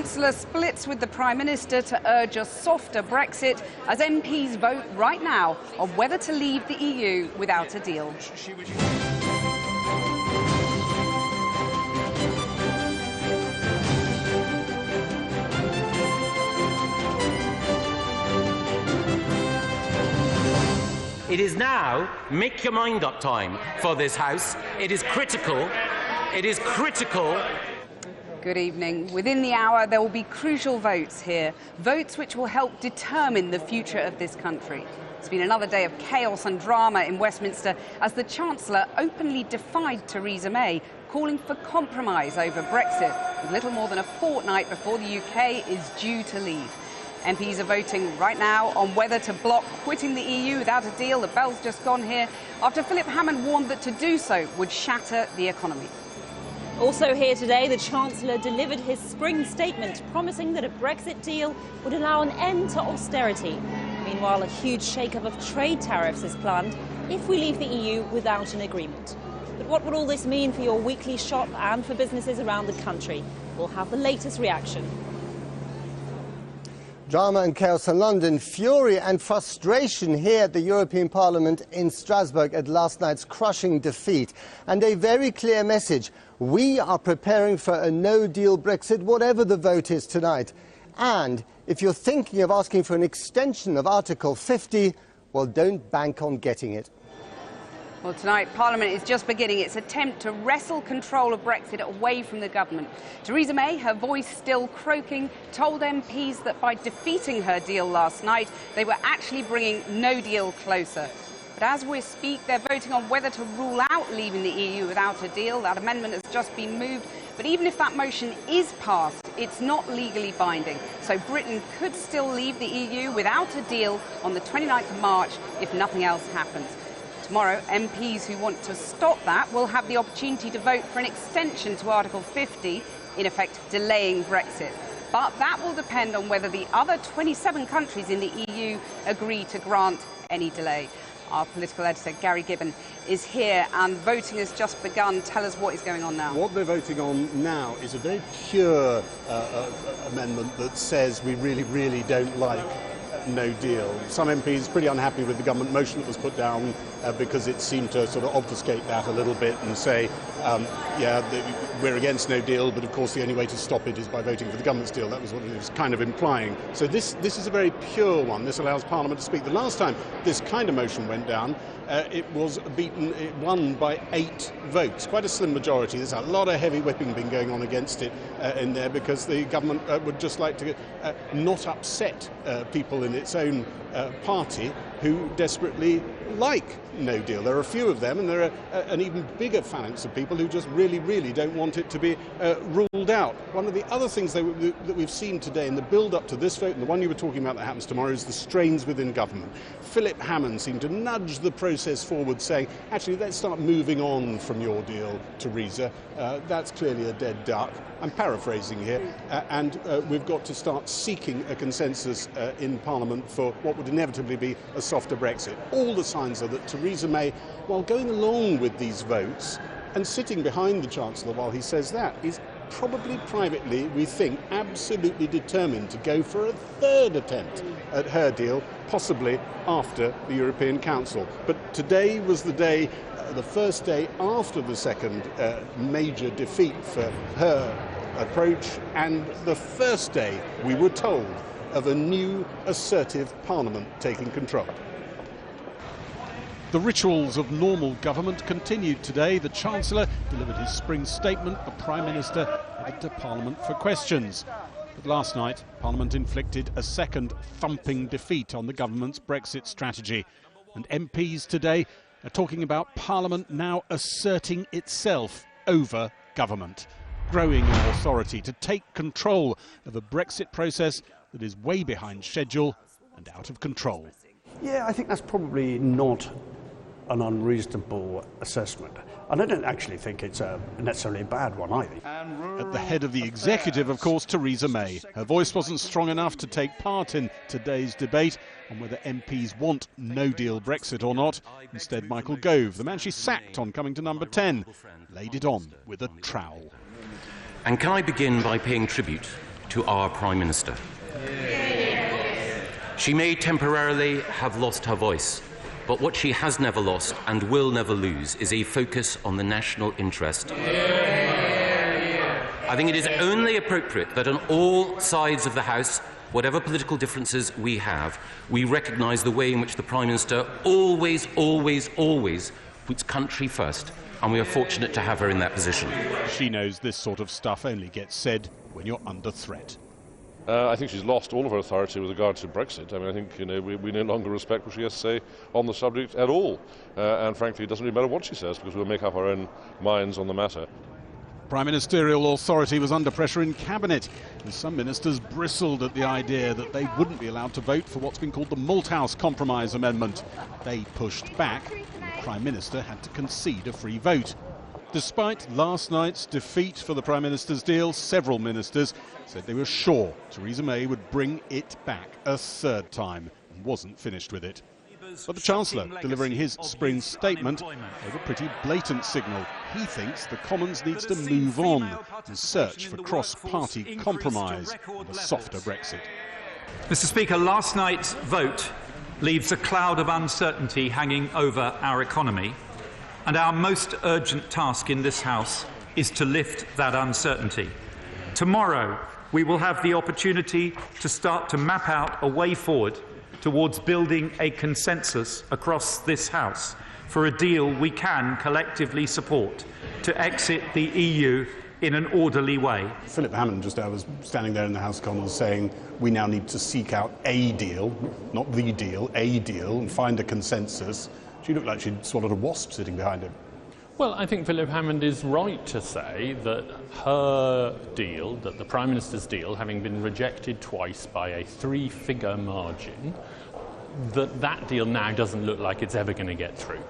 Chancellor splits with the Prime Minister to urge a softer Brexit as MPs vote right now on whether to leave the EU without a deal. It is now make your mind up time for this House. It is critical. It is critical. Good evening. Within the hour, there will be crucial votes here, votes which will help determine the future of this country. It's been another day of chaos and drama in Westminster as the Chancellor openly defied Theresa May, calling for compromise over Brexit, with little more than a fortnight before the UK is due to leave. MPs are voting right now on whether to block quitting the EU without a deal. The bell's just gone here after Philip Hammond warned that to do so would shatter the economy. Also here today, the Chancellor delivered his spring statement promising that a Brexit deal would allow an end to austerity. Meanwhile, a huge shake-up of trade tariffs is planned if we leave the EU without an agreement. But what would all this mean for your weekly shop and for businesses around the country? We'll have the latest reaction. Drama and chaos in London, fury and frustration here at the European Parliament in Strasbourg at last night's crushing defeat. And a very clear message. We are preparing for a no-deal Brexit, whatever the vote is tonight. And if you're thinking of asking for an extension of Article 50, well, don't bank on getting it. Well, tonight, Parliament is just beginning its attempt to wrestle control of Brexit away from the government. Theresa May, her voice still croaking, told MPs that by defeating her deal last night, they were actually bringing no deal closer. But as we speak, they're voting on whether to rule out leaving the EU without a deal. That amendment has just been moved. But even if that motion is passed, it's not legally binding. So Britain could still leave the EU without a deal on the 29th of March if nothing else happens. Tomorrow, MPs who want to stop that will have the opportunity to vote for an extension to Article 50, in effect delaying Brexit. But that will depend on whether the other 27 countries in the EU agree to grant any delay. Our political editor, Gary Gibbon, is here and voting has just begun. Tell us what is going on now. What they're voting on now is a very pure amendment that says we really don't like no deal. Some MPs pretty unhappy with the government motion that was put down because it seemed to sort of obfuscate that a little bit and say, we're against no deal, but of course the only way to stop it is by voting for the government's deal. That was what it was kind of implying. So this is a very pure one. This allows Parliament to speak. The last time this kind of motion went down, it won by 8 votes, quite a slim majority. There's a lot of heavy whipping been going on against it in there because the government would just like to not upset people in its own party who desperately like no deal. There are a few of them, and there are an even bigger phalanx of people who just really don't want it to be ruled out. One of the other things that we've seen today in the build-up to this vote, and the one you were talking about that happens tomorrow, is the strains within government. Philip Hammond seemed to nudge the process forward, saying, actually, let's start moving on from your deal, Theresa. That's clearly a dead duck. I'm paraphrasing here, and we've got to start seeking a consensus in Parliament for what would inevitably be a softer Brexit. All the signs are that Theresa May, while going along with these votes and sitting behind the Chancellor while he says that, is probably privately, we think, absolutely determined to go for a third attempt at her deal, possibly after the European Council. But today was the day, the first day after the second major defeat for her approach, and the first day, we were told, of a new assertive Parliament taking control. The rituals of normal government continued today. The Chancellor delivered his spring statement. The Prime Minister headed to Parliament for questions. But last night, Parliament inflicted a second thumping defeat on the government's Brexit strategy. And MPs today are talking about Parliament now asserting itself over government, growing in authority to take control of a Brexit process that is way behind schedule and out of control. Yeah, I think that's probably not an unreasonable assessment. And I don't actually think it's necessarily a bad one either. At the head of the executive, of course, Theresa May. Her voice wasn't strong enough to take part in today's debate on whether MPs want no-deal Brexit or not. Instead, Michael Gove, the man she sacked on coming to number 10, laid it on with a trowel. And can I begin by paying tribute to our Prime Minister. She may temporarily have lost her voice, but what she has never lost and will never lose is a focus on the national interest. I think it is only appropriate that on all sides of the House, whatever political differences we have, we recognise the way in which the Prime Minister always, always, always puts country first, and we are fortunate to have her in that position. She knows this sort of stuff only gets said when you're under threat. I think she's lost all of her authority with regard to Brexit. I mean, I think we no longer respect what she has to say on the subject at all. And frankly, it doesn't really matter what she says, because we'll make up our own minds on the matter. Prime Ministerial authority was under pressure in Cabinet, and some ministers bristled at the idea that they wouldn't be allowed to vote for what's been called the Malthouse Compromise Amendment. They pushed back, and the Prime Minister had to concede a free vote. Despite last night's defeat for the Prime Minister's deal, several ministers said they were sure Theresa May would bring it back a third time and wasn't finished with it. But the Chancellor, delivering his spring statement, gave a pretty blatant signal. He thinks the Commons needs to move on and search for cross-party compromise on a softer Brexit. Mr. Speaker, last night's vote leaves a cloud of uncertainty hanging over our economy, and our most urgent task in this House is to lift that uncertainty. Tomorrow, we will have the opportunity to start to map out a way forward towards building a consensus across this House for a deal we can collectively support to exit the EU in an orderly way. Philip Hammond just was standing there in the House of Commons saying we now need to seek out a deal, not the deal, a deal, and find a consensus. She looked like she'd swallowed a wasp sitting behind him. Well, I think Philip Hammond is right to say that her deal, that the Prime Minister's deal, having been rejected twice by a three-figure margin, that deal now doesn't look like it's ever going to get through.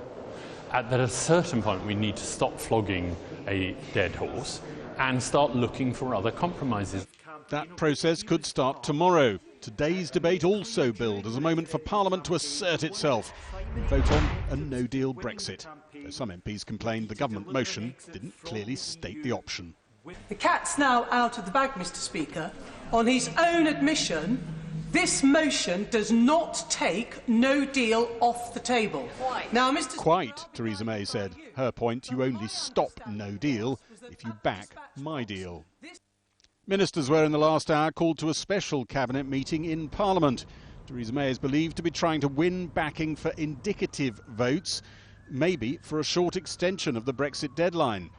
At a certain point, we need to stop flogging a dead horse and start looking for other compromises. That process could start tomorrow. Today's debate also billed as a moment for Parliament to assert itself and vote on a no-deal Brexit. Though some MPs complained the government motion didn't clearly state the option. The cat's now out of the bag, Mr. Speaker. On his own admission, this motion does not take no deal off the table. Now, Mr. Quite, Theresa May said. Her point, you only stop no deal if you back my deal. Ministers were in the last hour called to a special cabinet meeting in Parliament. Theresa May is believed to be trying to win backing for indicative votes, maybe for a short extension of the Brexit deadline.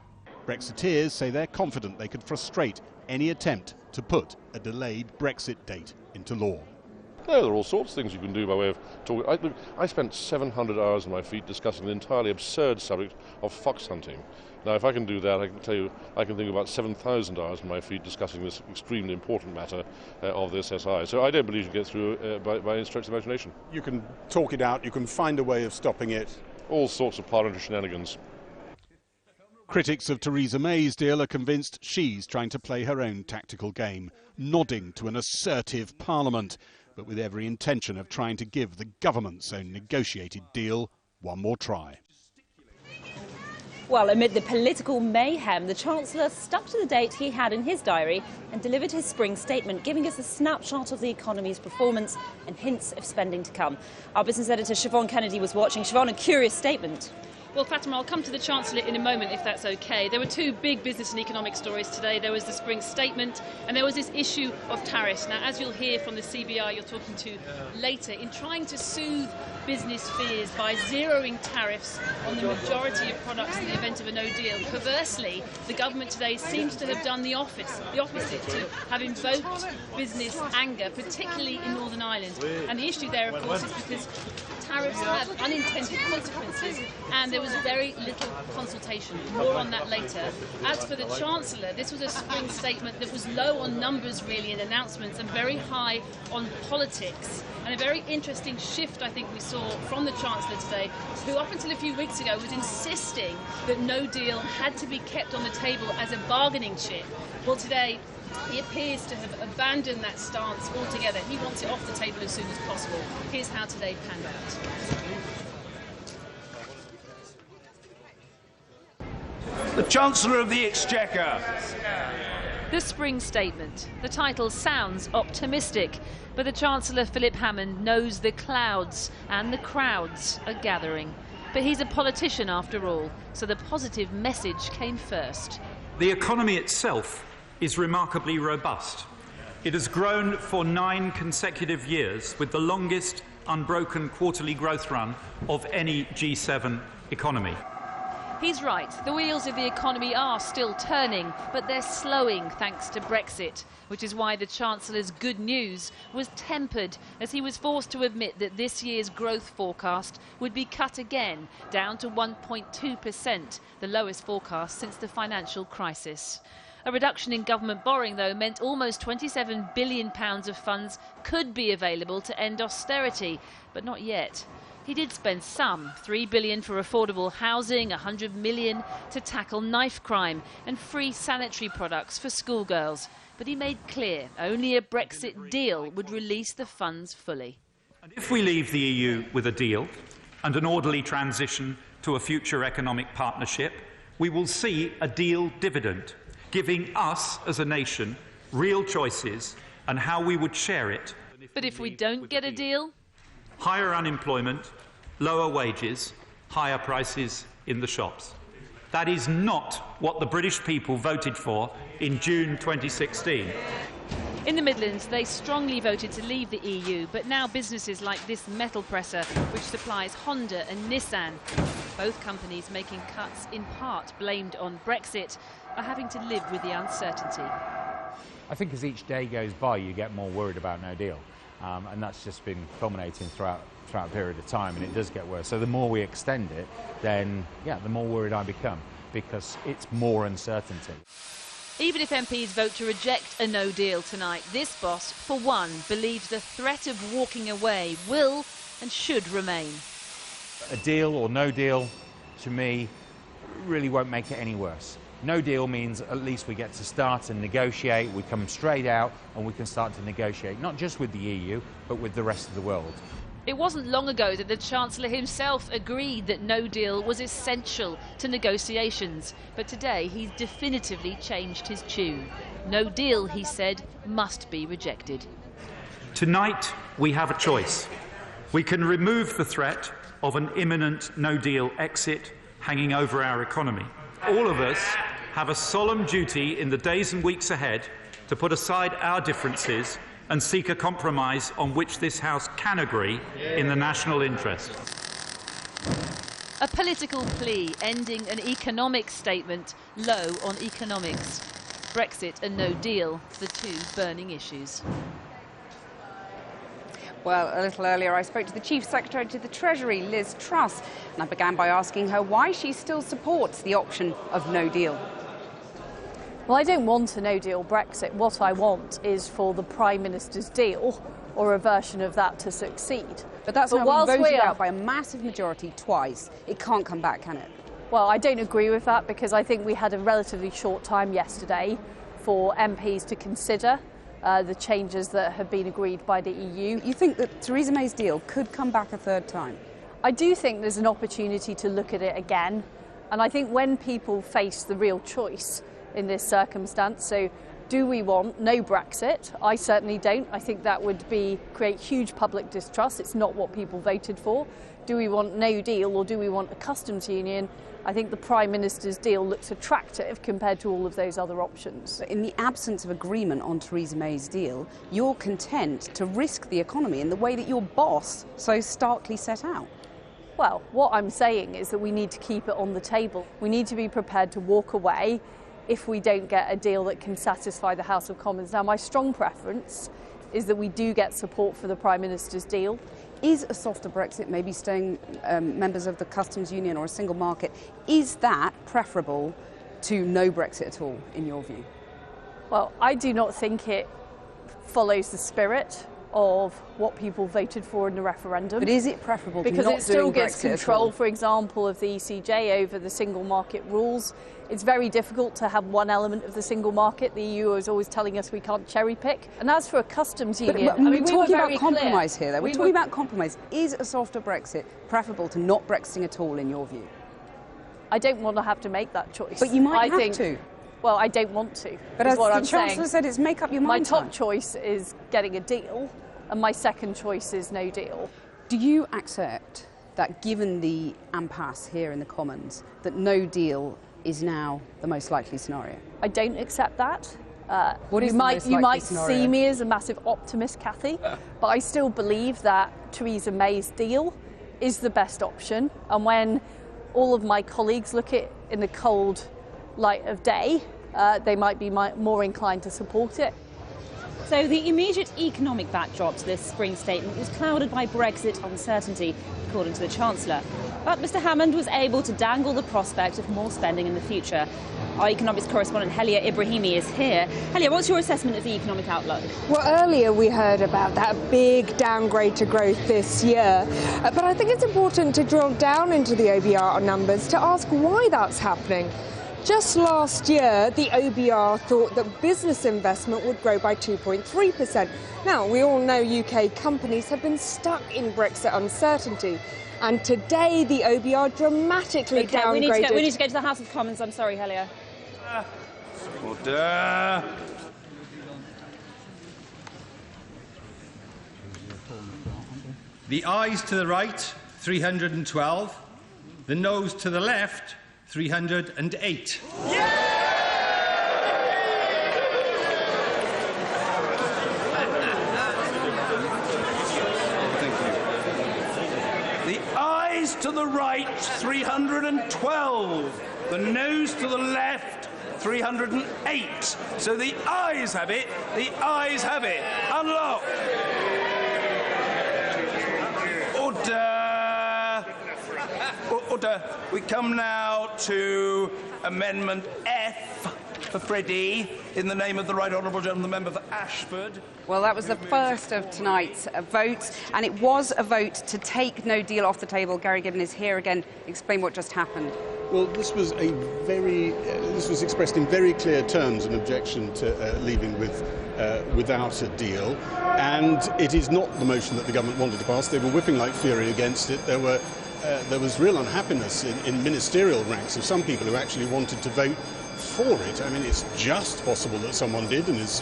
Brexiteers say they're confident they could frustrate any attempt to put a delayed Brexit date into law. No, there are all sorts of things you can do by way of talking. I spent 700 hours on my feet discussing the entirely absurd subject of fox hunting. Now, if I can do that, I can tell you I can think about 7,000 hours on my feet discussing this extremely important matter of the SSI. So I don't believe you can get through by any stretch of the imagination. You can talk it out, you can find a way of stopping it. All sorts of parliamentary shenanigans. Critics of Theresa May's deal are convinced she's trying to play her own tactical game, nodding to an assertive Parliament, but with every intention of trying to give the government's own negotiated deal one more try. Well, amid the political mayhem, the Chancellor stuck to the date he had in his diary and delivered his spring statement, giving us a snapshot of the economy's performance and hints of spending to come. Our business editor, Siobhan Kennedy, was watching. Siobhan, a curious statement. Well, Fatima, I'll come to the Chancellor in a moment, if that's OK. There were two big business and economic stories today. There was the spring statement and there was this issue of tariffs. Now, as you'll hear from the CBI you're talking to later, in trying to soothe business fears by zeroing tariffs on the majority of products in the event of a no deal, perversely, the government today seems to have done the opposite, to have invoked business anger, particularly in Northern Ireland. And the issue there, of course, is because tariffs have unintended consequences and there was very little consultation. More on that later. As for the Chancellor, this was a spring statement that was low on numbers really in announcements and very high on politics. And a very interesting shift I think we saw from the Chancellor today, who up until a few weeks ago was insisting that no deal had to be kept on the table as a bargaining chip. Well, today he appears to have abandoned that stance altogether. He wants it off the table as soon as possible. Here's how today panned out. The Chancellor of the Exchequer. The Spring Statement. The title sounds optimistic, but the Chancellor Philip Hammond knows the clouds and the crowds are gathering. But he's a politician after all, so the positive message came first. The economy itself is remarkably robust. It has grown for 9 consecutive years, with the longest unbroken quarterly growth run of any G7 economy. He's right, the wheels of the economy are still turning, but they're slowing thanks to Brexit, which is why the Chancellor's good news was tempered as he was forced to admit that this year's growth forecast would be cut again, down to 1.2%, the lowest forecast since the financial crisis. A reduction in government borrowing, though, meant almost £27 billion of funds could be available to end austerity, but not yet. He did spend some, £3 billion for affordable housing, £100 million to tackle knife crime and free sanitary products for schoolgirls. But he made clear only a Brexit deal would release the funds fully. And if we leave the EU with a deal and an orderly transition to a future economic partnership, we will see a deal dividend, giving us as a nation real choices and how we would share it. But if we don't get a deal? Higher unemployment, lower wages, higher prices in the shops. That is not what the British people voted for in June 2016. In the Midlands, they strongly voted to leave the EU, but now businesses like this metal presser, which supplies Honda and Nissan, both companies making cuts in part blamed on Brexit, are having to live with the uncertainty. I think as each day goes by, you get more worried about no deal. And that's just been culminating throughout a period of time, and it does get worse. So the more we extend it, then, yeah, the more worried I become, because it's more uncertainty. Even if MPs vote to reject a no deal tonight, this boss, for one, believes the threat of walking away will and should remain. A deal or no deal, to me, really won't make it any worse. No deal means at least we get to start and negotiate, we come straight out and we can start to negotiate, not just with the EU, but with the rest of the world. It wasn't long ago that the Chancellor himself agreed that no deal was essential to negotiations, but today he's definitively changed his tune. No deal, he said, must be rejected. Tonight, we have a choice. We can remove the threat of an imminent no-deal exit hanging over our economy. All of us have a solemn duty in the days and weeks ahead to put aside our differences and seek a compromise on which this House can agree in the national interest. A political plea ending an economic statement low on economics. Brexit and no deal, the two burning issues. Well, a little earlier I spoke to the Chief Secretary to the Treasury, Liz Truss, and I began by asking her why she still supports the option of no deal. Well, I don't want a no-deal Brexit. What I want is for the Prime Minister's deal, or a version of that, to succeed. But that's now been voted out by a massive majority twice. It can't come back, can it? Well, I don't agree with that, because I think we had a relatively short time yesterday for MPs to consider the changes that have been agreed by the EU. You think that Theresa May's deal could come back a third time? I do think there's an opportunity to look at it again. And I think when people face the real choice in this circumstance, so do we want no Brexit? I certainly don't. I think that would create huge public distrust. It's not what people voted for. Do we want no deal, or do we want a customs union? I think the Prime Minister's deal looks attractive compared to all of those other options. But in the absence of agreement on Theresa May's deal, you're content to risk the economy in the way that your boss so starkly set out. Well, what I'm saying is that we need to keep it on the table. We need to be prepared to walk away if we don't get a deal that can satisfy the House of Commons. Now, my strong preference is that we do get support for the Prime Minister's deal. Is a softer Brexit, maybe staying members of the customs union or a single market, is that preferable to no Brexit at all, in your view? Well, I do not think it follows the spirit of what people voted for in the referendum. But is it preferable to not because it still doing gives Brexit control, for example, of the ECJ over the single market rules. It's very difficult to have one element of the single market. The EU is always telling us we can't cherry pick. And as for a customs union, but we're talking about compromise here, though. We're talking about compromise. Is a softer Brexit preferable to not Brexiting at all, in your view? I don't want to have to make that choice. But you might have to. Well, I don't want to. But as the Chancellor said, it's make up your mind. My top choice is getting a deal, and my second choice is no deal. Do you accept that, given the impasse here in the Commons, that no deal is now the most likely scenario? I don't accept that. What is you might scenario? see me as a massive optimist, Cathy, but I still believe that Theresa May's deal is the best option. And when all of my colleagues look at it in the cold light of day, they might be more inclined to support it. So the immediate economic backdrop to this spring statement was clouded by Brexit uncertainty, according to the Chancellor. But Mr Hammond was able to dangle the prospect of more spending in the future. Our economics correspondent Helia Ibrahimi is here. Helia, what's your assessment of the economic outlook? Well, earlier we heard about that big downgrade to growth this year, but I think it's important to drill down into the OBR numbers to ask why that's happening. Just last year, the OBR thought that business investment would grow by 2.3%. Now, we all know UK companies have been stuck in Brexit uncertainty. And today, the OBR dramatically downgraded... We need to go to the House of Commons. I'm sorry, Helia. Order. The ayes to the right, 312. The noes to the left, 308. The ayes to the right, 312. The noes to the left, 308. So the ayes have it. The ayes have it. Unlock. Order. Order. We come now to Amendment F for Freddie, in the name of the Right Honourable Gentleman, the Member for Ashford. Well, that was the first of tonight's votes, and it was a vote to take no deal off the table. Gary Gibbon is here again. Explain what just happened. Well, this was this was expressed in very clear terms, an objection to leaving without a deal, and it is not the motion that the government wanted to pass. They were whipping like fury against it. There was real unhappiness in ministerial ranks of some people who actually wanted to vote for it. I mean, it's just possible that someone did and is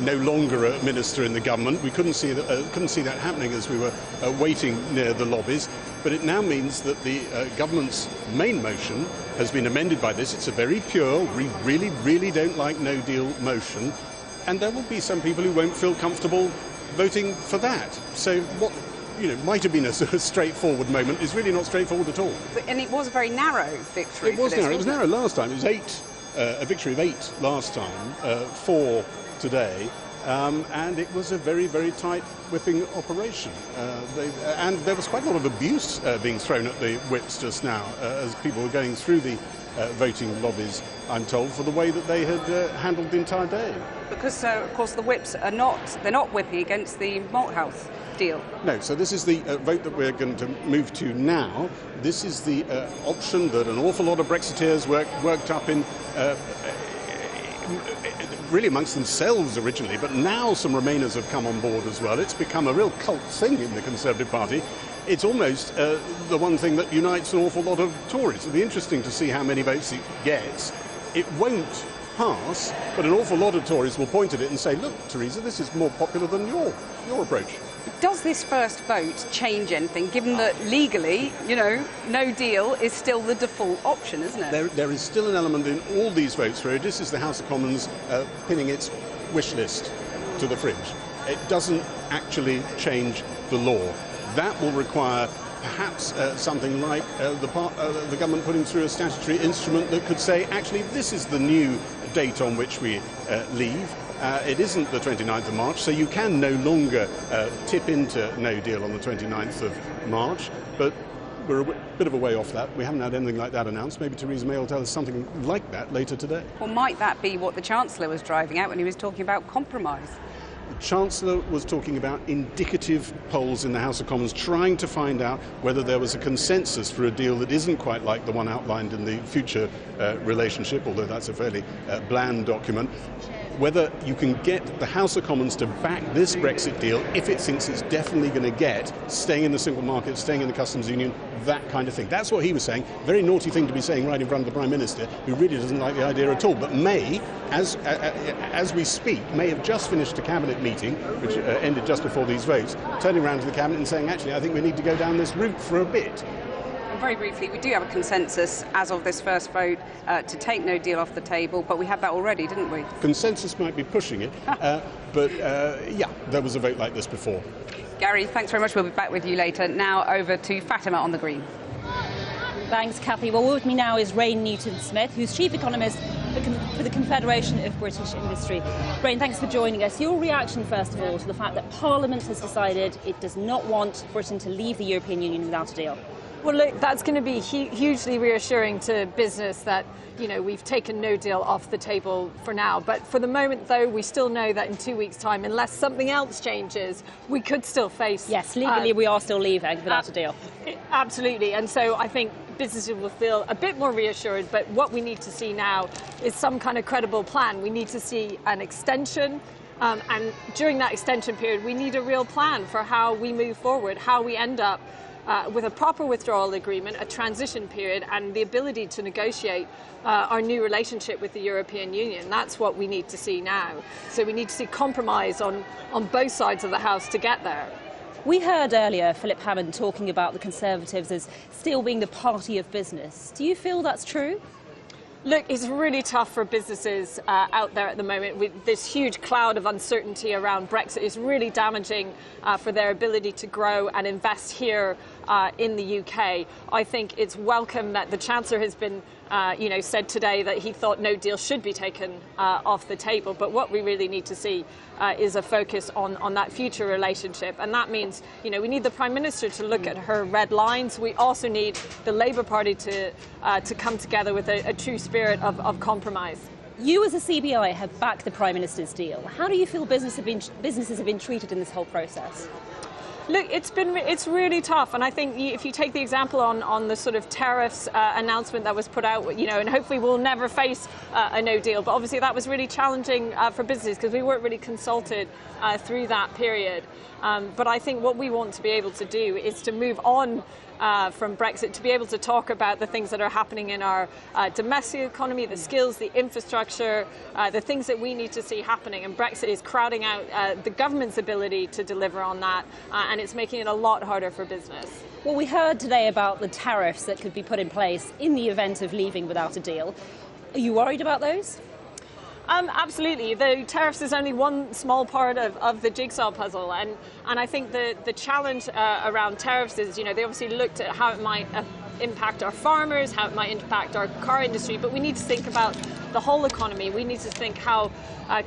no longer a minister in the government. We couldn't see that happening as we were waiting near the lobbies. But it now means that the government's main motion has been amended by this. It's a very pure, we really, really don't like no deal motion. And there will be some people who won't feel comfortable voting for that. So what might have been a sort of straightforward moment is really not straightforward at all. And it was a very narrow victory. It was narrow. It was narrow last time. It was a victory of 8 last time, 4 today, and it was a very, very tight whipping operation. And there was quite a lot of abuse being thrown at the whips just now as people were going through the voting lobbies, I'm told, for the way that they had handled the entire day. Because, of course, the whips are not whipping against the Malthouse deal. No, so this is the vote that we're going to move to now. This is the option that an awful lot of Brexiteers worked up in really amongst themselves originally, but now some Remainers have come on board as well. It's become a real cult thing in the Conservative Party. It's almost the one thing that unites an awful lot of Tories. It'll be interesting to see how many votes it gets. It won't pass, but an awful lot of Tories will point at it and say, look, Theresa, this is more popular than your approach. Does this first vote change anything, given that legally, no deal is still the default option, isn't it? There is still an element in all these votes where this is the House of Commons pinning its wish list to the fridge. It doesn't actually change the law. That will require perhaps something like the government putting through a statutory instrument that could say, actually, this is the new date on which we leave. It isn't the 29th of March, so you can no longer tip into no deal on the 29th of March, but we're a bit of a way off that. We haven't had anything like that announced. Maybe Theresa May will tell us something like that later today. Well, might that be what the Chancellor was driving at when he was talking about compromise? The Chancellor was talking about indicative polls in the House of Commons, trying to find out whether there was a consensus for a deal that isn't quite like the one outlined in the future relationship, although that's a fairly bland document. whether you can get the House of Commons to back this Brexit deal if it thinks it's definitely going to get staying in the single market, staying in the customs union, that kind of thing. That's what he was saying. Very naughty thing to be saying right in front of the Prime Minister, who really doesn't like the idea at all. But May, as we speak, May have just finished a cabinet meeting, which ended just before these votes, turning around to the cabinet and saying, actually, I think we need to go down this route for a bit. Very briefly, we do have a consensus as of this first vote to take no deal off the table, but we had that already, didn't we? Consensus might be pushing it, but yeah, there was a vote like this before. Gary, thanks very much. We'll be back with you later. Now over to Fatima on the Green. Thanks, Kathy. Well, with me now is Rain Newton-Smith, who's Chief Economist for the Confederation of British Industry. Rain, thanks for joining us. Your reaction, first of all, to the fact that Parliament has decided it does not want Britain to leave the European Union without a deal? Well, look, that's going to be hugely reassuring to business that, you know, we've taken no deal off the table for now. But for the moment, though, we still know that in 2 weeks' time, unless something else changes, we could still face... Yes, legally we are still leaving without a deal. Absolutely. And so I think businesses will feel a bit more reassured. But what we need to see now is some kind of credible plan. We need to see an extension. And during that extension period, we need a real plan for how we move forward, how we end up with a proper withdrawal agreement, a transition period, and the ability to negotiate our new relationship with the European Union. That's what we need to see now. So we need to see compromise on both sides of the House to get there. We heard earlier Philip Hammond talking about the Conservatives as still being the party of business. Do you feel that's true? Look, it's really tough for businesses out there at the moment with this huge cloud of uncertainty around Brexit. It's really damaging for their ability to grow and invest here in the UK. I think it's welcome that the Chancellor has been, said today that he thought no deal should be taken off the table. But what we really need to see is a focus on that future relationship. And that means, we need the Prime Minister to look at her red lines. We also need the Labour Party to come together with a true spirit of compromise. You as a CBI have backed the Prime Minister's deal. How do you feel businesses have been treated in this whole process? Look, it's really tough, and I think if you take the example on the sort of tariffs announcement that was put out, and hopefully we'll never face a no deal, but obviously that was really challenging for businesses because we weren't really consulted through that period. But I think what we want to be able to do is to move on from Brexit, to be able to talk about the things that are happening in our domestic economy, the skills, the infrastructure, the things that we need to see happening. And Brexit is crowding out the government's ability to deliver on that, and it's making it a lot harder for business. Well, we heard today about the tariffs that could be put in place in the event of leaving without a deal. Are you worried about those? Absolutely. The tariffs is only one small part of the jigsaw puzzle, and I think the challenge around tariffs is, they obviously looked at how it might impact our farmers, how it might impact our car industry, but we need to think about the whole economy. We need to think how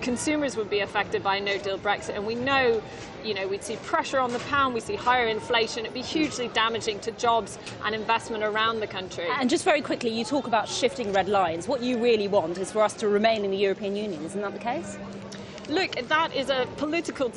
consumers would be affected by a no-deal Brexit, and we know, we'd see pressure on the pound, we see higher inflation. It'd be hugely damaging to jobs and investment around the country. And just very quickly, you talk about shifting red lines. What you really want is for us to remain in the European Union. Isn't that the case? Look, that is a political,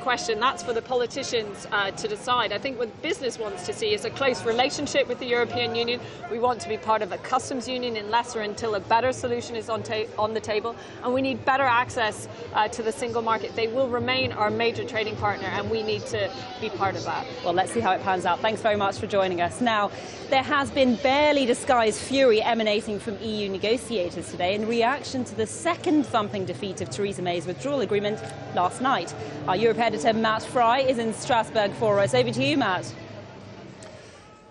question. That's for the politicians to decide. I think what business wants to see is a close relationship with the European Union. We want to be part of a customs union unless or until a better solution is on the table. And we need better access to the single market. They will remain our major trading partner, and we need to be part of that. Well, let's see how it pans out. Thanks very much for joining us. Now, there has been barely disguised fury emanating from EU negotiators today in reaction to the second thumping defeat of Theresa May's withdrawal agreement last night. Our Europe editor Matt Fry is in Strasbourg for us. Over to you, Matt.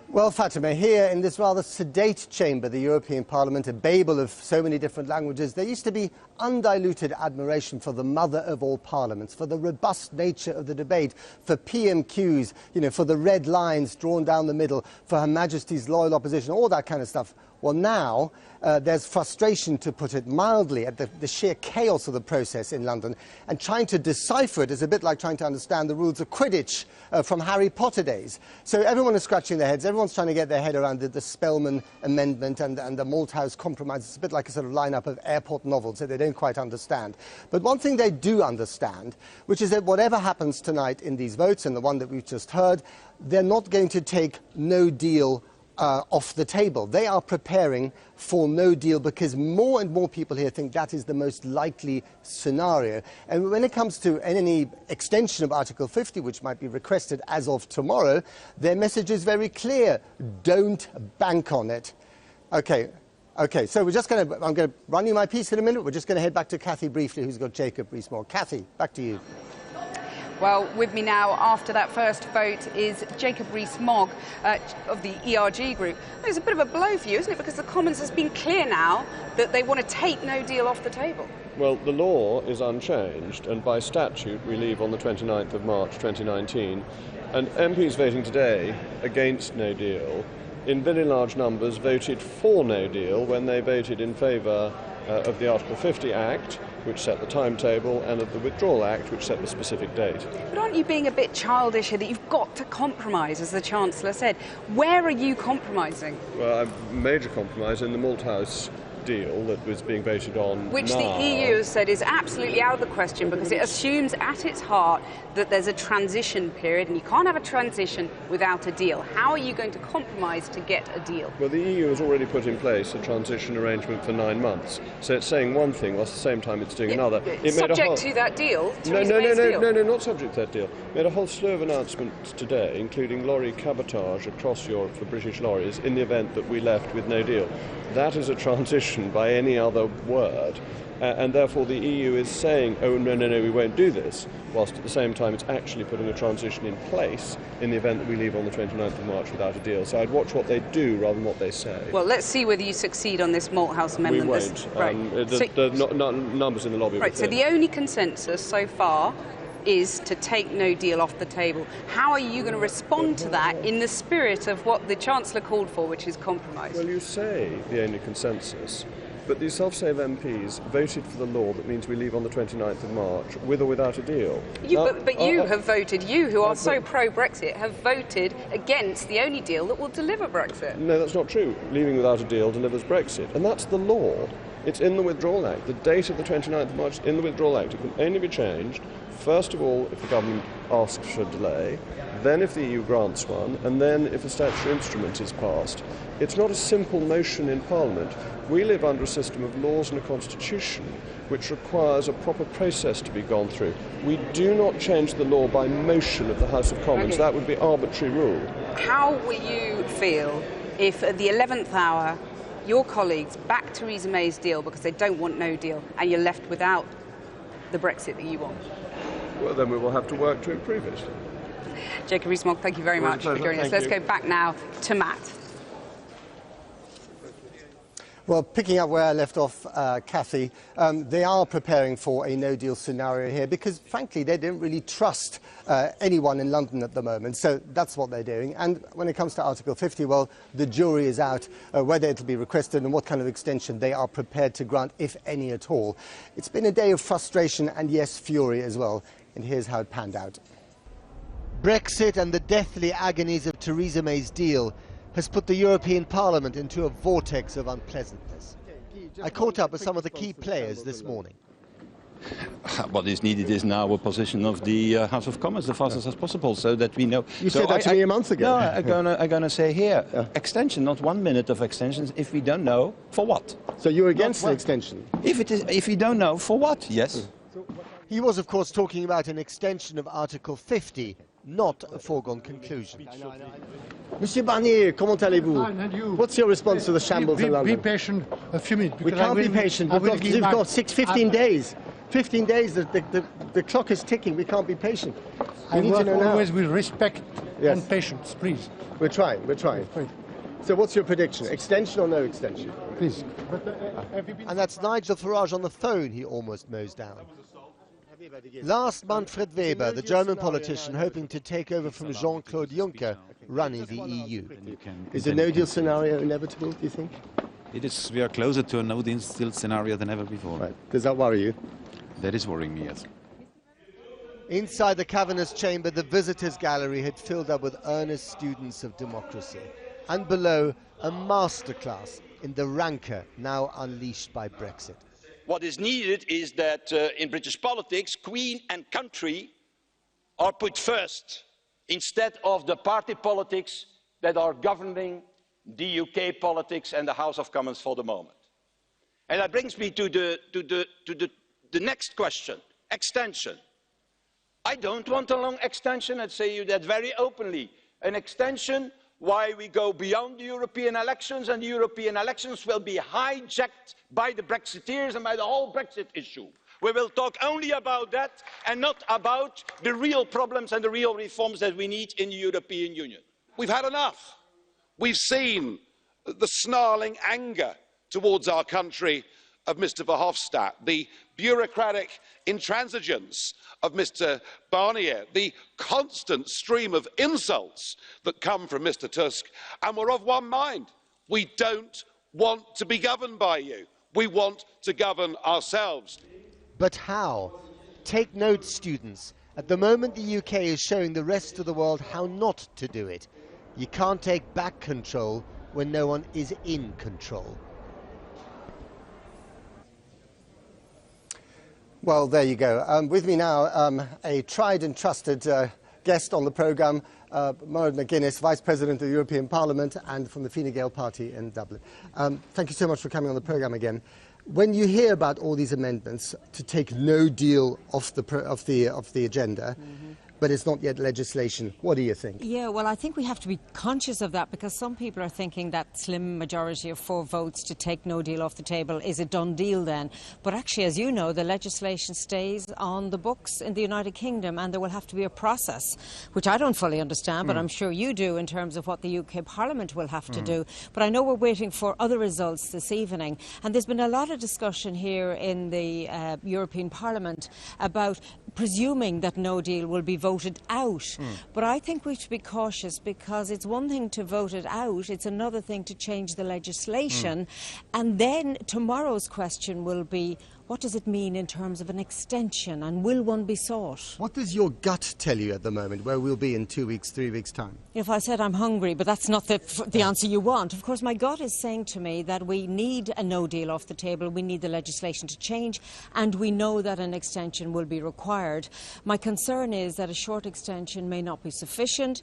Well, Fatima, here in this rather sedate chamber, the European Parliament, a Babel of so many different languages, there used to be undiluted admiration for the mother of all parliaments, for the robust nature of the debate, for PMQs, for the red lines drawn down the middle, for Her Majesty's loyal opposition, all that kind of stuff. Well, now there's frustration, to put it mildly, at the sheer chaos of the process in London, and trying to decipher it is a bit like trying to understand the rules of Quidditch from Harry Potter days. So everyone is scratching their heads, everyone's trying to get their head around the Spellman Amendment and the Malthouse Compromise. It's a bit like a sort of lineup of airport novels that they don't quite understand. But one thing they do understand, which is that whatever happens tonight in these votes, and the one that we've just heard, they're not going to take no deal off the table. They are preparing for no deal because more and more people here think that is the most likely scenario. And when it comes to any extension of Article 50, which might be requested as of tomorrow, their message is very clear. Don't bank on it. Okay, so I'm going to run you my piece in a minute. We're just going to head back to Cathy briefly, who's got Jacob Rees-Mogg. Cathy, back to you. Well, with me now after that first vote is Jacob Rees-Mogg of the ERG group. It's a bit of a blow for you, isn't it? Because the Commons has been clear now that they want to take no deal off the table. Well, the law is unchanged, and by statute we leave on the 29th of March 2019. And MPs voting today against no deal, in very large numbers, voted for no deal when they voted in favour of the Article 50 Act, which set the timetable, and of the Withdrawal Act, which set the specific date. But aren't you being a bit childish here that you've got to compromise, as the Chancellor said? Where are you compromising? Well, a major compromise in the Malthouse deal that was being voted on Which now. the EU has said is absolutely out of the question because it assumes at its heart that there's a transition period and you can't have a transition without a deal. How are you going to compromise to get a deal? Well, the EU has already put in place a transition arrangement for 9 months. So it's saying one thing whilst at the same time it's doing another. It subject to that deal? No, not subject to that deal. Made a whole slew of announcements today, including lorry cabotage across Europe for British lorries in the event that we left with no deal. That is a transition by any other word, and therefore the EU is saying, oh, no, we won't do this, whilst at the same time it's actually putting a transition in place in the event that we leave on the 29th of March without a deal. So I'd watch what they do rather than what they say. Well, let's see whether you succeed on this Malthouse amendment. We won't. Right. The numbers in the lobby. Right, so the only consensus so far is to take no deal off the table. How are you going to respond to that in the spirit of what the Chancellor called for, which is compromise? Well, you say the only consensus, but these self-save MPs voted for the law that means we leave on the 29th of March, with or without a deal. But you have voted, you who are so pro-Brexit, have voted against the only deal that will deliver Brexit. No, that's not true. Leaving without a deal delivers Brexit, and that's the law. It's in the Withdrawal Act. The date of the 29th of March is in the Withdrawal Act. It can only be changed, first of all, if the government asks for a delay, then if the EU grants one, and then if a statutory instrument is passed. It's not a simple motion in Parliament. We live under a system of laws and a constitution which requires a proper process to be gone through. We do not change the law by motion of the House of Commons. That would be arbitrary rule. How will you feel if at the 11th hour your colleagues back Theresa May's deal because they don't want no deal and you're left without the Brexit that you want? Well, then we will have to work to improve it. Jacob Rees-Mogg, thank you very much for joining us. Let's go back now to Matt. Well, picking up where I left off, Cathy, they are preparing for a no-deal scenario here because, frankly, they don't really trust anyone in London at the moment. So that's what they're doing. And when it comes to Article 50, well, the jury is out whether it'll be requested and what kind of extension they are prepared to grant, if any at all. It's been a day of frustration and, yes, fury as well. And here's how it panned out. Brexit and the deathly agonies of Theresa May's deal has put the European Parliament into a vortex of unpleasantness. I caught up with some of the key players this morning. What is needed is now a position of the House of Commons as fastest as possible, so that we know. You said that to me a month ago. No, I'm gonna say here, extension, not 1 minute of extensions. If we don't know, for what? So you're against the extension? If we don't know, for what? Yes. He was, of course, talking about an extension of Article 50, not a foregone conclusion. Monsieur Barnier, comment allez-vous? What's your response to the shambles in London? Be patient a few minutes. We can't be patient because you've got 15 days. 15 days, the clock is ticking. We can't be patient. We need to know now. Always with respect and patience, please. We're trying. So what's your prediction? Extension or no extension? Please. And that's Nigel Farage on the phone he almost mows down. Last, Manfred Weber, the German politician hoping to take over from Jean-Claude Juncker, running the EU. Is a no-deal scenario inevitable, do you think? It is. We are closer to a no-deal scenario than ever before. Right. Does that worry you? That is worrying me, yes. Inside the Cavernous Chamber, the visitors' gallery had filled up with earnest students of democracy. And below, a masterclass in the rancor now unleashed by Brexit. What is needed is that in British politics, Queen and country are put first, instead of the party politics that are governing the UK politics and the House of Commons for the moment. And that brings me to the next question, extension. I don't want a long extension, I'd say you that very openly. An extension why we go beyond the European elections, and the European elections will be hijacked by the Brexiteers and by the whole Brexit issue. We will talk only about that and not about the real problems and the real reforms that we need in the European Union. We've had enough. We've seen the snarling anger towards our country of Mr Verhofstadt, the bureaucratic intransigence of Mr Barnier, the constant stream of insults that come from Mr Tusk, and we're of one mind. We don't want to be governed by you. We want to govern ourselves. But how? Take note, students. At the moment, the UK is showing the rest of the world how not to do it. You can't take back control when no one is in control. Well, there you go. With me now, a tried and trusted guest on the programme, Mairead McGuinness, Vice President of the European Parliament and from the Fine Gael party in Dublin. Thank you so much for coming on the programme again. When you hear about all these amendments to take no deal off the agenda, but it's not yet legislation, what do you think? Yeah, well, I think we have to be conscious of that, because some people are thinking that slim majority of 4 votes to take no deal off the table is a done deal then. But actually, as you know, the legislation stays on the books in the United Kingdom, and there will have to be a process, which I don't fully understand, but I'm sure you do, in terms of what the UK Parliament will have to do. But I know we're waiting for other results this evening, and there's been a lot of discussion here in the European Parliament about presuming that no deal will be voted out. But I think we should be cautious, because it's one thing to vote it out, it's another thing to change the legislation. And then tomorrow's question will be, what does it mean in terms of an extension, and will one be sought? What does your gut tell you at the moment, where we'll be in 2 weeks, 3 weeks' time? If I said I'm hungry, but that's not the answer you want. Of course, my gut is saying to me that we need a no deal off the table, we need the legislation to change, and we know that an extension will be required. My concern is that a short extension may not be sufficient,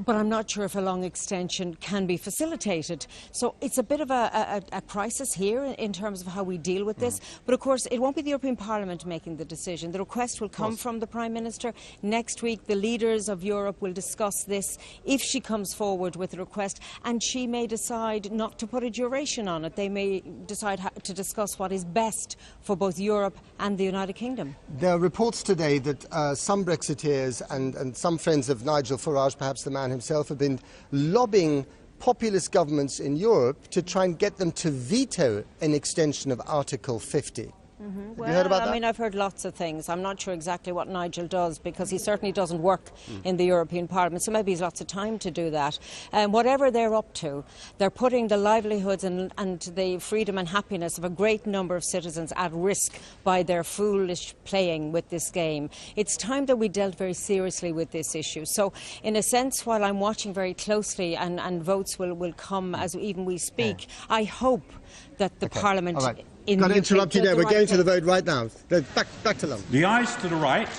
but I'm not sure if a long extension can be facilitated. So it's a bit of a crisis here in terms of how we deal with this. But of course, it won't be the European Parliament making the decision. The request will come from the Prime Minister. Next week, the leaders of Europe will discuss this if she comes forward with a request, and she may decide not to put a duration on it. They may decide to discuss what is best for both Europe and the United Kingdom. There are reports today that some Brexiteers and some friends of Nigel Farage, perhaps the man himself, have been lobbying populist governments in Europe to try and get them to veto an extension of Article 50. Have you heard about that? I mean, I've heard lots of things. I'm not sure exactly what Nigel does, because he certainly doesn't work in the European Parliament, so maybe he's lots of time to do that. Whatever they're up to, they're putting the livelihoods and the freedom and happiness of a great number of citizens at risk by their foolish playing with this game. It's time that we dealt very seriously with this issue. So, in a sense, while I'm watching very closely and votes will come as even we speak, I hope that the Parliament... All right. Got to interrupt you there. We're going to the vote right now. Back to London. The ayes to the right,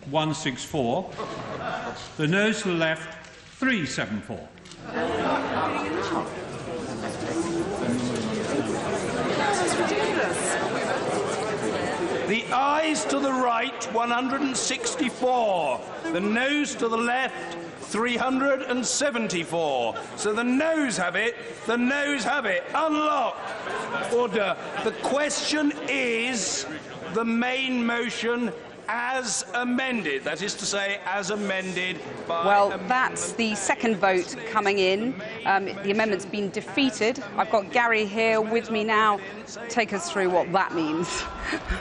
164. The noes to the left, 374. The ayes to the right, 164. The noes to the left, 374. So the noes have it. The noes have it. Unlocked. Order. The question is the main motion as amended. That is to say, as amended by... Well, that's the second vote coming in. The amendment's been defeated. I've got Gary here with me now. Take us through what that means.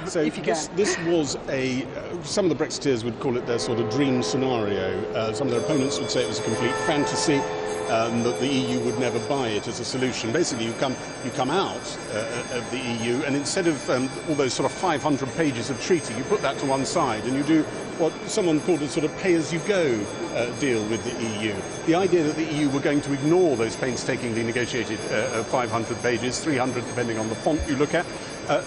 So this was some of the Brexiteers would call it their sort of dream scenario. Some of their opponents would say it was a complete fantasy. That the EU would never buy it as a solution. Basically, you come out of the EU, and instead of all those sort of 500 pages of treaty, you put that to one side, and you do what someone called a sort of pay-as-you-go deal with the EU. The idea that the EU were going to ignore those painstakingly negotiated 500 pages, 300 depending on the font you look at,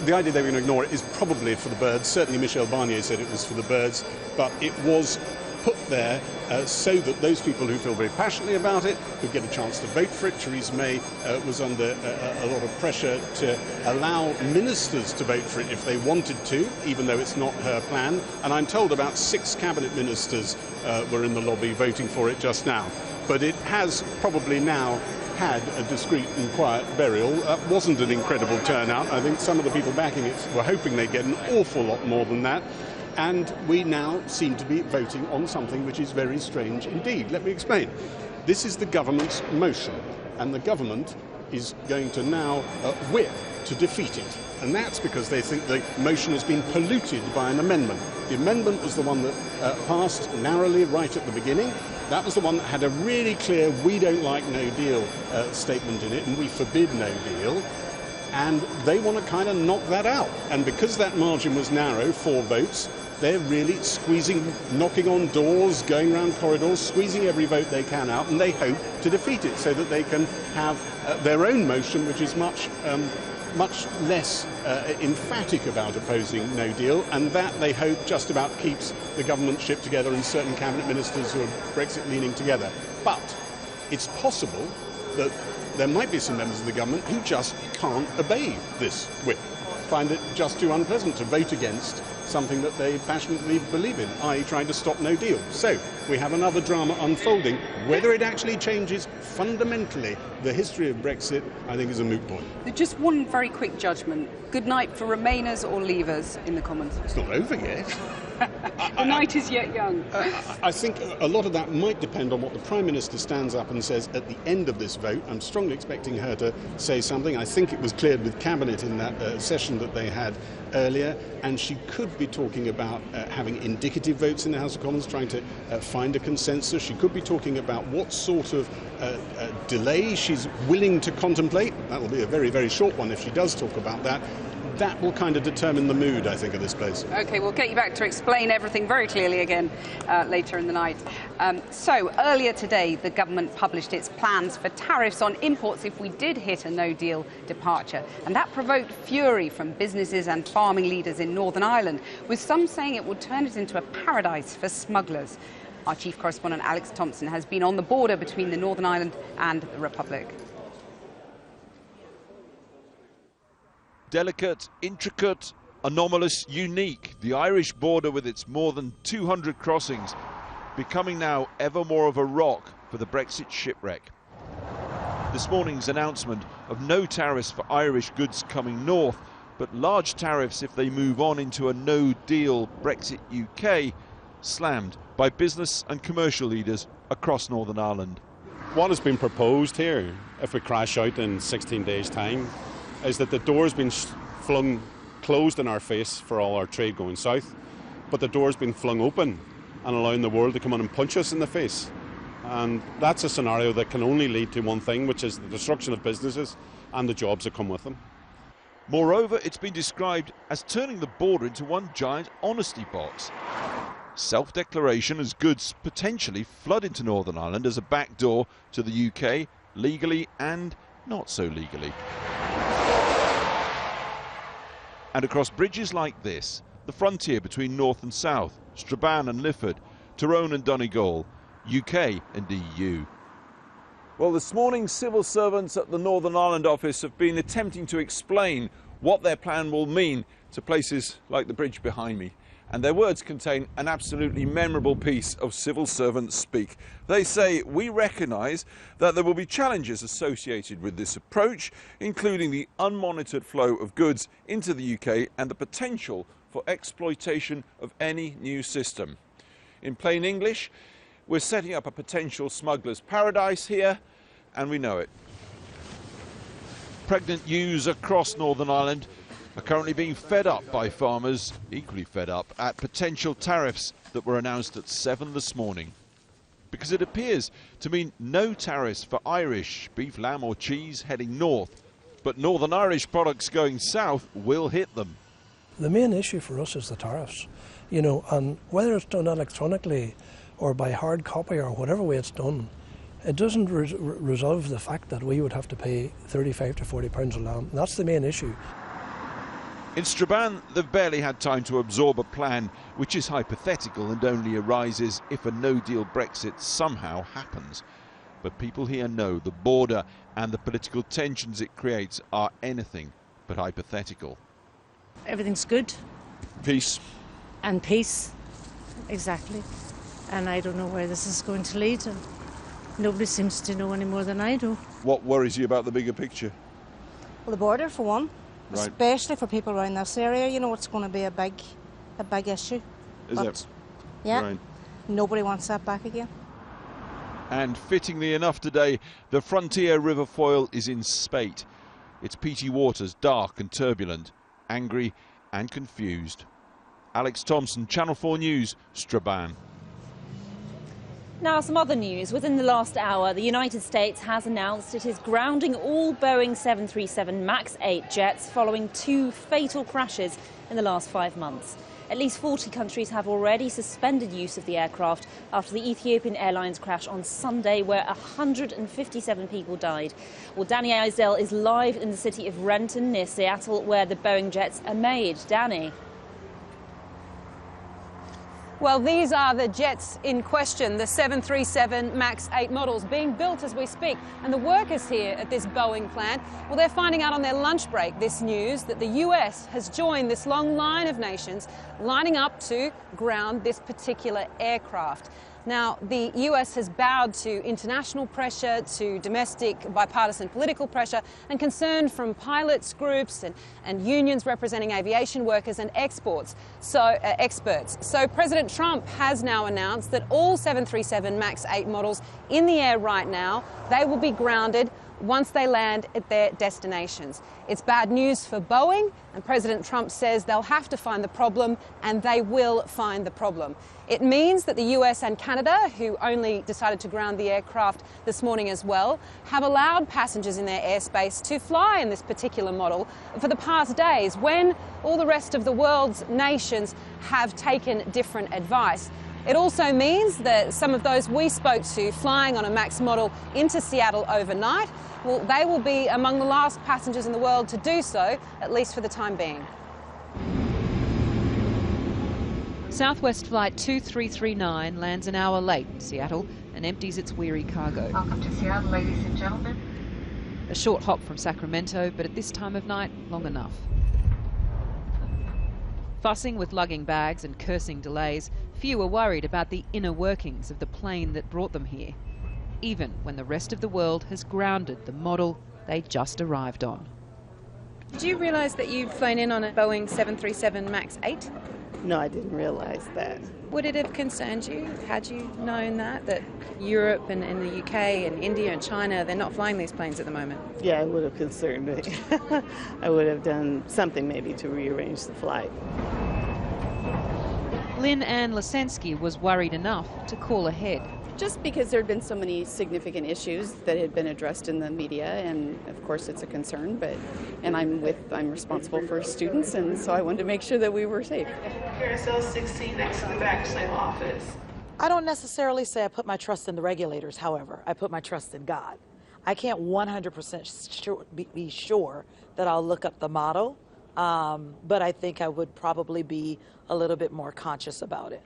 the idea they were going to ignore it is probably for the birds. Certainly Michel Barnier said it was for the birds, but it was put there so that those people who feel very passionately about it could get a chance to vote for it. Theresa May was under a lot of pressure to allow ministers to vote for it if they wanted to, even though it's not her plan. And I'm told about 6 cabinet ministers were in the lobby voting for it just now. But it has probably now had a discreet and quiet burial. That wasn't an incredible turnout. I think some of the people backing it were hoping they'd get an awful lot more than that. And we now seem to be voting on something which is very strange indeed. Let me explain. This is the government's motion, and the government is going to now whip to defeat it. And that's because they think the motion has been polluted by an amendment. The amendment was the one that passed narrowly right at the beginning. That was the one that had a really clear "we don't like no deal" statement in it, and we forbid no deal. And they want to kind of knock that out. And because that margin was narrow, 4 votes, they're really squeezing, knocking on doors, going around corridors, squeezing every vote they can out, and they hope to defeat it so that they can have their own motion, which is much less emphatic about opposing no deal, and that they hope just about keeps the government ship together and certain cabinet ministers who are Brexit leaning together. But it's possible that there might be some members of the government who just can't obey this whip, find it just too unpleasant to vote against something that they passionately believe in, i.e. trying to stop no deal. So we have another drama unfolding. Whether it actually changes fundamentally the history of Brexit, I think is a moot point. Just one very quick judgment. Good night for Remainers or Leavers in the Commons? It's not over yet. The night is yet young. I think a lot of that might depend on what the Prime Minister stands up and says at the end of this vote. I'm strongly expecting her to say something. I think it was cleared with Cabinet in that session that they had earlier, and she could be talking about having indicative votes in the House of Commons, trying to find a consensus. She could be talking about what sort of delay she's willing to contemplate. That will be a very, very short one if she does talk about that. That will kind of determine the mood, I think, of this place. OK, we'll get you back to explain everything very clearly again later in the night. So, earlier today, the government published its plans for tariffs on imports if we did hit a no-deal departure. And that provoked fury from businesses and farming leaders in Northern Ireland, with some saying it would turn it into a paradise for smugglers. Our chief correspondent, Alex Thompson, has been on the border between the Northern Ireland and the Republic. Delicate, intricate, anomalous, unique. The Irish border with its more than 200 crossings becoming now ever more of a rock for the Brexit shipwreck. This morning's announcement of no tariffs for Irish goods coming north, but large tariffs if they move on into a no-deal Brexit UK, slammed by business and commercial leaders across Northern Ireland. What has been proposed here, if we crash out in 16 days' time, is that the door's been closed in our face for all our trade going south, but the door's been flung open and allowing the world to come in and punch us in the face. And that's a scenario that can only lead to one thing, which is the destruction of businesses and the jobs that come with them. Moreover, it's been described as turning the border into one giant honesty box. Self-declaration as goods potentially flood into Northern Ireland as a backdoor to the UK, legally and not so legally. And across bridges like this, the frontier between north and south, Strabane and Lifford, Tyrone and Donegal, UK and EU. Well, this morning civil servants at the Northern Ireland office have been attempting to explain what their plan will mean to places like the bridge behind me. And their words contain an absolutely memorable piece of civil servant speak. They say, we recognise that there will be challenges associated with this approach, including the unmonitored flow of goods into the UK and the potential for exploitation of any new system. In plain English, we're setting up a potential smuggler's paradise here, and we know it. Pregnant ewes across Northern Ireland are currently being fed up by farmers, equally fed up at potential tariffs that were announced at 7 this morning. Because it appears to mean no tariffs for Irish beef, lamb or cheese heading north, but Northern Irish products going south will hit them. The main issue for us is the tariffs, and whether it's done electronically or by hard copy or whatever way it's done, it doesn't resolve the fact that we would have to pay £35 to £40 a lamb. That's the main issue. In Strabane, they've barely had time to absorb a plan which is hypothetical and only arises if a no-deal Brexit somehow happens. But people here know the border and the political tensions it creates are anything but hypothetical. Everything's good. Peace. And peace, exactly. And I don't know where this is going to lead. And nobody seems to know any more than I do. What worries you about the bigger picture? Well, the border, for one. Right. Especially for people around this area, you know, it's going to be a big issue. Is it? Yeah. Right. Nobody wants that back again. And fittingly enough today, the frontier river foil is in spate. Its peaty waters dark and turbulent, angry and confused. Alex Thompson, Channel 4 News, Strabane. Now, some other news. Within the last hour, the United States has announced it is grounding all Boeing 737 MAX 8 jets following 2 fatal crashes in the last 5 months. At least 40 countries have already suspended use of the aircraft after the Ethiopian Airlines crash on Sunday, where 157 people died. Well, Danny Eisel is live in the city of Renton, near Seattle, where the Boeing jets are made. Danny. Well, these are the jets in question, the 737 MAX 8 models being built as we speak. And the workers here at this Boeing plant, well, they're finding out on their lunch break this news that the US has joined this long line of nations lining up to ground this particular aircraft. Now, the US has bowed to international pressure, to domestic bipartisan political pressure, and concern from pilots groups and unions representing aviation workers and experts. So President Trump has now announced that all 737 MAX 8 models in the air right now, they will be grounded once they land at their destinations. It's bad news for Boeing, and President Trump says they'll have to find the problem, and they will find the problem. It means that the US and Canada, who only decided to ground the aircraft this morning as well, have allowed passengers in their airspace to fly in this particular model for the past days, when all the rest of the world's nations have taken different advice. It also means that some of those we spoke to flying on a MAX model into Seattle overnight, well, they will be among the last passengers in the world to do so, at least for the time being. Southwest Flight 2339 lands an hour late in Seattle and empties its weary cargo. Welcome to Seattle, ladies and gentlemen. A short hop from Sacramento, but at this time of night, long enough. Fussing with lugging bags and cursing delays, few are worried about the inner workings of the plane that brought them here, even when the rest of the world has grounded the model they just arrived on. Did you realise that you'd flown in on a Boeing 737 MAX 8? No, I didn't realize that. Would it have concerned you had you known that Europe and the UK and India and China, they're not flying these planes at the moment? Yeah, it would have concerned me. I would have done something maybe to rearrange the flight. Lynn Ann Lasensky was worried enough to call ahead. Just because there had been so many significant issues that had been addressed in the media, and of course it's a concern, and I'm responsible for students, and so I wanted to make sure that we were safe. Carousel 16 next to the backside office. I don't necessarily say I put my trust in the regulators, however, I put my trust in God. I can't 100% be sure that I'll look up the model, but I think I would probably be a little bit more conscious about it.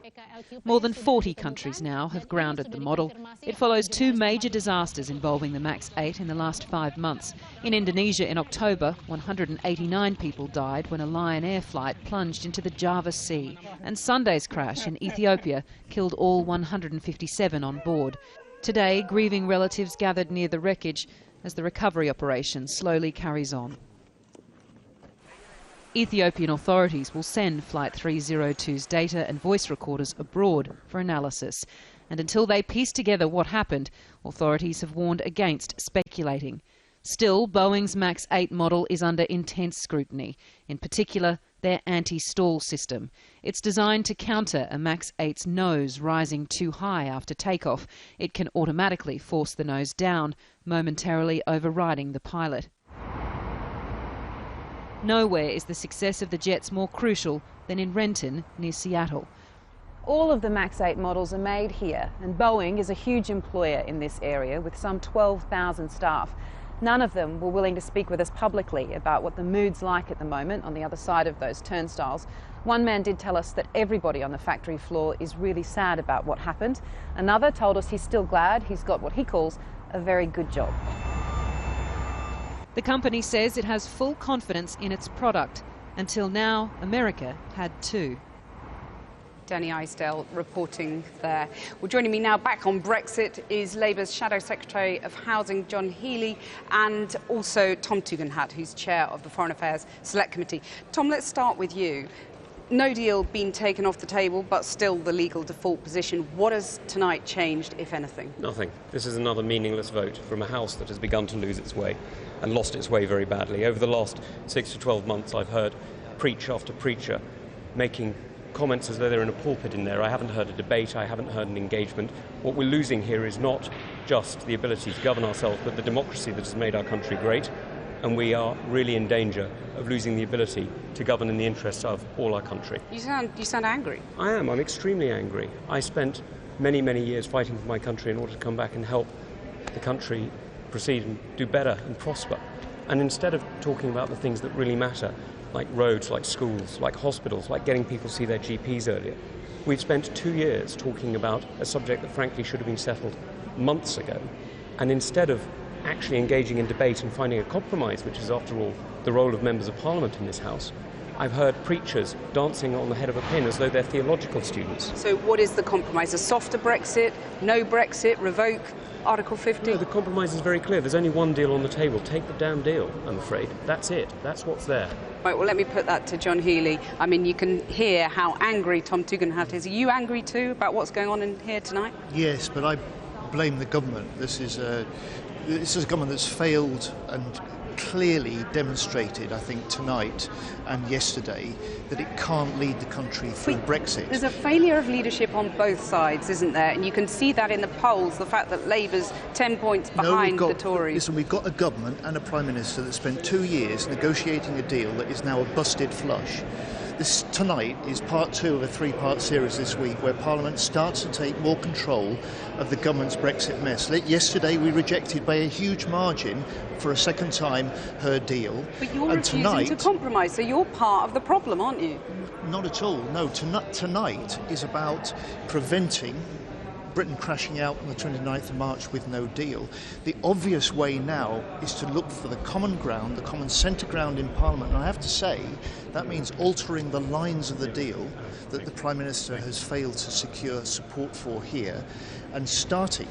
More than 40 countries now have grounded the model. It follows 2 major disasters involving the MAX 8 in the last 5 months. In Indonesia in October, 189 people died when a Lion Air flight plunged into the Java Sea. And Sunday's crash in Ethiopia killed all 157 on board. Today, grieving relatives gathered near the wreckage as the recovery operation slowly carries on. Ethiopian authorities will send Flight 302's data and voice recorders abroad for analysis. And until they piece together what happened, authorities have warned against speculating. Still, Boeing's MAX 8 model is under intense scrutiny, in particular their anti-stall system. It's designed to counter a MAX 8's nose rising too high after takeoff. It can automatically force the nose down, momentarily overriding the pilot. Nowhere is the success of the jets more crucial than in Renton, near Seattle. All of the MAX 8 models are made here, and Boeing is a huge employer in this area with some 12,000 staff. None of them were willing to speak with us publicly about what the mood's like at the moment on the other side of those turnstiles. One man did tell us that everybody on the factory floor is really sad about what happened. Another told us he's still glad he's got what he calls a very good job. The company says it has full confidence in its product. Until now, America had too. Danny Isdale reporting there. Well, joining me now back on Brexit is Labour's Shadow Secretary of Housing, John Healey, and also Tom Tugendhat, who's chair of the Foreign Affairs Select Committee. Tom, let's start with you. No deal being taken off the table, but still the legal default position. What has tonight changed, if anything? Nothing. This is another meaningless vote from a House that has begun to lose its way and lost its way very badly. Over the last 6 to 12 months, I've heard preach after preacher making comments as though they're in a pulpit in there. I haven't heard a debate, I haven't heard an engagement. What we're losing here is not just the ability to govern ourselves, but the democracy that has made our country great. And we are really in danger of losing the ability to govern in the interests of all our country. You sound angry. I am. I'm extremely angry. I spent many, many years fighting for my country in order to come back and help the country proceed and do better and prosper. And instead of talking about the things that really matter, like roads, like schools, like hospitals, like getting people to see their GPs earlier, we've spent 2 years talking about a subject that frankly should have been settled months ago. And instead of actually engaging in debate and finding a compromise, which is after all the role of members of Parliament in this House, I've heard preachers dancing on the head of a pin as though they're theological students. So what is the compromise? A softer Brexit, no Brexit, revoke Article 50? No, the compromise is very clear. There's only one deal on the table. Take the damn deal, I'm afraid. That's it. That's what's there. Right, well, let me put that to John Healey. I mean, you can hear how angry Tom Tugendhat is. Are you angry too about what's going on in here tonight? Yes, but I blame the government. This is a government that's failed and clearly demonstrated, I think, tonight and yesterday that it can't lead the country through Brexit. There's a failure of leadership on both sides, isn't there? And you can see that in the polls, the fact that Labour's 10 points behind the Tories. Listen, we've got a government and a Prime Minister that spent 2 years negotiating a deal that is now a busted flush. This tonight is part 2 of a 3-part series this week where Parliament starts to take more control of the government's Brexit mess. Yesterday we rejected by a huge margin for a second time her deal. But you're refusing to compromise, so you're part of the problem, aren't you? Not at all, no. Tonight is about preventing Britain crashing out on the 29th of March with no deal. The obvious way now is to look for the common ground, the common centre ground in Parliament. And I have to say, that means altering the lines of the deal that the Prime Minister has failed to secure support for here, and starting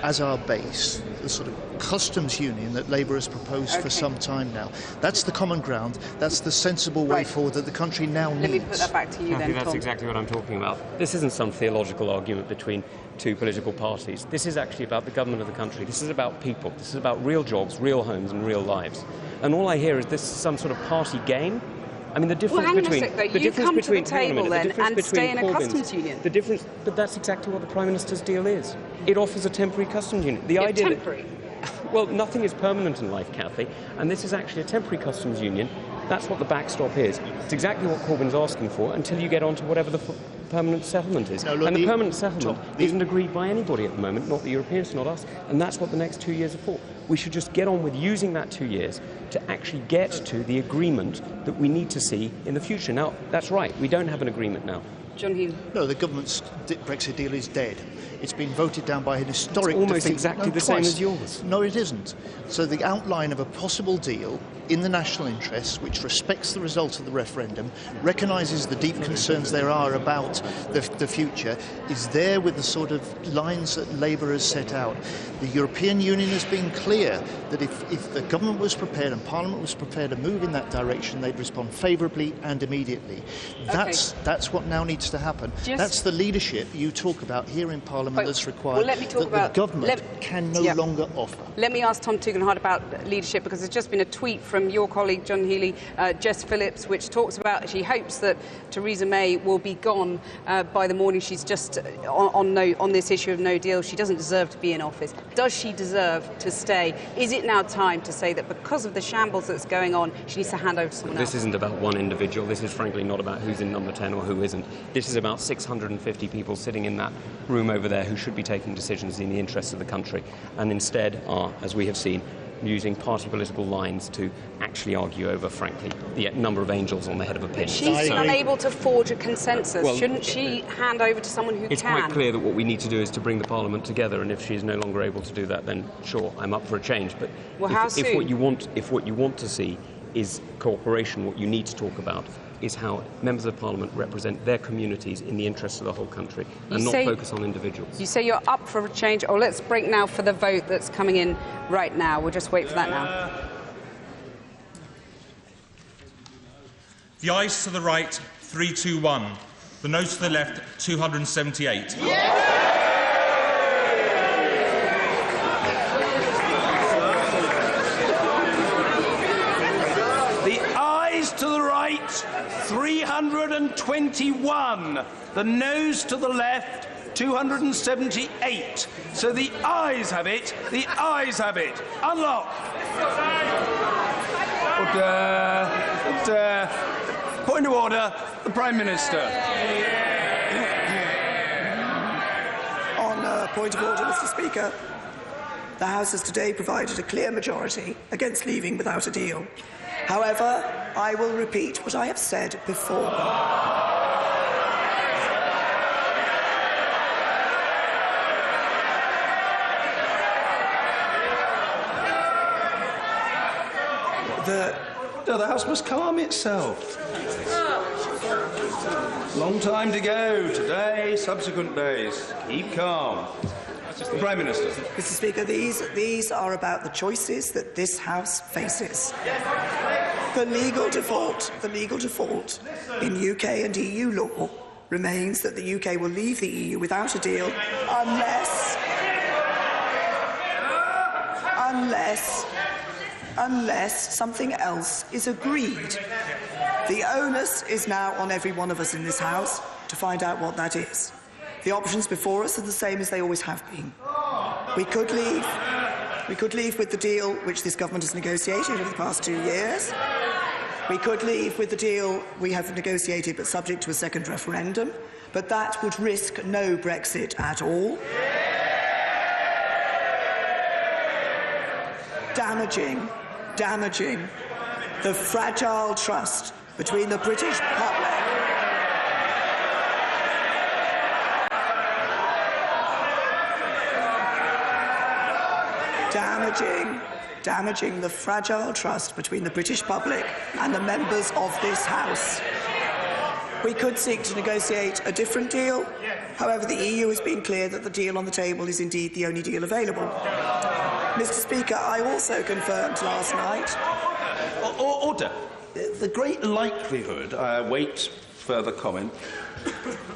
as our base the sort of customs union that Labour has proposed for some time now. That's the common ground, that's the sensible way forward that the country now needs. Let me put that back to you then, That's Tom. exactly what I'm talking about. This isn't some theological argument between 2 political parties. This is actually about the government of the country. This is about people. This is about real jobs, real homes and real lives. And all I hear is this is some sort of party game. I mean, the difference between you come to the table then and stay in a customs union. The difference, but that's exactly what the Prime Minister's deal is. It offers a temporary customs union. The idea temporary. Well, nothing is permanent in life, Kathy, and this is actually a temporary customs union. That's what the backstop is. It's exactly what Corbyn's asking for until you get on to whatever the permanent settlement is. No, look, and the permanent settlement isn't agreed by anybody at the moment, not the Europeans, not us, and that's what the next 2 years are for. We should just get on with using that 2 years to actually get to the agreement that we need to see in the future. Now, that's right, we don't have an agreement now. John Healey. No, the government's Brexit deal is dead. It's been voted down by an historic It's almost defeat. exactly the same as yours. No, it isn't. So the outline of a possible deal in the national interest, which respects the result of the referendum, recognises the deep concerns there are about the future, is there with the sort of lines that Labour has set out. The European Union has been clear that if the government was prepared and Parliament was prepared to move in that direction, they'd respond favourably and immediately. That's what now needs to happen. That's the leadership you talk about here in Parliament that's required. Well, let me talk about the government can no longer offer. Let me ask Tom Tugendhat about leadership, because there's just been a tweet from your colleague John Healey, Jess Phillips, which talks about she hopes that Theresa May will be gone by the morning. She's just on this issue of no deal. She doesn't deserve to be in office. Does she deserve to stay? Is it now time to say that because of the shambles that's going on, she needs to hand over to someone else? This isn't about one individual. This is frankly not about who's in number 10 or who isn't. This is about 650 people sitting in that room over there who should be taking decisions in the interests of the country, and instead are, as we have seen, using party political lines to actually argue over, frankly, the number of angels on the head of a pin. She's unable to forge a consensus. Well, shouldn't she hand over to someone who it's can? quite clear that what we need to do is to bring the Parliament together, and if she's no longer able to do that, then sure, I'm up for a change. But well, how if what you want to see is cooperation, what you need to talk about is how members of Parliament represent their communities in the interests of the whole country and not focus on individuals. You say you're up for a change. Oh, let's break now for the vote that's coming in right now. We'll just wait for that now. The ayes to the right, 321. The noes to the left, 278. The ayes to the right, 321. The noes to the left, 278. So the ayes have it. The ayes have it. Unlock. Point of order, the Prime Minister. On point of order, Mr. Speaker, the House has today provided a clear majority against leaving without a deal. However, I will repeat what I have said before. The House must calm itself. Long time to go. Today, subsequent days. Keep calm. The Prime Minister. Mr. Speaker, these are about the choices that this House faces. The legal default in UK and EU law remains that the UK will leave the EU without a deal unless something else is agreed. The onus is now on every one of us in this House to find out what that is. The options before us are the same as they always have been. We could leave with the deal which this government has negotiated over the past 2 years. We could leave with the deal we have negotiated but subject to a second referendum, but that would risk no Brexit at all. Damaging the fragile trust between the British public damaging the fragile trust between the British public and the members of this House. We could seek to negotiate a different deal. However, the EU has been clear that the deal on the table is indeed the only deal available. Mr. Speaker, I also confirmed last night... Order. The great likelihood, I await further comment,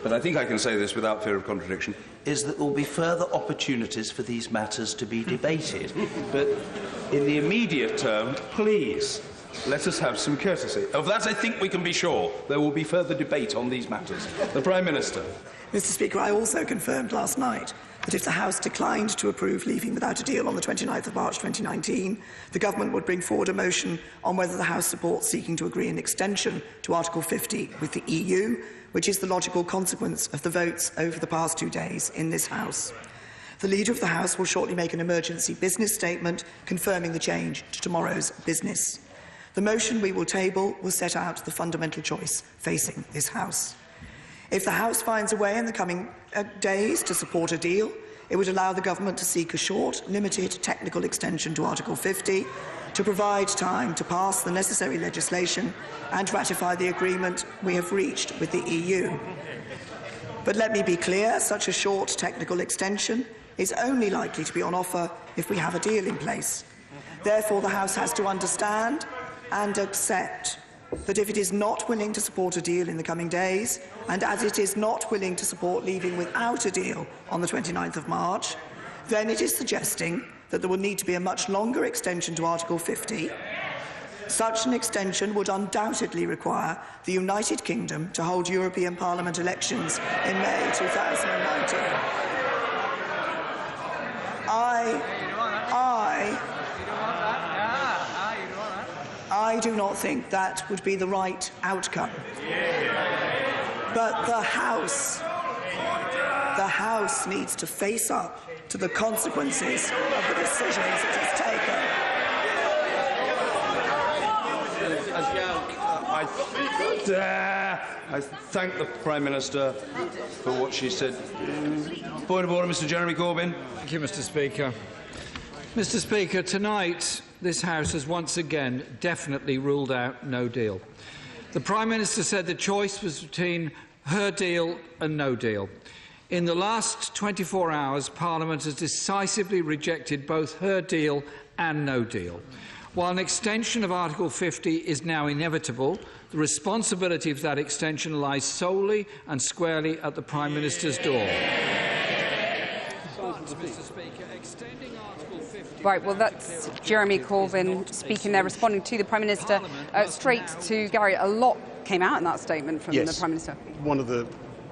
but I think I can say this without fear of contradiction, is that there will be further opportunities for these matters to be debated. But in the immediate term, please, let us have some courtesy. Of that, I think we can be sure. There will be further debate on these matters. The Prime Minister. Mr. Speaker, I also confirmed last night that if the House declined to approve leaving without a deal on the 29th of March 2019, the Government would bring forward a motion on whether the House supports seeking to agree an extension to Article 50 with the EU, which is the logical consequence of the votes over the past 2 days in this House. The Leader of the House will shortly make an emergency business statement confirming the change to tomorrow's business. The motion we will table will set out the fundamental choice facing this House. If the House finds a way in the coming days to support a deal, it would allow the Government to seek a short, limited technical extension to Article 50 to provide time to pass the necessary legislation and ratify the agreement we have reached with the EU. But let me be clear, such a short technical extension is only likely to be on offer if we have a deal in place. Therefore, the House has to understand and accept that if it is not willing to support a deal in the coming days, and as it is not willing to support leaving without a deal on the 29th of March, then it is suggesting that there will need to be a much longer extension to Article 50. Such an extension would undoubtedly require the United Kingdom to hold European Parliament elections in May 2019. I do not think that would be the right outcome. But the House needs to face up to the consequences of the decisions it has taken. I thank the Prime Minister for what she said. Point of order, Mr. Jeremy Corbyn. Thank you, Mr. Speaker. Mr. Speaker, tonight this House has once again definitely ruled out no deal. The Prime Minister said the choice was between her deal and no deal. In the last 24 hours, Parliament has decisively rejected both her deal and no deal. While an extension of Article 50 is now inevitable, the responsibility of that extension lies solely and squarely at the Prime Minister's door. But, Mr. Speaker, extending Article 50... Right, well, that's Jeremy Corbyn speaking there, responding to the Prime Minister. Straight to Gary, a lot came out in that statement from the Prime Minister. One of the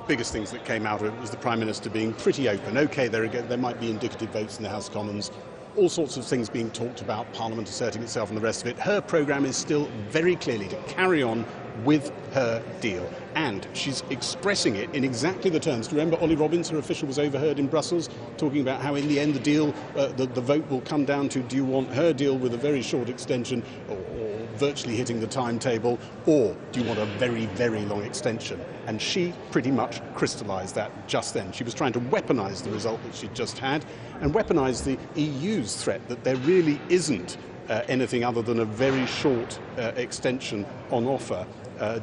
biggest things that came out of it was the Prime Minister being pretty open. OK, there might be indicative votes in the House of Commons, all sorts of things being talked about, Parliament asserting itself and the rest of it. Her programme is still very clearly to carry on with her deal. And she's expressing it in exactly the terms. Do you remember Ollie Robbins, her official, was overheard in Brussels talking about how in the end the deal, the vote will come down to, do you want her deal with a very short extension or virtually hitting the timetable, or do you want a very, very long extension? And she pretty much crystallised that just then. She was trying to weaponise the result that she'd just had and weaponise the EU's threat that there really isn't anything other than a very short extension on offer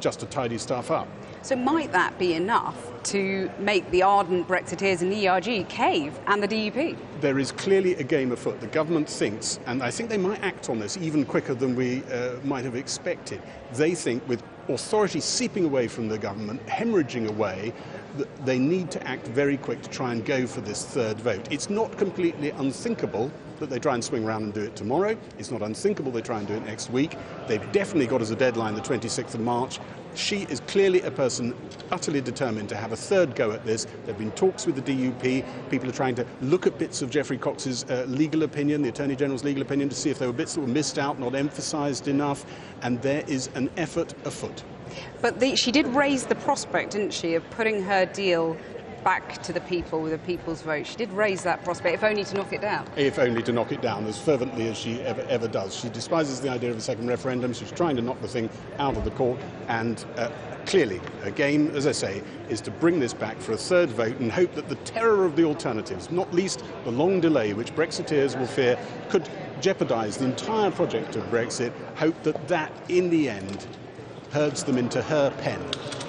just to tidy stuff up. So might that be enough to make the ardent Brexiteers in the ERG cave and the DUP? There is clearly a game afoot. The government thinks, and I think they might act on this even quicker than we might have expected, they think with authority seeping away from the government, hemorrhaging away, that they need to act very quick to try and go for this third vote. It's not completely unthinkable that they try and swing around and do it tomorrow. It's not unthinkable they try and do it next week. They've definitely got as a deadline the 26th of March. She is clearly a person utterly determined to have a third go at this. There have been talks with the DUP. People are trying to look at bits of Geoffrey Cox's legal opinion, the Attorney General's legal opinion, to see if there were bits that were missed out, not emphasised enough. And there is an effort afoot. But she did raise the prospect, didn't she, of putting her deal back to the people with a people's vote. She did raise that prospect, if only to knock it down. If only to knock it down, as fervently as she ever does. She despises the idea of a second referendum. She's trying to knock the thing out of the court. And clearly, her game, as I say, is to bring this back for a third vote and hope that the terror of the alternatives, not least the long delay, which Brexiteers will fear could jeopardise the entire project of Brexit, hope that that, in the end, herds them into her pen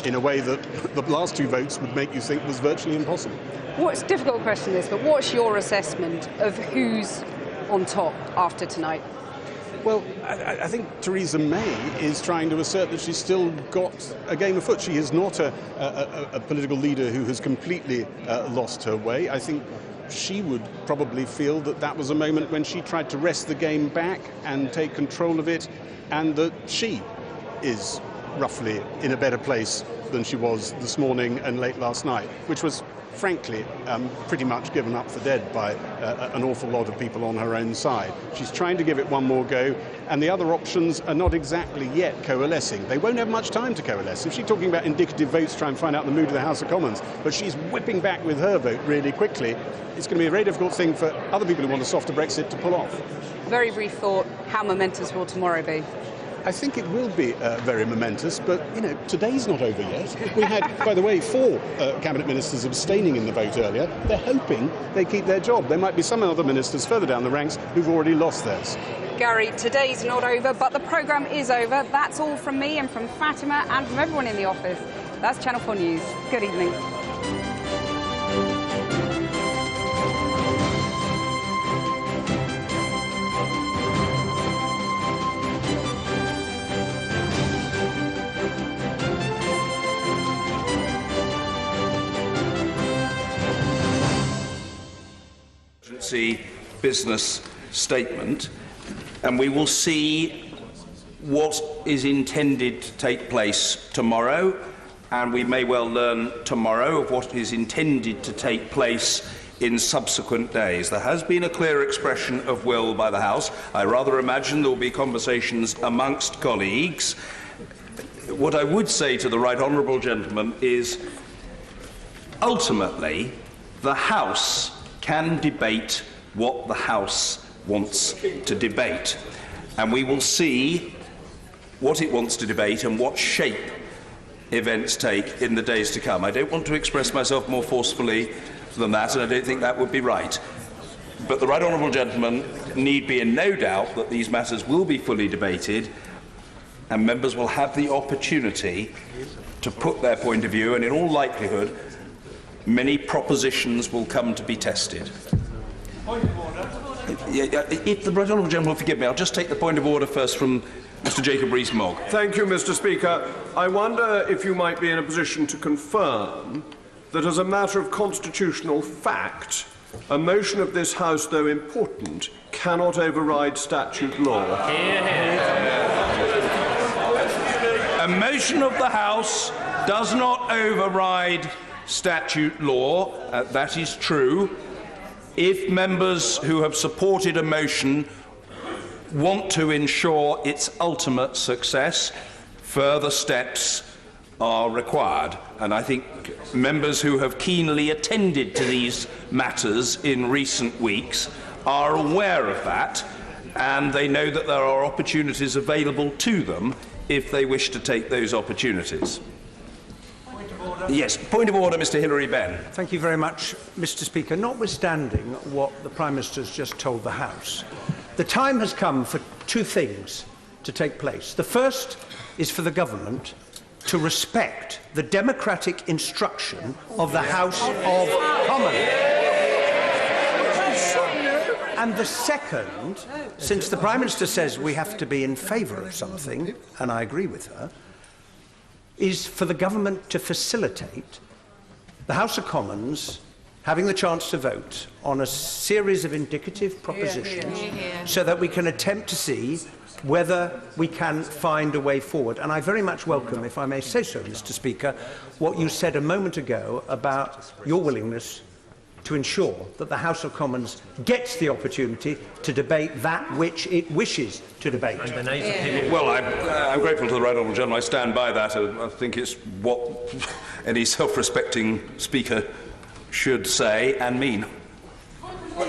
in a way that the last two votes would make you think was virtually impossible. What's a difficult question this, but what's your assessment of who's on top after tonight? Well, I think Theresa May is trying to assert that she's still got a game afoot. She is not a political leader who has completely lost her way. I think she would probably feel that that was a moment when she tried to wrest the game back and take control of it, and that she is roughly in a better place than she was this morning and late last night, which was frankly pretty much given up for dead by an awful lot of people on her own side. She's trying to give it one more go, and the other options are not exactly yet coalescing. They won't have much time to coalesce. If she's talking about indicative votes, try and find out the mood of the House of Commons, but she's whipping back with her vote really quickly, it's going to be a very difficult thing for other people who want a softer Brexit to pull off. Very brief thought, how momentous will tomorrow be? I think it will be very momentous, but, you know, today's not over yet. We had, by the way, 4 cabinet ministers abstaining in the vote earlier. They're hoping they keep their job. There might be some other ministers further down the ranks who've already lost theirs. Gary, today's not over, but the programme is over. That's all from me and from Fatima and from everyone in the office. That's Channel 4 News. Good evening. Business statement, and we will see what is intended to take place tomorrow, and we may well learn tomorrow of what is intended to take place in subsequent days. There has been a clear expression of will by the House. I rather imagine there will be conversations amongst colleagues. What I would say to the right honourable gentleman is, ultimately, the House can debate what the House wants to debate. And we will see what it wants to debate and what shape events take in the days to come. I don't want to express myself more forcefully than that, and I don't think that would be right. But the right honourable gentleman need be in no doubt that these matters will be fully debated, and members will have the opportunity to put their point of view, and in all likelihood many propositions will come to be tested. If the right honourable gentleman will forgive me, I'll just take the point of order first from Mr. Jacob Rees-Mogg. Thank you, Mr. Speaker. I wonder if you might be in a position to confirm that as a matter of constitutional fact, a motion of this House, though important, cannot override statute law. A motion of the House does not override statute law. That is true. If members who have supported a motion want to ensure its ultimate success, further steps are required. And I think members who have keenly attended to these matters in recent weeks are aware of that, and they know that there are opportunities available to them if they wish to take those opportunities. Yes, point of order, Mr. Hilary Benn. Thank you very much, Mr. Speaker. Notwithstanding what the Prime Minister has just told the House, the time has come for two things to take place. The first is for the government to respect the democratic instruction of the House of Commons. And the second, since the Prime Minister says we have to be in favour of something, and I agree with her, is for the government to facilitate the House of Commons having the chance to vote on a series of indicative propositions so that we can attempt to see whether we can find a way forward. And I very much welcome, if I may say so, Mr. Speaker, what you said a moment ago about your willingness to ensure that the House of Commons gets the opportunity to debate that which it wishes to debate. Well, I'm grateful to the right honourable gentleman. I stand by that. I think it's what any self-respecting speaker should say and mean. I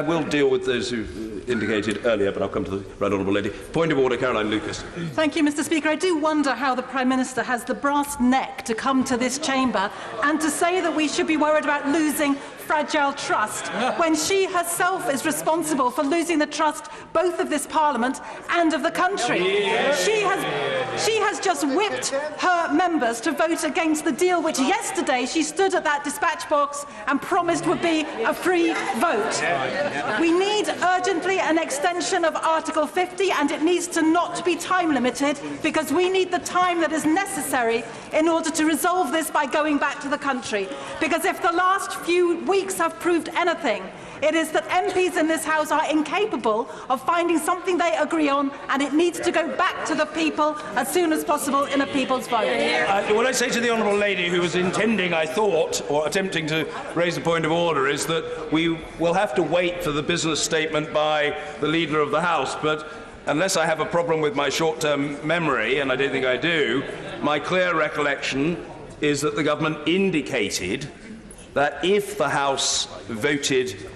will deal with those who indicated earlier, but I'll come to the right honourable lady. Point of order, Caroline Lucas. Thank you, Mr. Speaker. I do wonder how the Prime Minister has the brass neck to come to this chamber and to say that we should be worried about losing fragile trust when she herself is responsible for losing the trust both of this Parliament and of the country. She has just whipped her members to vote against the deal which yesterday she stood at that dispatch box and promised would be a free vote. We need urgently an extension of Article 50, and it needs to not be time limited, because we need the time that is necessary in order to resolve this by going back to the country. Because if the last few weeks have proved anything, it is that MPs in this House are incapable of finding something they agree on, and it needs to go back to the people as soon as possible in a people's vote. What I say to the honourable lady, who was intending, I thought, or attempting to raise a point of order, is that we will have to wait for the business statement by the Leader of the House. But unless I have a problem with my short-term memory, and I don't think I do, my clear recollection is that the government indicated that if the House voted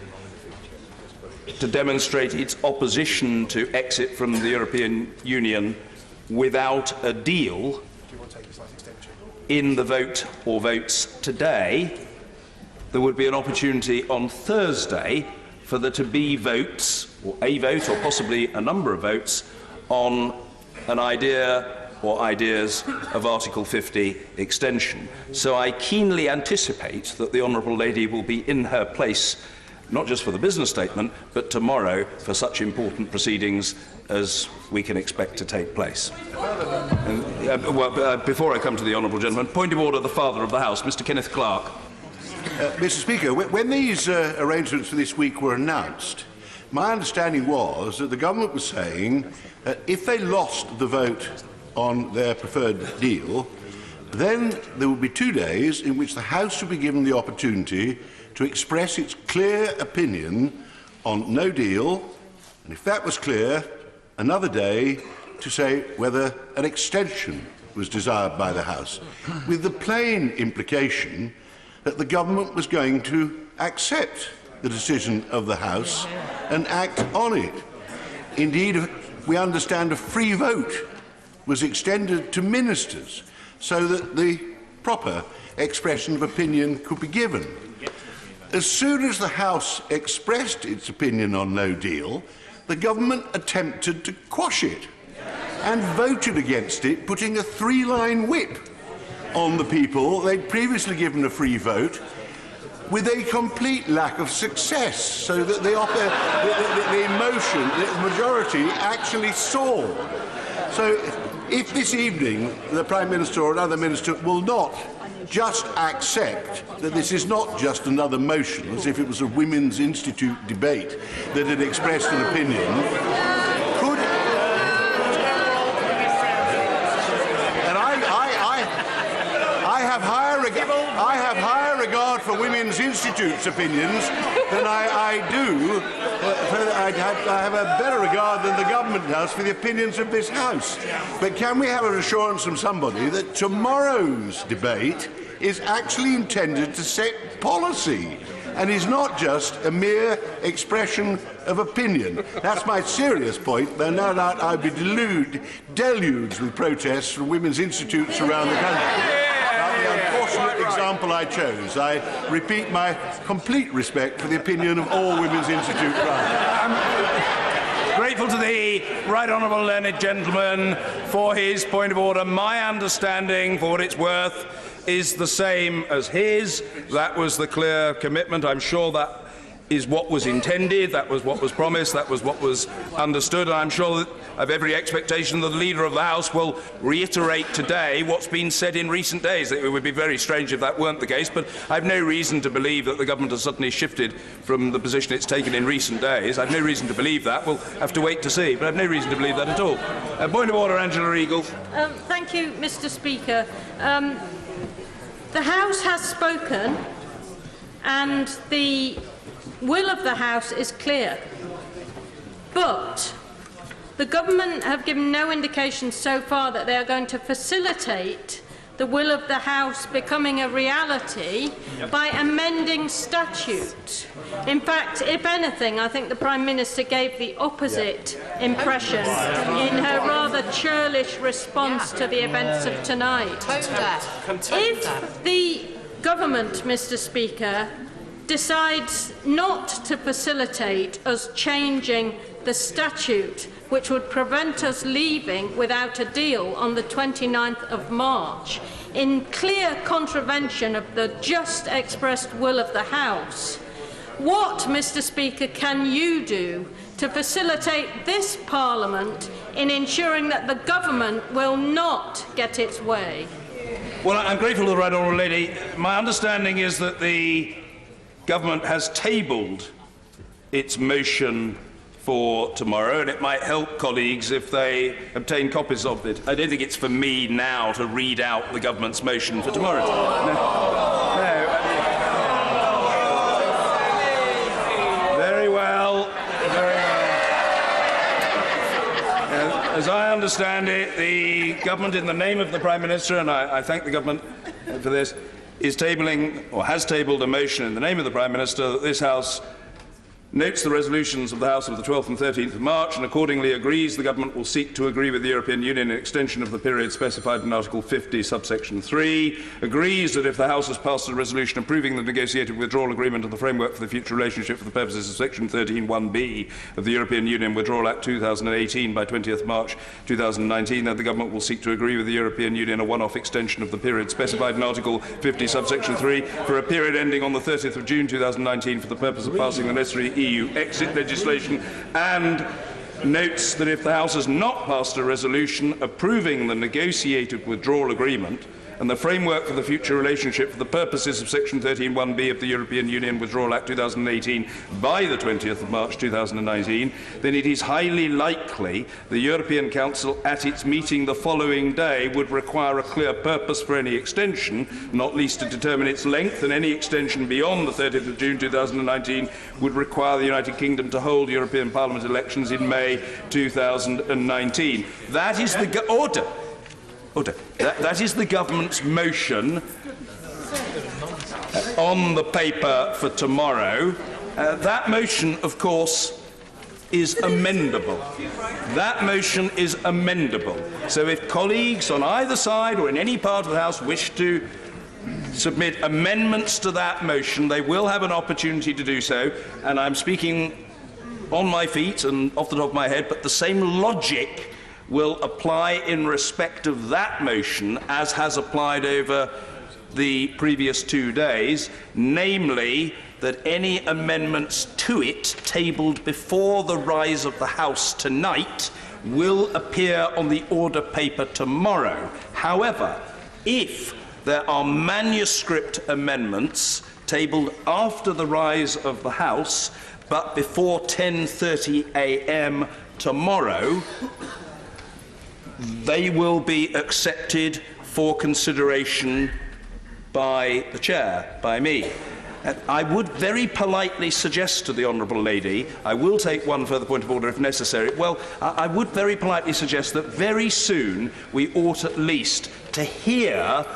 to demonstrate its opposition to exit from the European Union without a deal in the vote or votes today, there would be an opportunity on Thursday for there to be votes, or a vote, or possibly a number of votes, on an idea or ideas of Article 50 extension. So I keenly anticipate that the honourable lady will be in her place, not just for the business statement, but tomorrow for such important proceedings as we can expect to take place. Before I come to the honourable gentleman, point of order, the Father of the House, Mr. Kenneth Clark. Mr. Speaker, when these arrangements for this week were announced, my understanding was that the government was saying that if they lost the vote on their preferred deal, then there would be 2 days in which the House would be given the opportunity to express its clear opinion on no deal, and if that was clear, another day to say whether an extension was desired by the House, with the plain implication that the government was going to accept the decision of the House and act on it. Indeed, we understand a free vote was extended to ministers so that the proper expression of opinion could be given. As soon as the House expressed its opinion on no deal, the government attempted to quash it and voted against it, putting a 3-line whip on the people they'd previously given a free vote, with a complete lack of success, so that the majority actually soared. So if this evening the Prime Minister or another minister will not just accept that this is not just another motion, as if it was a Women's Institute debate that had expressed an opinion, I have higher regard for Women's Institute's opinions than I do. I have a better regard than the government has for the opinions of this House. But can we have an assurance from somebody that tomorrow's debate is actually intended to set policy and is not just a mere expression of opinion? That's my serious point, though no doubt I'd be deluged with protests from Women's Institutes around the country. Example I chose. I repeat my complete respect for the opinion of all Women's Institute branches. I'm grateful to the Right Honourable Learned Gentleman for his point of order. My understanding, for what it's worth, is the same as his. That was the clear commitment. I'm sure that is what was intended, that was what was promised, that was what was understood, and I'm sure that I have every expectation that the Leader of the House will reiterate today what's been said in recent days. It would be very strange if that weren't the case, but I have no reason to believe that the government has suddenly shifted from the position it's taken in recent days. I have no reason to believe that. We'll have to wait to see, but I have no reason to believe that at all. Point of order, Angela Eagle. Thank you, Mr. Speaker. The House has spoken, and the will of the House is clear, but the government have given no indication so far that they are going to facilitate the will of the House becoming a reality by amending statute. In fact, if anything, I think the Prime Minister gave the opposite impression in her rather churlish response to the events of tonight. If the government, Mr. Speaker, decides not to facilitate us changing the statute, which would prevent us leaving without a deal on the 29th of March, in clear contravention of the just expressed will of the House, what, Mr. Speaker, can you do to facilitate this Parliament in ensuring that the government will not get its way? Well, I'm grateful to the Right Honourable Lady. My understanding is that the government has tabled its motion for tomorrow, and it might help colleagues if they obtain copies of it. I don't think it's for me now to read out the government's motion for tomorrow. No. Very well. Very well. As I understand it, the government, in the name of the Prime Minister, and I thank the government for this, is tabling, or has tabled, a motion in the name of the Prime Minister that this House notes the resolutions of the House of the 12th and 13th of March and accordingly agrees the government will seek to agree with the European Union an extension of the period specified in Article 50, subsection 3, agrees that if the House has passed a resolution approving the negotiated withdrawal agreement of the framework for the future relationship for the purposes of section 13(1)(b) of the European Union Withdrawal Act 2018 by 20th March 2019, that the government will seek to agree with the European Union a one-off extension of the period specified in Article 50, subsection 3 for a period ending on the 30th of June 2019 for the purpose of passing the necessary EU exit legislation, and notes that if the House has not passed a resolution approving the negotiated withdrawal agreement and the framework for the future relationship for the purposes of section 13(1)(b) of the European Union Withdrawal Act 2018 by the 20th of March 2019, then it is highly likely the European Council at its meeting the following day would require a clear purpose for any extension, not least to determine its length, and any extension beyond the 30th of June 2019 would require the United Kingdom to hold European Parliament elections in May 2019. That is the order. That is the government's motion on the paper for tomorrow. That motion, of course, is amendable. That motion is amendable. So if colleagues on either side or in any part of the House wish to submit amendments to that motion, they will have an opportunity to do so. And I'm speaking on my feet and off the top of my head, but the same logic will apply in respect of that motion as has applied over the previous 2 days, namely that any amendments to it tabled before the rise of the House tonight will appear on the order paper tomorrow. However, if there are manuscript amendments tabled after the rise of the House but before 10:30 a.m. tomorrow, they will be accepted for consideration by the Chair, by me. I would very politely suggest to the Honourable Lady, I will take one further point of order if necessary, well, I would very politely suggest that very soon we ought at least to hear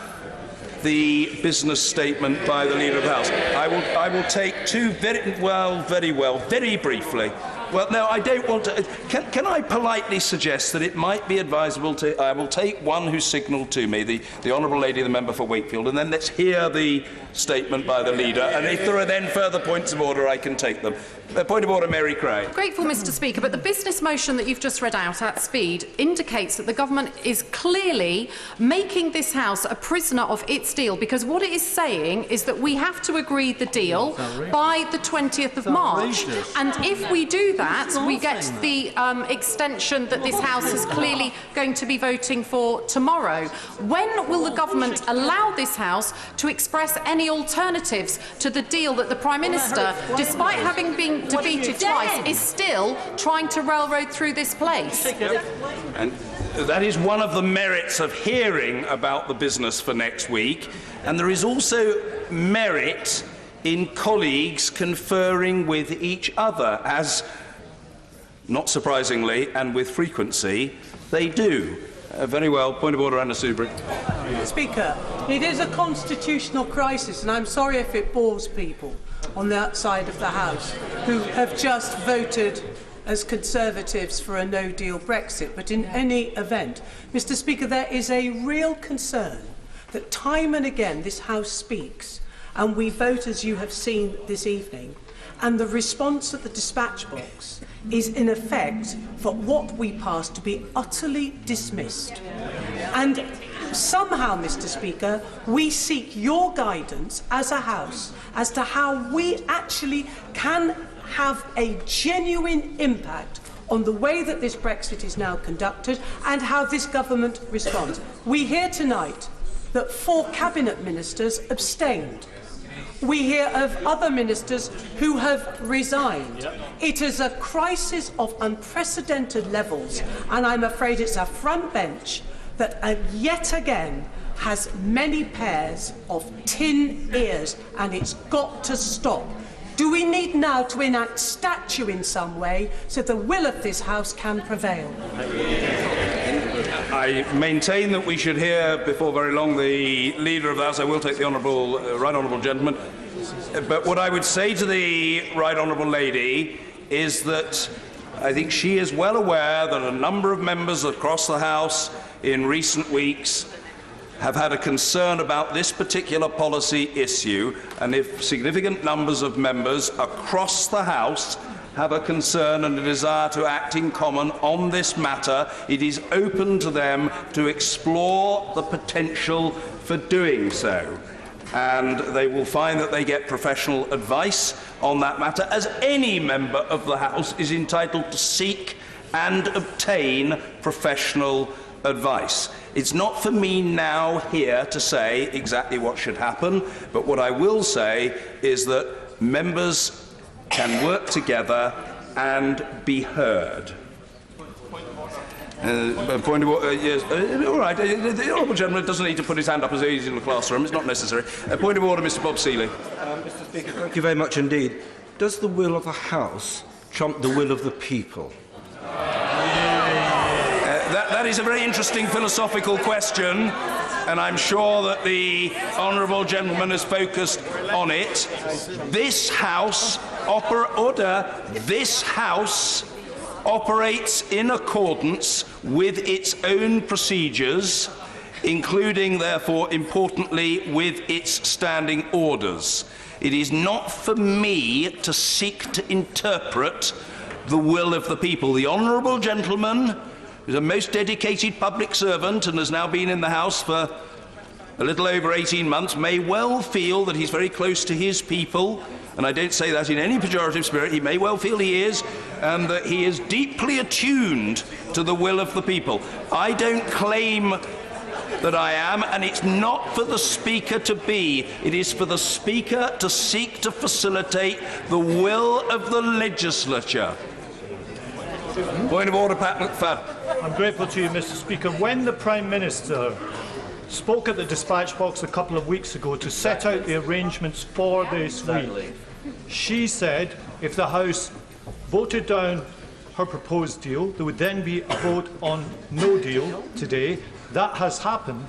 the business statement by the Leader of the House. I will take two very briefly. Well, no, I don't want to. Can I politely suggest that it might be advisable to. I will take one who signalled to me, the Honourable Lady, the member for Wakefield, and then let's hear the statement by the Leader. And if there are then further points of order, I can take them. Point of order, Mary Cray. Grateful, Mr. Speaker, but the business motion that you've just read out at speed indicates that the government is clearly making this House a prisoner of its deal, because what it is saying is that we have to agree the deal by the 20th of March. And if we do that, we get the extension that this House is clearly going to be voting for tomorrow. When will the government allow this House to express any alternatives to the deal that the Prime Minister, despite having been defeated twice, is still trying to railroad through this place? And that is one of the merits of hearing about the business for next week. And there is also merit in colleagues conferring with each other, as, not surprisingly and with frequency, they do. Very well. Point of order, Anna Soubry. Speaker, it is a constitutional crisis, and I'm sorry if it bores people on that side of the House who have just voted as Conservatives for a no-deal Brexit. But in any event, Mr. Speaker, there is a real concern that time and again this House speaks, and we vote as you have seen this evening, and the response at the dispatch box is in effect for what we pass to be utterly dismissed. And somehow, Mr. Speaker, we seek your guidance as a House as to how we actually can have a genuine impact on the way that this Brexit is now conducted and how this government responds. We hear tonight that 4 cabinet ministers abstained. We hear of other ministers who have resigned. It is a crisis of unprecedented levels, and I'm afraid it's a front bench that yet again has many pairs of tin ears, and it's got to stop. Do we need now to enact statute in some way so the will of this House can prevail? I maintain that we should hear before very long the Leader of the House. I will take the right honourable gentleman. But what I would say to the right honourable lady is that I think she is well aware that a number of members across the House in recent weeks have had a concern about this particular policy issue, and if significant numbers of members across the House have a concern and a desire to act in common on this matter, it is open to them to explore the potential for doing so. And they will find that they get professional advice on that matter, as any member of the House is entitled to seek and obtain professional advice. It's not for me now here to say exactly what should happen, but what I will say is that members can work together and be heard. Point of order, yes. All right. The honourable gentleman doesn't need to put his hand up as he is in the classroom. It's not necessary. Point of order, Mr. Bob Seeley. Mr. Speaker, thank you very much indeed. Does the will of the House trump the will of the people? That is a very interesting philosophical question, and I'm sure that the honourable gentleman has focused on it. This House, this House operates in accordance with its own procedures, including, therefore, importantly, with its standing orders. It is not for me to seek to interpret the will of the people. The honourable gentleman is a most dedicated public servant and has now been in the House for a little over 18 months, may well feel that he's very close to his people, and I don't say that in any pejorative spirit. He may well feel he is, and that he is deeply attuned to the will of the people. I don't claim that I am, and it's not for the Speaker to be. It is for the Speaker to seek to facilitate the will of the legislature. Point of order, Pat McFadden. I'm grateful to you, Mr. Speaker. When the Prime Minister spoke at the dispatch box a couple of weeks ago to set out the arrangements for this week, she said if the House voted down her proposed deal, there would then be a vote on no deal today. That has happened,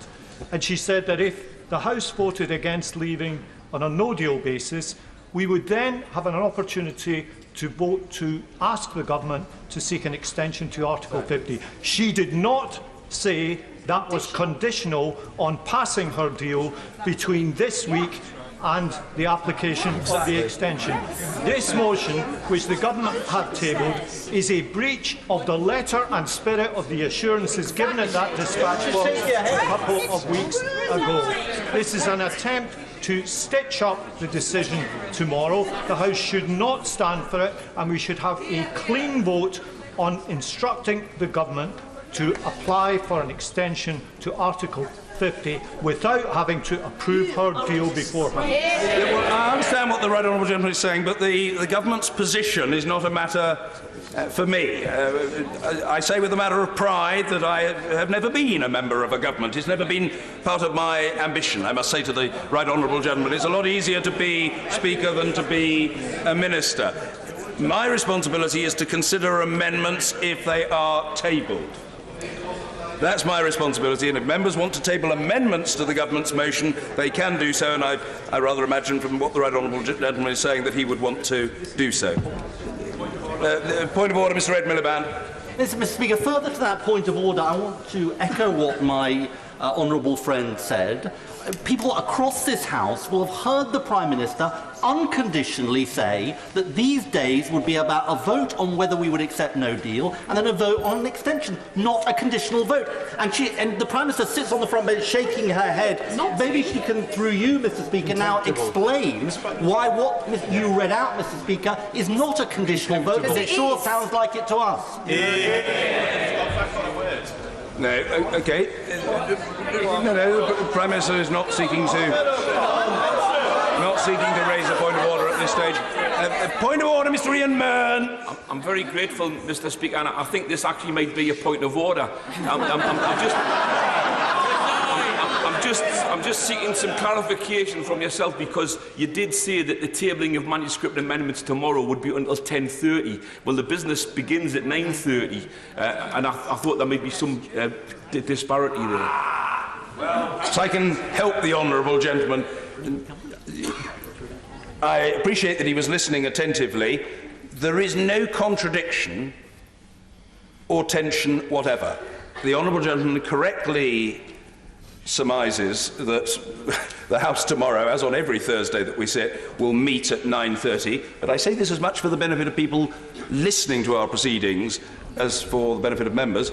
and she said that if the House voted against leaving on a no-deal basis, we would then have an opportunity to vote to ask the government to seek an extension to Article 50. She did not say that was conditional on passing her deal between this week and the application of the extension. This motion, which the government had tabled, is a breach of the letter and spirit of the assurances given at that dispatch box a couple of weeks ago. This is an attempt to stitch up the decision tomorrow. The House should not stand for it, and we should have a clean vote on instructing the government to apply for an extension to Article 50 without having to approve her deal beforehand. Yeah, well, I understand what the right honourable gentleman is saying, but the government's position is not a matter for me. I say with a matter of pride that I have never been a member of a government. It's never been part of my ambition. I must say to the right honourable gentleman, it's a lot easier to be Speaker than to be a Minister. My responsibility is to consider amendments if they are tabled. That's my responsibility, and if members want to table amendments to the government's motion, they can do so, and I rather imagine from what the right honourable gentleman is saying that he would want to do so. Point of order, Mr. Ed Miliband. Mr. Speaker, further to that point of order, I want to echo what my honourable friend said. People across this House will have heard the Prime Minister unconditionally say that these days would be about a vote on whether we would accept no deal and then a vote on an extension, not a conditional vote. And the Prime Minister sits on the front bench shaking her head. Maybe she can, through you, Mr. Speaker, now explain why what you read out, Mr. Speaker, is not a conditional vote, because it sure sounds like it to us. No, okay. No, the Prime Minister is not seeking to raise a point of order at this stage. Point of order, Mr. Ian Mearn. I'm very grateful, Mr. Speaker, and I think this actually might be a point of order. I'm just seeking some clarification from yourself, because you did say that the tabling of manuscript amendments tomorrow would be until 10:30. Well, the business begins at 9:30, and I thought there might be some disparity there. So I can help the honourable gentleman. I appreciate that he was listening attentively. There is no contradiction or tension whatever. The honourable gentleman correctly surmises that the House tomorrow, as on every Thursday that we sit, will meet at 9:30. But I say this as much for the benefit of people listening to our proceedings as for the benefit of members.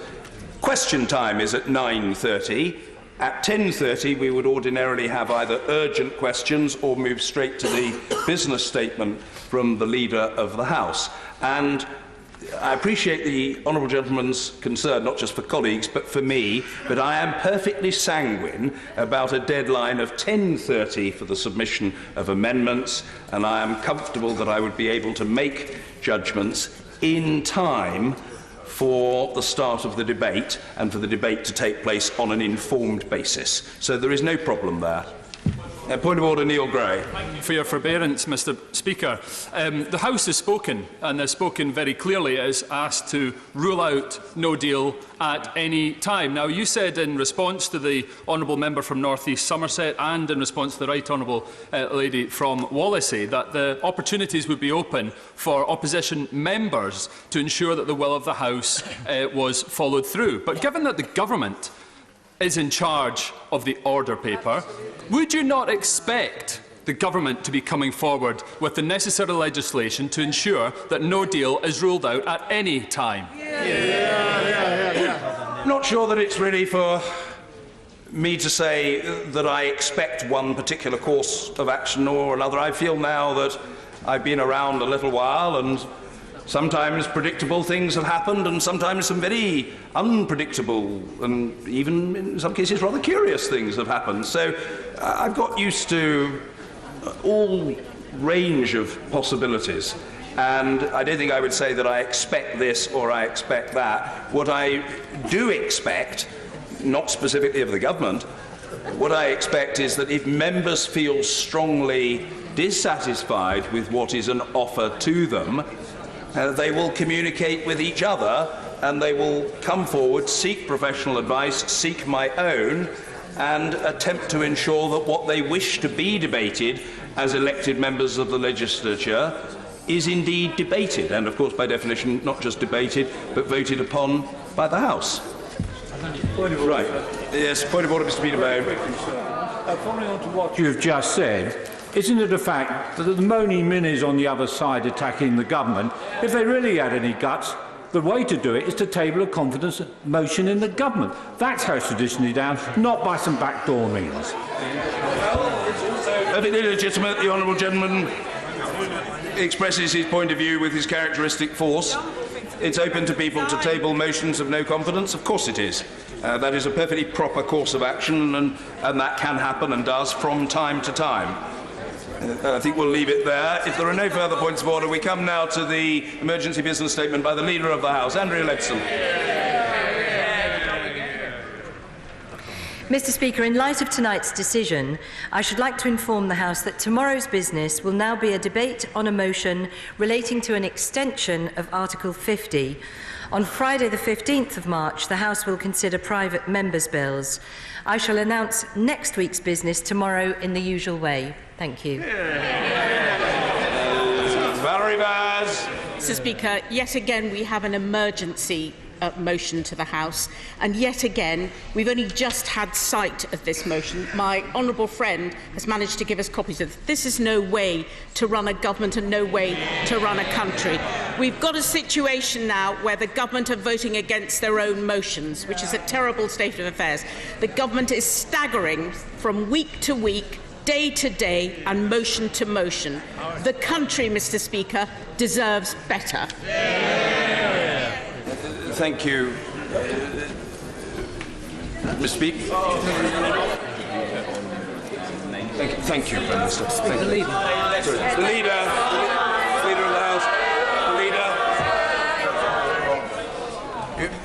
Question time is at 9:30. At 10:30 we would ordinarily have either urgent questions or move straight to the business statement from the Leader of the House. And I appreciate the honourable gentleman's concern, not just for colleagues, but for me, but I am perfectly sanguine about a deadline of 10:30 for the submission of amendments, and I am comfortable that I would be able to make judgments in time for the start of the debate, and for the debate to take place on an informed basis. So there is no problem there. Point of order, Neil Gray. Thank you for your forbearance, Mr Speaker. The House has spoken, and has spoken very clearly. It is asked to rule out no deal at any time. Now, you said in response to the honourable member from North East Somerset and in response to the right honourable lady from Wallasey that the opportunities would be open for opposition members to ensure that the will of the House was followed through. But given that the government is in charge of the order paper, would you not expect the government to be coming forward with the necessary legislation to ensure that no deal is ruled out at any time? Not sure that it's really for me to say that I expect one particular course of action or another. I feel now that I've been around a little while, and sometimes predictable things have happened, and sometimes some very unpredictable and even in some cases rather curious things have happened. So I've got used to all range of possibilities, and I don't think I would say that I expect this or I expect that. What I do expect, not specifically of the government, what I expect is that if members feel strongly dissatisfied with what is an offer to them, they will communicate with each other, and they will come forward, seek professional advice, seek my own, and attempt to ensure that what they wish to be debated as elected members of the legislature is indeed debated, and of course by definition not just debated but voted upon by the House. Right. Yes, point of order, Mr Peterbone. Following on to what you have just said, isn't it a fact that the moaning minis on the other side attacking the government, if they really had any guts, the way to do it is to table a confidence motion in the government. That's House traditionally down, not by some backdoor means. Perfectly legitimate. The honourable gentleman expresses his point of view with his characteristic force. It's open to people to table motions of no confidence. Of course it is. That is a perfectly proper course of action, and that can happen and does from time to time. I think we'll leave it there. If there are no further points of order, we come now to the emergency business statement by the Leader of the House, Andrea Leadsom. Mr Speaker, in light of tonight's decision, I should like to inform the House that tomorrow's business will now be a debate on a motion relating to an extension of Article 50. On Friday the 15th of March, the House will consider private members' bills. I shall announce next week's business tomorrow in the usual way. Thank you. Valerie Vaz. Mr Speaker, yet again we have an emergency motion to the House, and yet again we've only just had sight of this motion. My honourable friend has managed to give us copies of it. This is no way to run a government and no way to run a country. We've got a situation now where the government are voting against their own motions, which is a terrible state of affairs. The government is staggering from week to week, day to day and motion to motion. The country, Mr Speaker, deserves better. Thank you. Mr Speaker. Thank you, Prime Minister. Thank you. The Leader. Sorry. The Leader of the House. The Leader.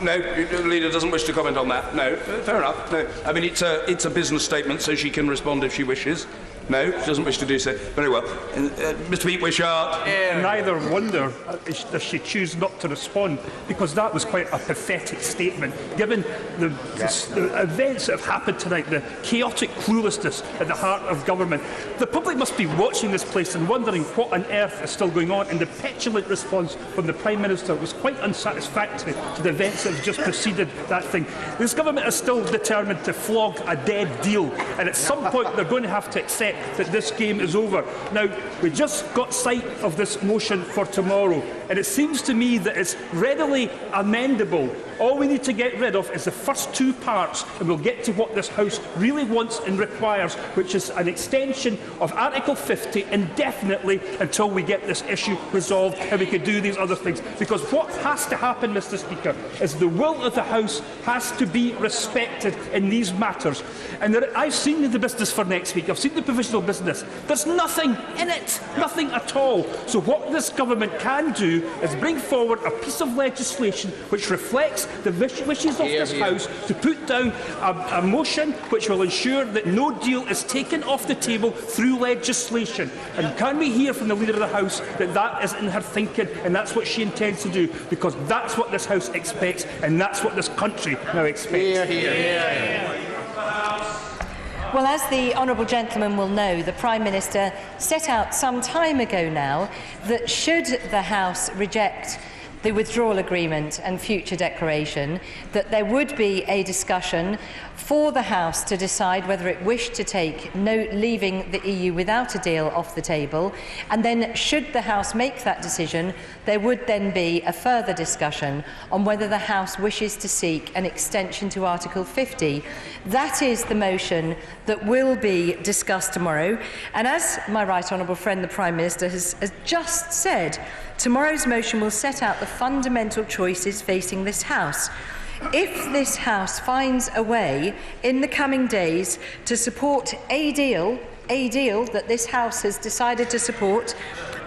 No, the Leader doesn't wish to comment on that. No, fair enough. No, I mean it's a business statement, so she can respond if she wishes. No, she doesn't wish to do so. Very well. Mr Pete Wishart. Neither wonder does she choose not to respond, because that was quite a pathetic statement, given the events that have happened tonight, the chaotic cluelessness at the heart of government. The public must be watching this place and wondering what on earth is still going on, and the petulant response from the Prime Minister was quite unsatisfactory to the events that have just preceded that thing. This government is still determined to flog a dead deal, and at some point they're going to have to accept that this game is over. Now, we just got sight of this motion for tomorrow, and it seems to me that it's readily amendable. All we need to get rid of is the first two parts, and we'll get to what this House really wants and requires, which is an extension of Article 50 indefinitely until we get this issue resolved and we can do these other things. Because what has to happen, Mr Speaker, is the will of the House has to be respected in these matters. And I've seen the business for next week. I've seen the provision provisional business. There's nothing in it, nothing at all. So what this government can do is bring forward a piece of legislation which reflects the wishes of this House to put down a motion which will ensure that no deal is taken off the table through legislation. And can we hear from the Leader of the House that that is in her thinking and that's what she intends to do, because that's what this House expects and that's what this country now expects. Well, as the honourable gentleman will know, the Prime Minister set out some time ago now that should the House reject the withdrawal agreement and future declaration, that there would be a discussion for the House to decide whether it wished to take leaving the EU without a deal off the table, and then should the House make that decision, there would then be a further discussion on whether the House wishes to seek an extension to Article 50. That is the motion that will be discussed tomorrow, and as my right honourable friend the Prime Minister has just said, tomorrow's motion will set out the fundamental choices facing this House. If this House finds a way in the coming days to support a deal that this House has decided to support,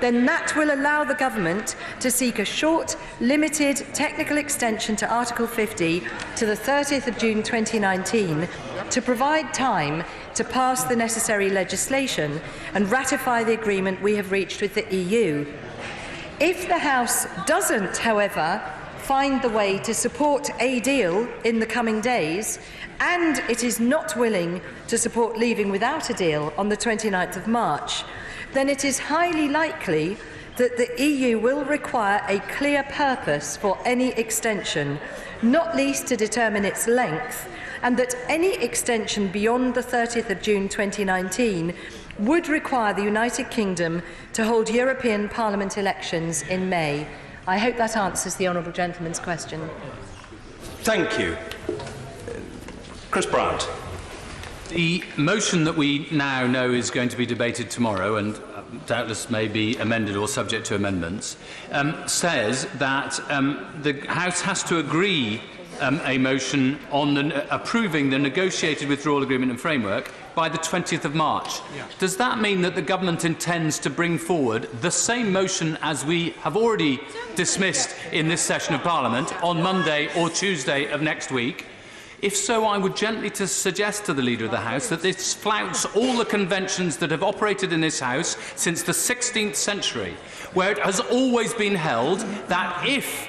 then that will allow the government to seek a short, limited technical extension to Article 50 to the 30th of June 2019 to provide time to pass the necessary legislation and ratify the agreement we have reached with the EU. If the House doesn't, however, find the way to support a deal in the coming days, and it is not willing to support leaving without a deal on the 29th of March, then it is highly likely that the EU will require a clear purpose for any extension, not least to determine its length, and that any extension beyond the 30th of June 2019 would require the United Kingdom to hold European Parliament elections in May. I hope that answers the honourable gentleman's question. Thank you. Chris Brandt. The motion that we now know is going to be debated tomorrow, and doubtless may be amended or subject to amendments, says that the House has to agree a motion on approving the negotiated withdrawal agreement and framework by the 20th of March. Does that mean that the government intends to bring forward the same motion as we have already dismissed in this session of Parliament on Monday or Tuesday of next week? If so, I would gently suggest to the Leader of the House that this flouts all the conventions that have operated in this House since the 16th century, where it has always been held that if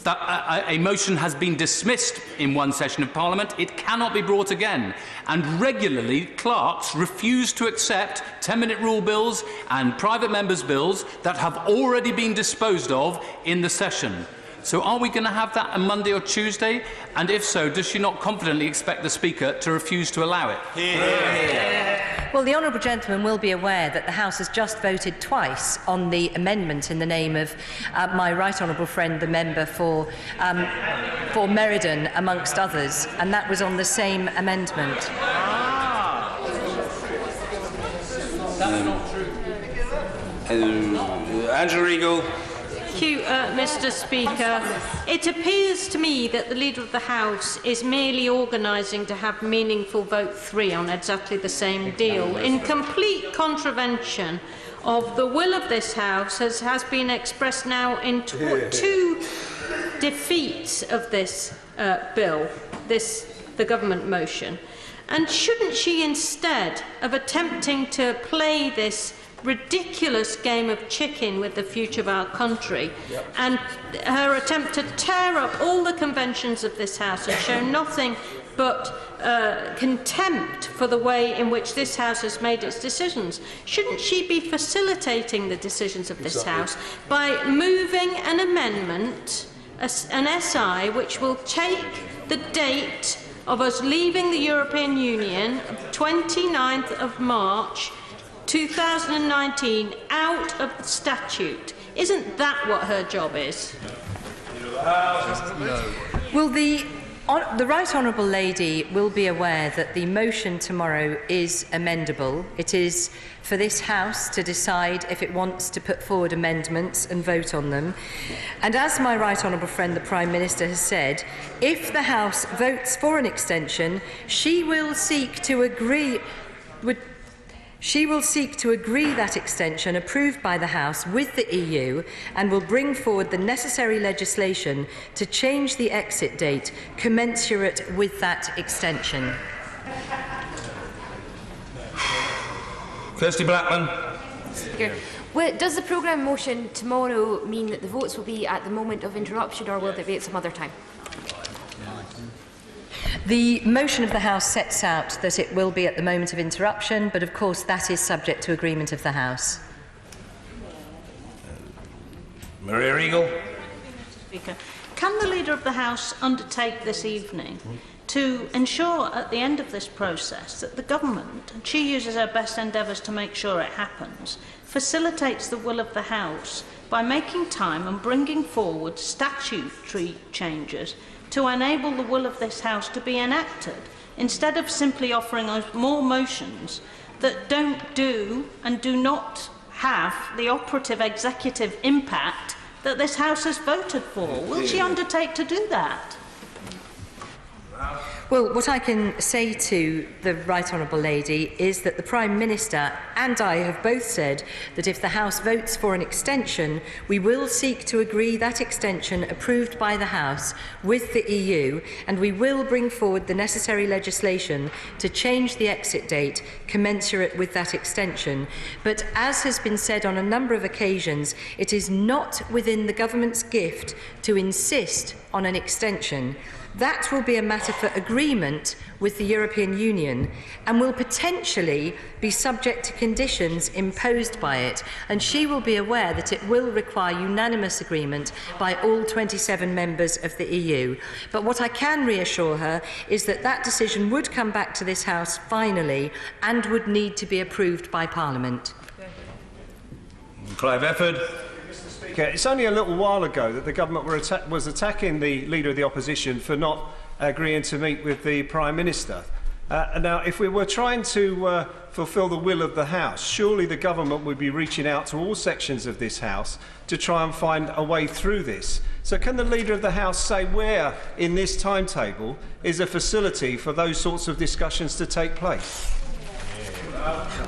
a motion has been dismissed in one session of Parliament, it cannot be brought again. And regularly, clerks refuse to accept 10-minute rule bills and private members' bills that have already been disposed of in the session. So are we going to have that on Monday or Tuesday? And if so, does she not confidently expect the Speaker to refuse to allow it? Well, the honourable gentleman will be aware that the House has just voted twice on the amendment in the name of my right honourable friend, the member for Meriden, amongst others, and that was on the same amendment. That's not true. Angela Regal. Thank you, Mr. Speaker. It appears to me that the Leader of the House is merely organising to have meaningful vote 3 on exactly the same deal, in complete contravention of the will of this House, as has been expressed now in two defeats of this bill, the government motion. And shouldn't she, instead of attempting to play this ridiculous game of chicken with the future of our country, and her attempt to tear up all the conventions of this House and show nothing but contempt for the way in which this House has made its decisions, shouldn't she be facilitating the decisions of this House by moving an amendment, an SI, which will take the date of us leaving the European Union, 29th of March 2019, out of the statute? Isn't that what her job is? Well, the right honourable lady will be aware that the motion tomorrow is amendable. It is for this House to decide if it wants to put forward amendments and vote on them. And as my right honourable friend, the Prime Minister, has said, if the House votes for an extension, she will seek to agree with She will seek to agree that extension approved by the House with the EU and will bring forward the necessary legislation to change the exit date commensurate with that extension. Kirsty Blackman. Well, does the programme motion tomorrow mean that the votes will be at the moment of interruption, or will they be at some other time? The motion of the House sets out that it will be at the moment of interruption, but of course that is subject to agreement of the House. Maria Eagle. Speaker, can the Leader of the House undertake this evening to ensure at the end of this process that the government, and she uses her best endeavours to make sure it happens, facilitates the will of the House by making time and bringing forward statutory changes to enable the will of this House to be enacted, instead of simply offering us more motions that don't do and do not have the operative executive impact that this House has voted for? Will she undertake to do that? Well, what I can say to the Right Honourable Lady is that the Prime Minister and I have both said that if the House votes for an extension, we will seek to agree that extension approved by the House with the EU, and we will bring forward the necessary legislation to change the exit date commensurate with that extension. But as has been said on a number of occasions, it is not within the government's gift to insist on an extension. That will be a matter for agreement with the European Union and will potentially be subject to conditions imposed by it, and she will be aware that it will require unanimous agreement by all 27 members of the EU. But what I can reassure her is that that decision would come back to this House finally and would need to be approved by Parliament. Clive Efford. It's only a little while ago that the government was attacking the Leader of the Opposition for not agreeing to meet with the Prime Minister. Now, if we were trying to fulfil the will of the House, surely the government would be reaching out to all sections of this House to try and find a way through this. So can the Leader of the House say where in this timetable is a facility for those sorts of discussions to take place?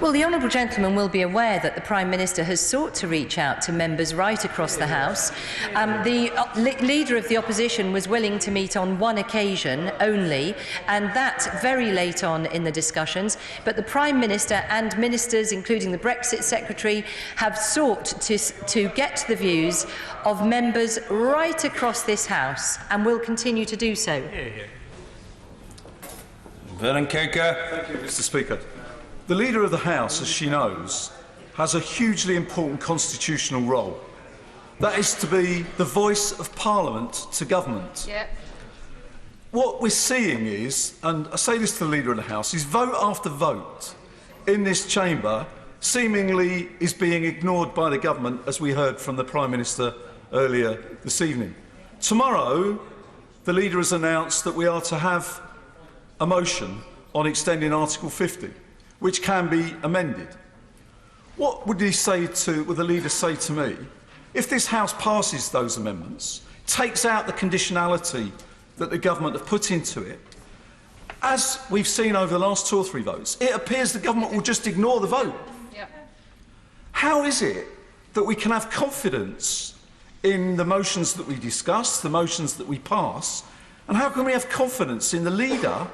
Well, the Honourable Gentleman will be aware that the Prime Minister has sought to reach out to members right across the House. The Leader of the Opposition was willing to meet on one occasion only, and that very late on in the discussions. But the Prime Minister and ministers, including the Brexit Secretary, have sought to get the views of members right across this House and will continue to do so. Vernon Coker. Thank you, Mr. Speaker. The Leader of the House, as she knows, has a hugely important constitutional role. That is to be the voice of Parliament to government. Yep. What we're seeing is, and I say this to the Leader of the House, is vote after vote in this chamber seemingly is being ignored by the government, as we heard from the Prime Minister earlier this evening. Tomorrow, the Leader has announced that we are to have a motion on extending Article 50. Which can be amended. What would the Leader say to me if this House passes those amendments, takes out the conditionality that the government have put into it? As we've seen over the last 2 or 3 votes, it appears the government will just ignore the vote. Yep. How is it that we can have confidence in the motions that we discuss, the motions that we pass, and how can we have confidence in the Leader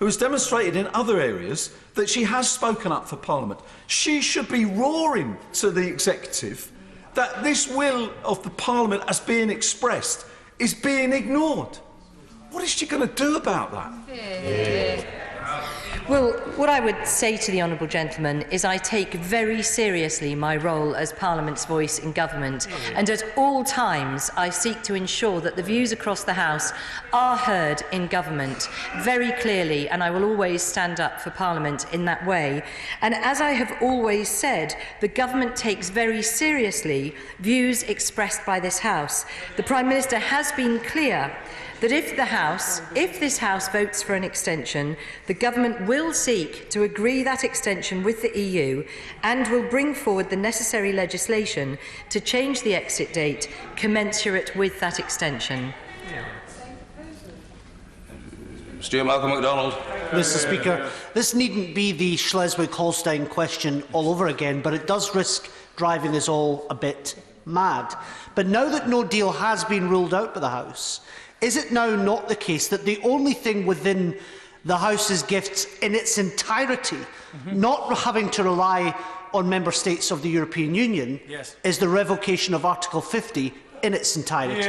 who has demonstrated in other areas that she has spoken up for Parliament? She should be roaring to the executive that this will of the Parliament as being expressed is being ignored. What is she going to do about that? Well, what I would say to the Honourable Gentleman is I take very seriously my role as Parliament's voice in government, and at all times I seek to ensure that the views across the House are heard in government very clearly, and I will always stand up for Parliament in that way. And as I have always said, the government takes very seriously views expressed by this House. The Prime Minister has been clear that if this House votes for an extension, the government will seek to agree that extension with the EU and will bring forward the necessary legislation to change the exit date commensurate with that extension. Stuart Malcolm MacDonald. Mr. Speaker. This needn't be the Schleswig-Holstein question all over again, but it does risk driving us all a bit mad. But now that no deal has been ruled out by the House, is it now not the case that the only thing within the House's gifts in its entirety, not having to rely on member states of the European Union, is the revocation of Article 50 in its entirety?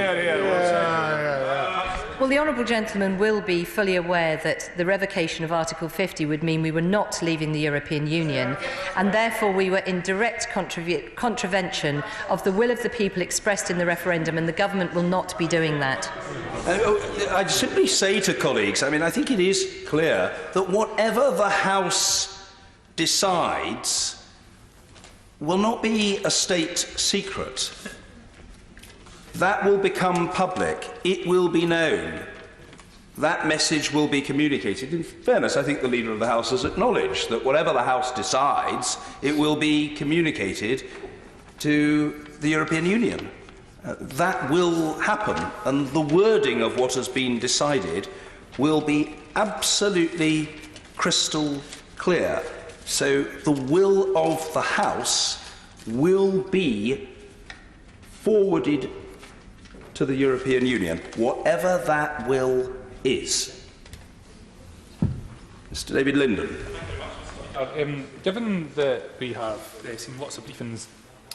Well, the honourable gentleman will be fully aware that the revocation of Article 50 would mean we were not leaving the European Union, and therefore we were in direct contravention of the will of the people expressed in the referendum, and the government will not be doing that. I'd simply say to colleagues, I think it is clear that whatever the House decides will not be a state secret. That will become public. It will be known. That message will be communicated. In fairness, I think the Leader of the House has acknowledged that whatever the House decides, it will be communicated to the European Union. That will happen, and the wording of what has been decided will be absolutely crystal clear. So the will of the House will be forwarded to the European Union, whatever that will is. Mr. David Linden. Given that we have seen lots of briefings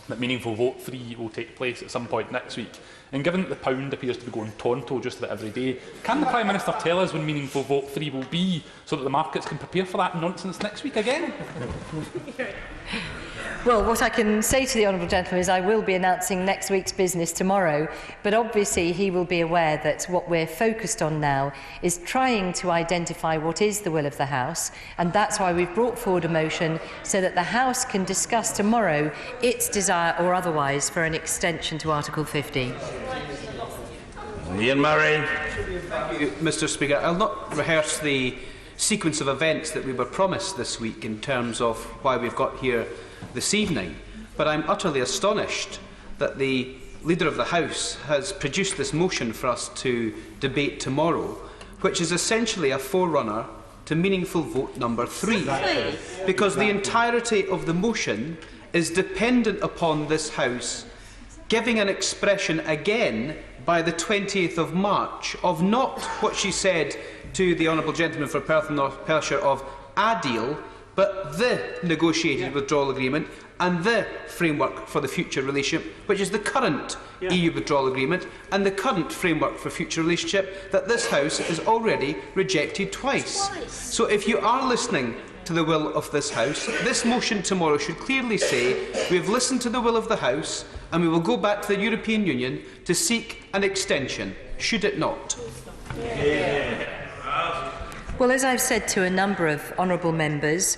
that meaningful vote free will take place at some point next week, and given that the pound appears to be going tonto just about every day, can the Prime Minister tell us when meaningful vote free will be so that the markets can prepare for that nonsense next week again? Well, what I can say to the honourable gentleman is I will be announcing next week's business tomorrow, but obviously he will be aware that what we're focused on now is trying to identify what is the will of the House, and that's why we've brought forward a motion so that the House can discuss tomorrow its desire or otherwise for an extension to Article 50. Ian Murray. Thank you, Mr. Speaker. I'll not rehearse the sequence of events that we were promised this week in terms of why we've got here this evening, but I'm utterly astonished that the Leader of the House has produced this motion for us to debate tomorrow, which is essentially a forerunner to meaningful vote number 3, because the entirety of the motion is dependent upon this House giving an expression again by the 20th of March of not what she said to the Honourable Gentleman for Perth and North Perthshire of a deal, but the negotiated withdrawal agreement and the framework for the future relationship, which is the current EU withdrawal agreement and the current framework for future relationship that this House has already rejected twice. So if you are listening to the will of this House, this motion tomorrow should clearly say we have listened to the will of the House and we will go back to the European Union to seek an extension, should it not? Well, as I've said to a number of honourable members,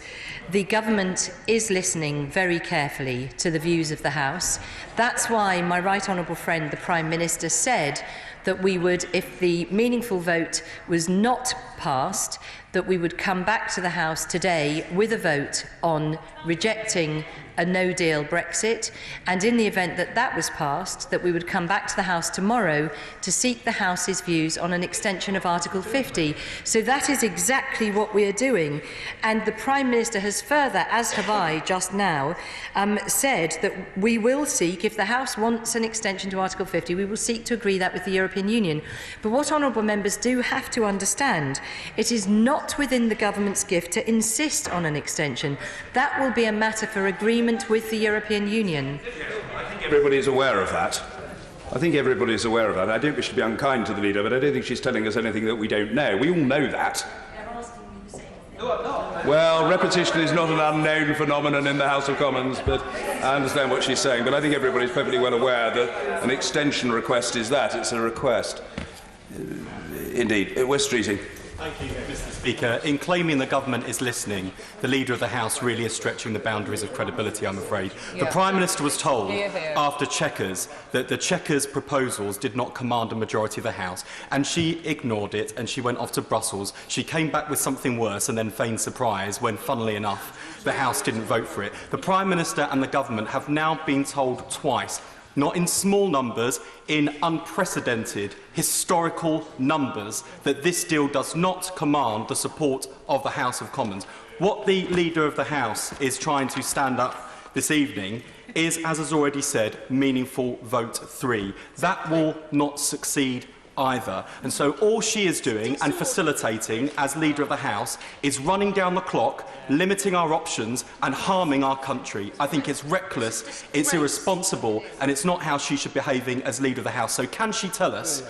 the government is listening very carefully to the views of the House. That's why my right honourable friend, the Prime Minister, said that we would, if the meaningful vote was not passed, that we would come back to the House today with a vote on rejecting a no-deal Brexit, and in the event that that was passed, that we would come back to the House tomorrow to seek the House's views on an extension of Article 50. So that is exactly what we are doing. And the Prime Minister has further, as have I just now, said that we will seek, if the House wants an extension to Article 50, we will seek to agree that with the European Union. But what honourable members do have to understand, it is not within the government's gift to insist on an extension. That will be a matter for agreement with the European Union. I think everybody is aware of that. I don't wish to be unkind to the Leader, but I don't think she's telling us anything that we don't know. We all know that. Well, repetition is not an unknown phenomenon in the House of Commons, but I understand what she's saying. But I think everybody is perfectly well aware that an extension request is that. It's a request. Indeed. West Streeting. Thank you, Mr. Speaker. In claiming the government is listening, the Leader of the House really is stretching the boundaries of credibility, I'm afraid. The Prime Minister was told after Chequers that the Chequers proposals did not command a majority of the House, and she ignored it and she went off to Brussels. She came back with something worse and then feigned surprise when, funnily enough, the House didn't vote for it. The Prime Minister and the government have now been told twice not in small numbers, in unprecedented, historical numbers, that this deal does not command the support of the House of Commons. What the Leader of the House is trying to stand up this evening is, as has already said, meaningful vote 3. That will not succeed either. And so all she is doing and facilitating as Leader of the House is running down the clock, limiting our options and harming our country. I think it's reckless, it's irresponsible, and it's not how she should be behaving as Leader of the House. So can she tell us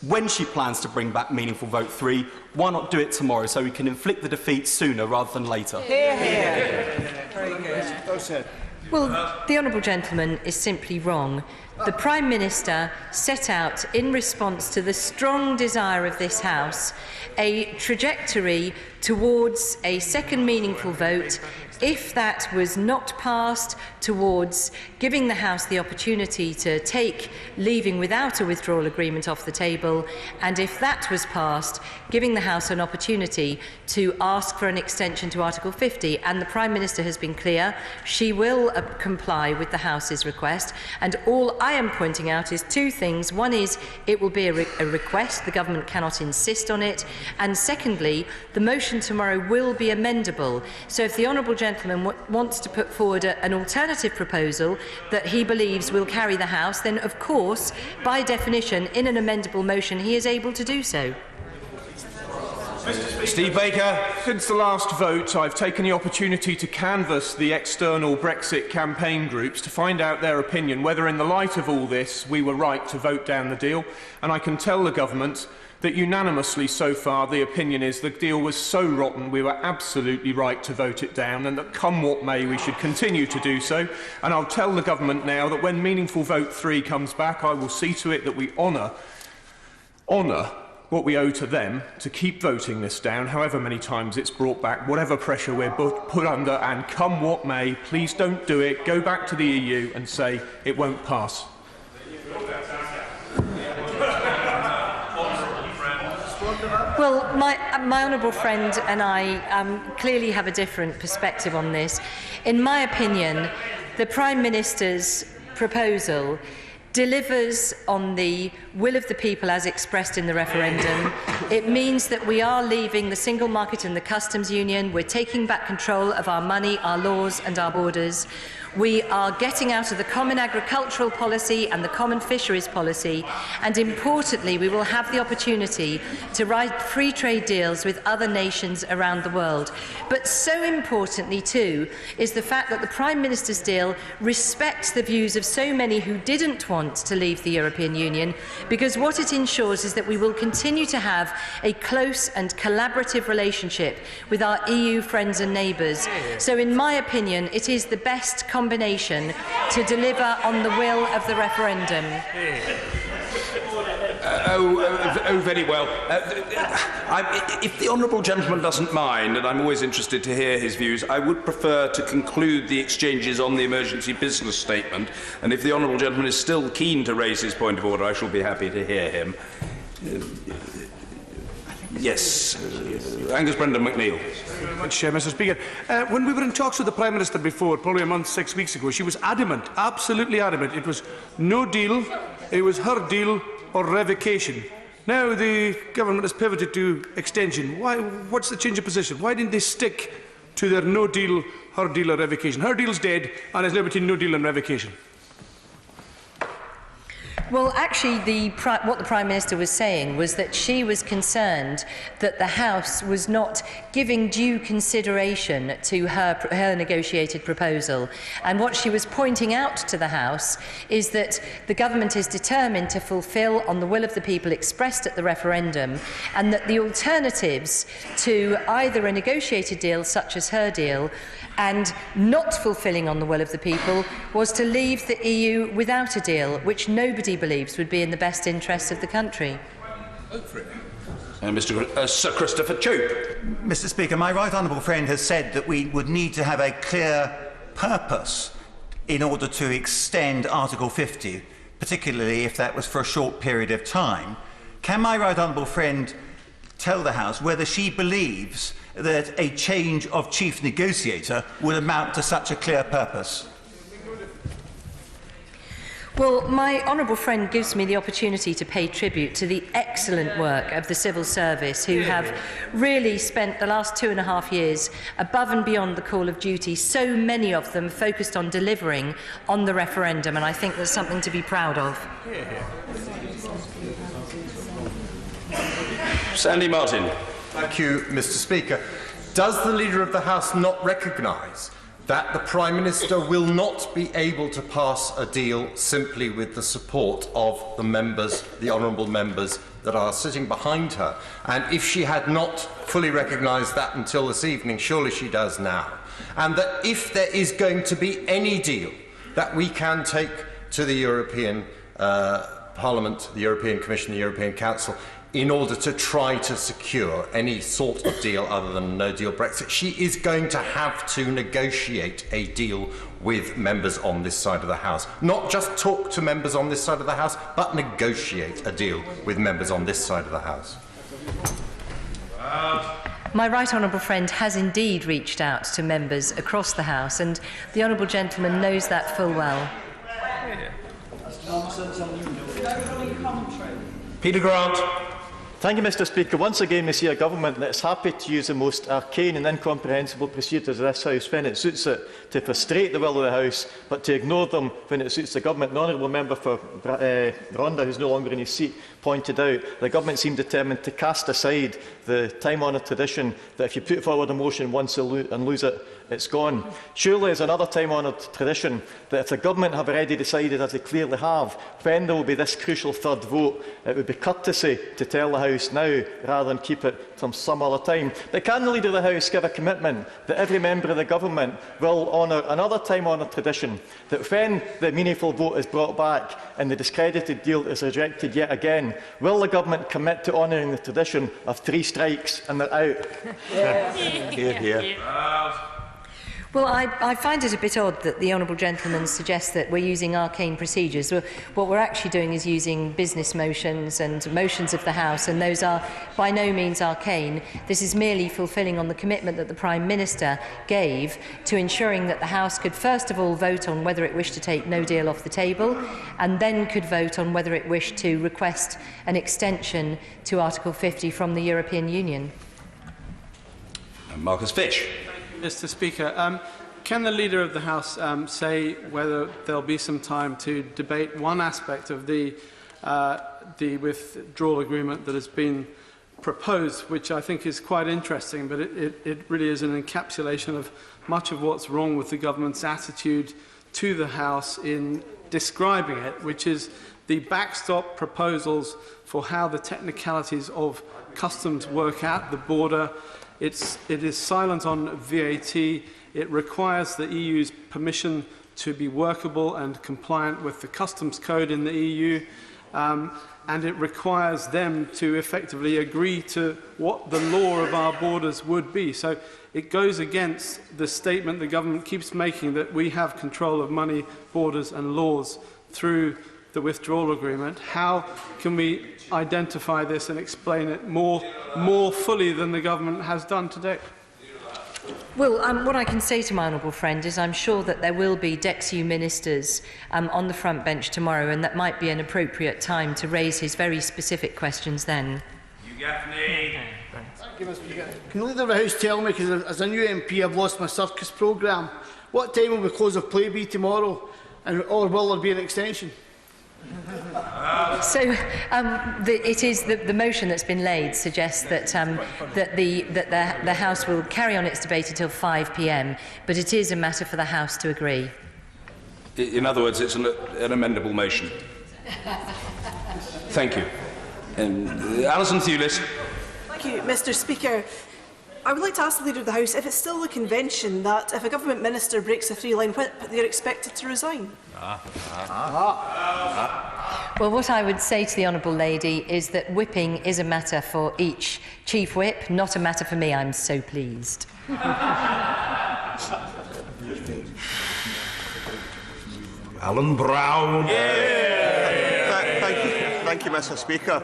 when she plans to bring back meaningful vote 3? Why not do it tomorrow so we can inflict the defeat sooner rather than later? Hear, hear. Very good. Well, the honourable gentleman is simply wrong. The Prime Minister set out, in response to the strong desire of this House, a trajectory towards a second meaningful vote. If that was not passed, towards giving the House the opportunity to take leaving without a withdrawal agreement off the table, and if that was passed, giving the House an opportunity to ask for an extension to Article 50. And the Prime Minister has been clear, she will comply with the House's request. And all I am pointing out is two things. One is it will be a request, the government cannot insist on it. And secondly, the motion tomorrow will be amendable. So if the honourable gentleman wants to put forward an alternative proposal that he believes will carry the House, then of course, by definition, in an amendable motion, he is able to do so. Steve Baker. Since the last vote, I've taken the opportunity to canvass the external Brexit campaign groups to find out their opinion, whether in the light of all this we were right to vote down the deal. And I can tell the government that unanimously so far the opinion is the deal was so rotten we were absolutely right to vote it down, and that come what may we should continue to do so. And I'll tell the government now that when meaningful vote 3 comes back, I will see to it that we honour what we owe to them to keep voting this down, however many times it's brought back, whatever pressure we're put under, and come what may, please don't do it. Go back to the EU and say it won't pass. Well, my honourable friend and I clearly have a different perspective on this. In my opinion, the Prime Minister's proposal delivers on the will of the people as expressed in the referendum. It means that we are leaving the single market and the customs union. We're taking back control of our money, our laws and our borders. We are getting out of the common agricultural policy and the common fisheries policy, and importantly, we will have the opportunity to write free trade deals with other nations around the world. But so importantly too is the fact that the Prime Minister's deal respects the views of so many who didn't want to leave the European Union, because what it ensures is that we will continue to have a close and collaborative relationship with our EU friends and neighbours. So in my opinion, it is the best combination to deliver on the will of the referendum. Very well. If the honourable gentleman doesn't mind, and I'm always interested to hear his views, I would prefer to conclude the exchanges on the emergency business statement, and if the honourable gentleman is still keen to raise his point of order, I shall be happy to hear him. Yes, Angus Brendan McNeill. Mr. Speaker. When we were in talks with the Prime Minister before, probably a month, 6 weeks ago, she was adamant, absolutely adamant. It was no deal, it was her deal or revocation. Now the government has pivoted to extension. What's the change of position? Why didn't they stick to their no deal, her deal or revocation? Her deal's dead, and it's now between no deal and revocation. Well, actually, what the Prime Minister was saying was that she was concerned that the House was not giving due consideration to her negotiated proposal. And what she was pointing out to the House is that the government is determined to fulfil on the will of the people expressed at the referendum, and that the alternatives to either a negotiated deal such as her deal and not fulfilling on the will of the people was to leave the EU without a deal, which nobody believes would be in the best interests of the country. Sir Christopher Chope. Mr. Speaker, my right honourable friend has said that we would need to have a clear purpose in order to extend Article 50, particularly if that was for a short period of time. Can my right honourable friend tell the House whether she believes that a change of chief negotiator would amount to such a clear purpose? Well, my honourable friend gives me the opportunity to pay tribute to the excellent work of the civil service, who have really spent the last 2.5 years above and beyond the call of duty, so many of them focused on delivering on the referendum, and I think that's something to be proud of. Sandy Martin. Thank you, Mr. Speaker. Does the Leader of the House not recognise that the Prime Minister will not be able to pass a deal simply with the support of the members, the honourable members that are sitting behind her? And if she had not fully recognised that until this evening, surely she does now. And that if there is going to be any deal that we can take to the European Parliament, the European Commission, the European Council, in order to try to secure any sort of deal other than a no-deal Brexit, she is going to have to negotiate a deal with members on this side of the House. Not just talk to members on this side of the House, but negotiate a deal with members on this side of the House. My right honourable friend has indeed reached out to members across the House, and the honourable gentleman knows that full well. Peter Grant. Thank you, Mr. Speaker. Once again, we see a government that is happy to use the most arcane and incomprehensible procedures of this House when it suits it to frustrate the will of the House, but to ignore them when it suits the government. The honourable member for Rhondda, who is no longer in his seat, pointed out the government seemed determined to cast aside the time-honoured tradition that if you put forward a motion once and lose it, it's gone. Surely there's another time-honoured tradition that if the government have already decided, as they clearly have, when there will be this crucial third vote, it would be courtesy to tell the House now rather than keep it from some other time. But can the Leader of the House give a commitment that every member of the government will honour another time-honoured tradition, that when the meaningful vote is brought back and the discredited deal is rejected yet again, will the government commit to honouring the tradition of 3 strikes and they're out? Hear, hear. Well, I find it a bit odd that the honourable gentleman suggests that we're using arcane procedures. What we're actually doing is using business motions and motions of the House, and those are by no means arcane. This is merely fulfilling on the commitment that the Prime Minister gave to ensuring that the House could first of all vote on whether it wished to take no deal off the table, and then could vote on whether it wished to request an extension to Article 50 from the European Union. Marcus Fish. Mr. Speaker, can the Leader of the House say whether there will be some time to debate one aspect of the withdrawal agreement that has been proposed, which I think is quite interesting, but it really is an encapsulation of much of what's wrong with the government's attitude to the House in describing it, which is the backstop proposals for how the technicalities of customs work out the border. It is silent on VAT. It requires the EU's permission to be workable and compliant with the customs code in the EU, and it requires them to effectively agree to what the law of our borders would be. So it goes against the statement the government keeps making that we have control of money, borders and laws through the withdrawal agreement. How can we identify this and explain it more fully than the government has done today? Well, what I can say to my honourable friend is I'm sure that there will be DEXU ministers on the front bench tomorrow, and that might be an appropriate time to raise his very specific questions then. Can the Leader of the House tell me, because as a new MP I've lost my circus programme, what time will the close of play be tomorrow, or will there be an extension? So it is the motion that's been laid suggests that the House will carry on its debate until 5 p.m, but it is a matter for the House to agree. In other words, it's an amendable motion. Thank you. Alison Thewlis. Thank you, Mr. Speaker. I would like to ask the Leader of the House if it's still the convention that if a government minister breaks a three-line whip, they are expected to resign. Well, what I would say to the honourable lady is that whipping is a matter for each chief whip, not a matter for me. I'm so pleased. Alan Brown. Thank you, Mr. Speaker.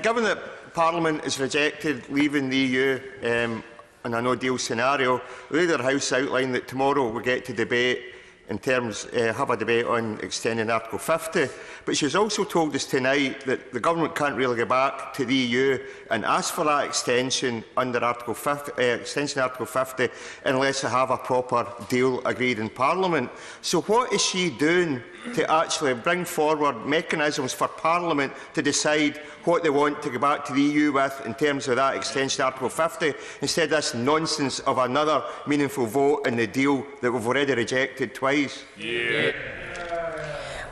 Given that Parliament has rejected leaving the EU in a no-deal scenario, the Leader of the House outlined that tomorrow we get to debate in terms have a debate on extending Article 50, but she's also told us tonight that the government can't really go back to the EU and ask for that extension under Article 50, unless they have a proper deal agreed in Parliament. So what is she doing to actually bring forward mechanisms for Parliament to decide what they want to go back to the EU with in terms of that extension to Article 50, instead of this nonsense of another meaningful vote in the deal that we've already rejected twice? Yeah.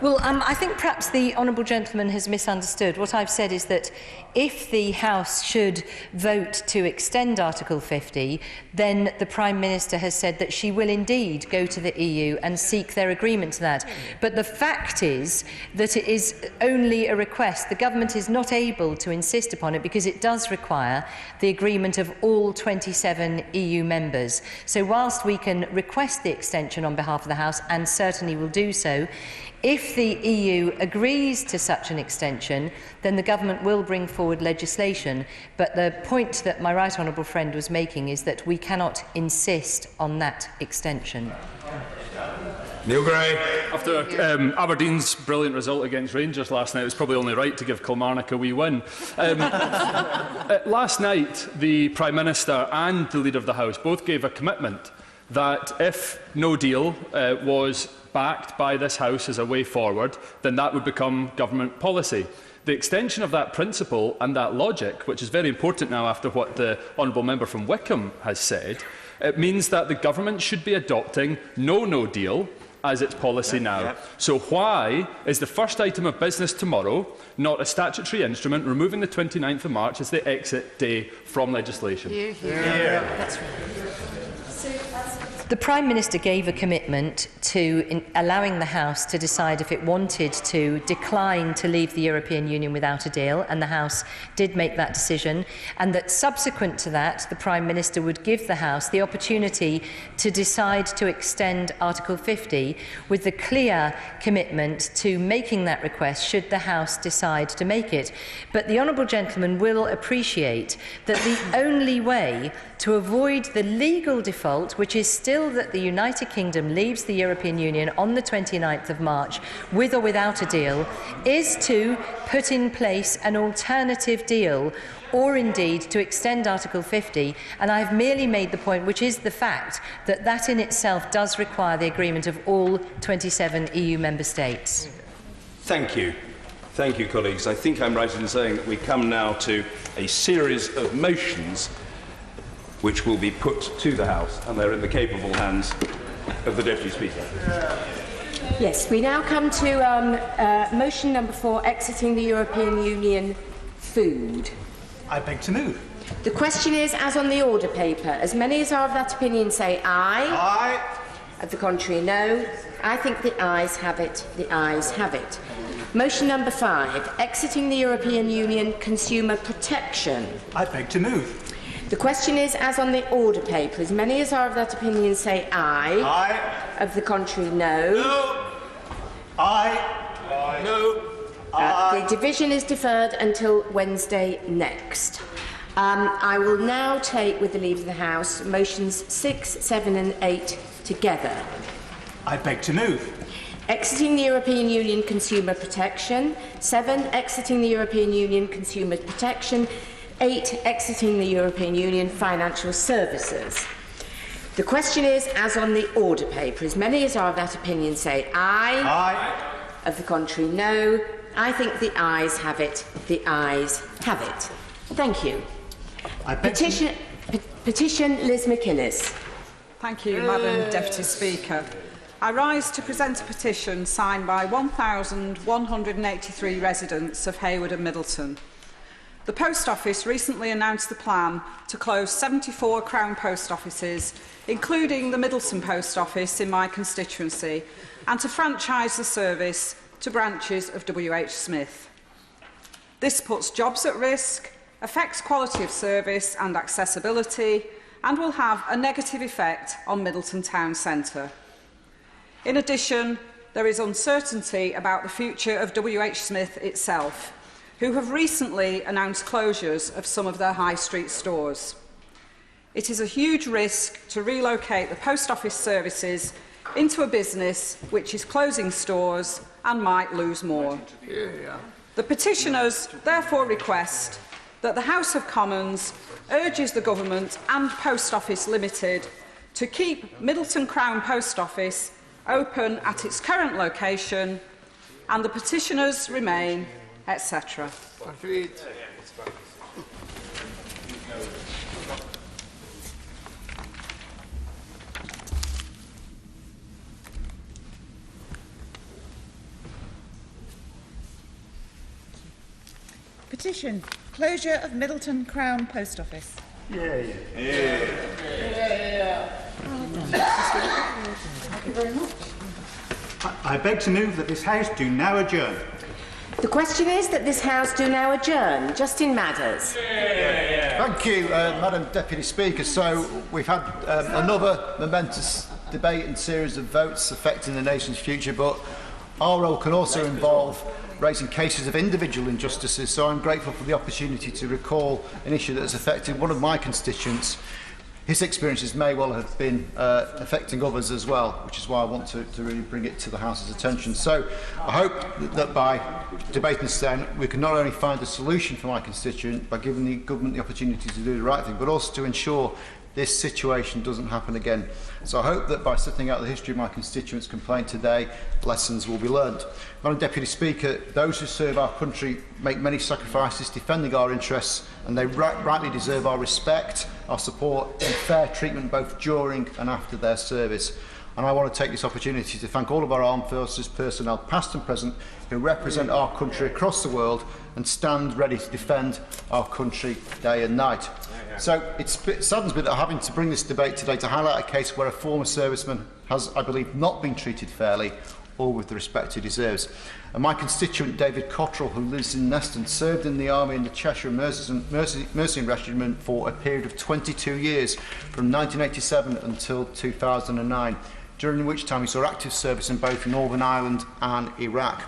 Well, I think perhaps the honourable gentleman has misunderstood. What I've said is that if the House should vote to extend Article 50, then the Prime Minister has said that she will indeed go to the EU and seek their agreement to that. But the fact is that it is only a request. The government is not able to insist upon it because it does require the agreement of all 27 EU members. So whilst we can request the extension on behalf of the House, and certainly will do so, if the EU agrees to such an extension, then the government will bring forward legislation. But the point that my right honourable friend was making is that we cannot insist on that extension. Neil Gray. After Aberdeen's brilliant result against Rangers last night, it was probably only right to give Kilmarnock a wee win. Last night, the Prime Minister and the Leader of the House both gave a commitment that if no deal was backed by this House as a way forward, then that would become government policy. The extension of that principle and that logic, which is very important now after what the honourable member from Wickham has said, it means that the government should be adopting no deal as its policy now. So why is the first item of business tomorrow not a statutory instrument removing the 29th of March as the exit day from legislation? That's right. The Prime Minister gave a commitment to allowing the House to decide if it wanted to decline to leave the European Union without a deal, and the House did make that decision, and that subsequent to that, the Prime Minister would give the House the opportunity to decide to extend Article 50 with the clear commitment to making that request should the House decide to make it. But the honourable gentleman will appreciate that the only way to avoid the legal default, which is still that the United Kingdom leaves the European Union on the 29th of March with or without a deal, is to put in place an alternative deal, or indeed to extend Article 50. And I've merely made the point, which is the fact, that that in itself does require the agreement of all 27 EU member states. Thank you. Thank you, colleagues. I think I'm right in saying that we come now to a series of motions which will be put to the House, and they're in the capable hands of the Deputy Speaker. Yes, we now come to motion number 4, exiting the European Union food. I beg to move. The question is, as on the order paper, as many as are of that opinion say aye. Aye. Of the contrary, no. I think the ayes have it. The ayes have it. Motion number 5, exiting the European Union consumer protection. I beg to move. The question is, as on the order paper, as many as are of that opinion say aye. Aye. Of the contrary, no. No. Aye. Aye. No. The division is deferred until Wednesday next. I will now take, with the leave of the House, motions 6, 7 and 8 together. I beg to move. Exiting the European Union consumer protection. 7, exiting the European Union consumer protection. 8, exiting the European Union financial services. The question is, as on the order paper, as many as are of that opinion say aye. Aye. Of the contrary, no. I think the ayes have it. The ayes have it. Thank you. Petition Liz McInnes. Thank you, Madam Deputy Speaker. I rise to present a petition signed by 1,183 residents of Hayward and Middleton. The Post Office recently announced the plan to close 74 Crown Post offices, including the Middleton Post Office in my constituency, and to franchise the service to branches of WH Smith. This puts jobs at risk, affects quality of service and accessibility, and will have a negative effect on Middleton Town Centre. In addition, there is uncertainty about the future of WH Smith itself, who have recently announced closures of some of their high street stores. It is a huge risk to relocate the post office services into a business which is closing stores and might lose more. The petitioners therefore request that the House of Commons urges the Government and Post Office Limited to keep Middleton Crown Post Office open at its current location and the petitioners remain, etc. Petition. Closure of Middleton Crown Post Office. Thank you very much. I beg to move that this House do now adjourn. The question is that this House do now adjourn. Justin Madders. Thank you, Madam Deputy Speaker. So we've had another momentous debate and series of votes affecting the nation's future, but our role can also involve raising cases of individual injustices, so I'm grateful for the opportunity to recall an issue that has affected one of my constituents. His experiences may well have been affecting others as well, which is why I want to really bring it to the House's attention. So I hope that by debating this then, we can not only find a solution for my constituent by giving the government the opportunity to do the right thing, but also to ensure this situation doesn't happen again. So I hope that by setting out the history of my constituents' complaint today, lessons will be learned. Madam Deputy Speaker, those who serve our country make many sacrifices defending our interests, and they rightly deserve our respect, our support and fair treatment both during and after their service. And I want to take this opportunity to thank all of our armed forces personnel, past and present, who represent our country across the world and stand ready to defend our country day and night. So it saddens me that I'm having to bring this debate today to highlight a case where a former serviceman has, I believe, not been treated fairly or with the respect he deserves. And my constituent, David Cottrell, who lives in Neston, served in the Army in the Cheshire Mercian Regiment for a period of 22 years, from 1987 until 2009, during which time he saw active service in both Northern Ireland and Iraq.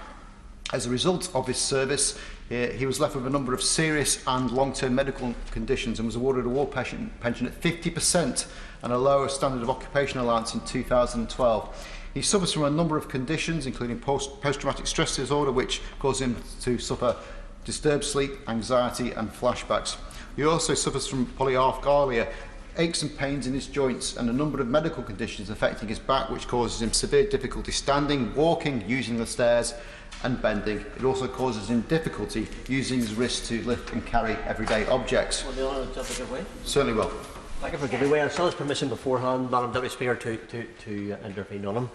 As a result of his service, he was left with a number of serious and long-term medical conditions and was awarded a war pension at 50% and a lower standard of occupation allowance in 2012. He suffers from a number of conditions, including post-traumatic stress disorder, which caused him to suffer disturbed sleep, anxiety and flashbacks. He also suffers from polyarthria, aches and pains in his joints and a number of medical conditions affecting his back, which causes him severe difficulty standing, walking, using the stairs and bending. It also causes him difficulty using his wrists to lift and carry everyday objects. Certainly will. Thank you for giving way. I saw his permission beforehand, Madam Deputy Speaker, to intervene on him.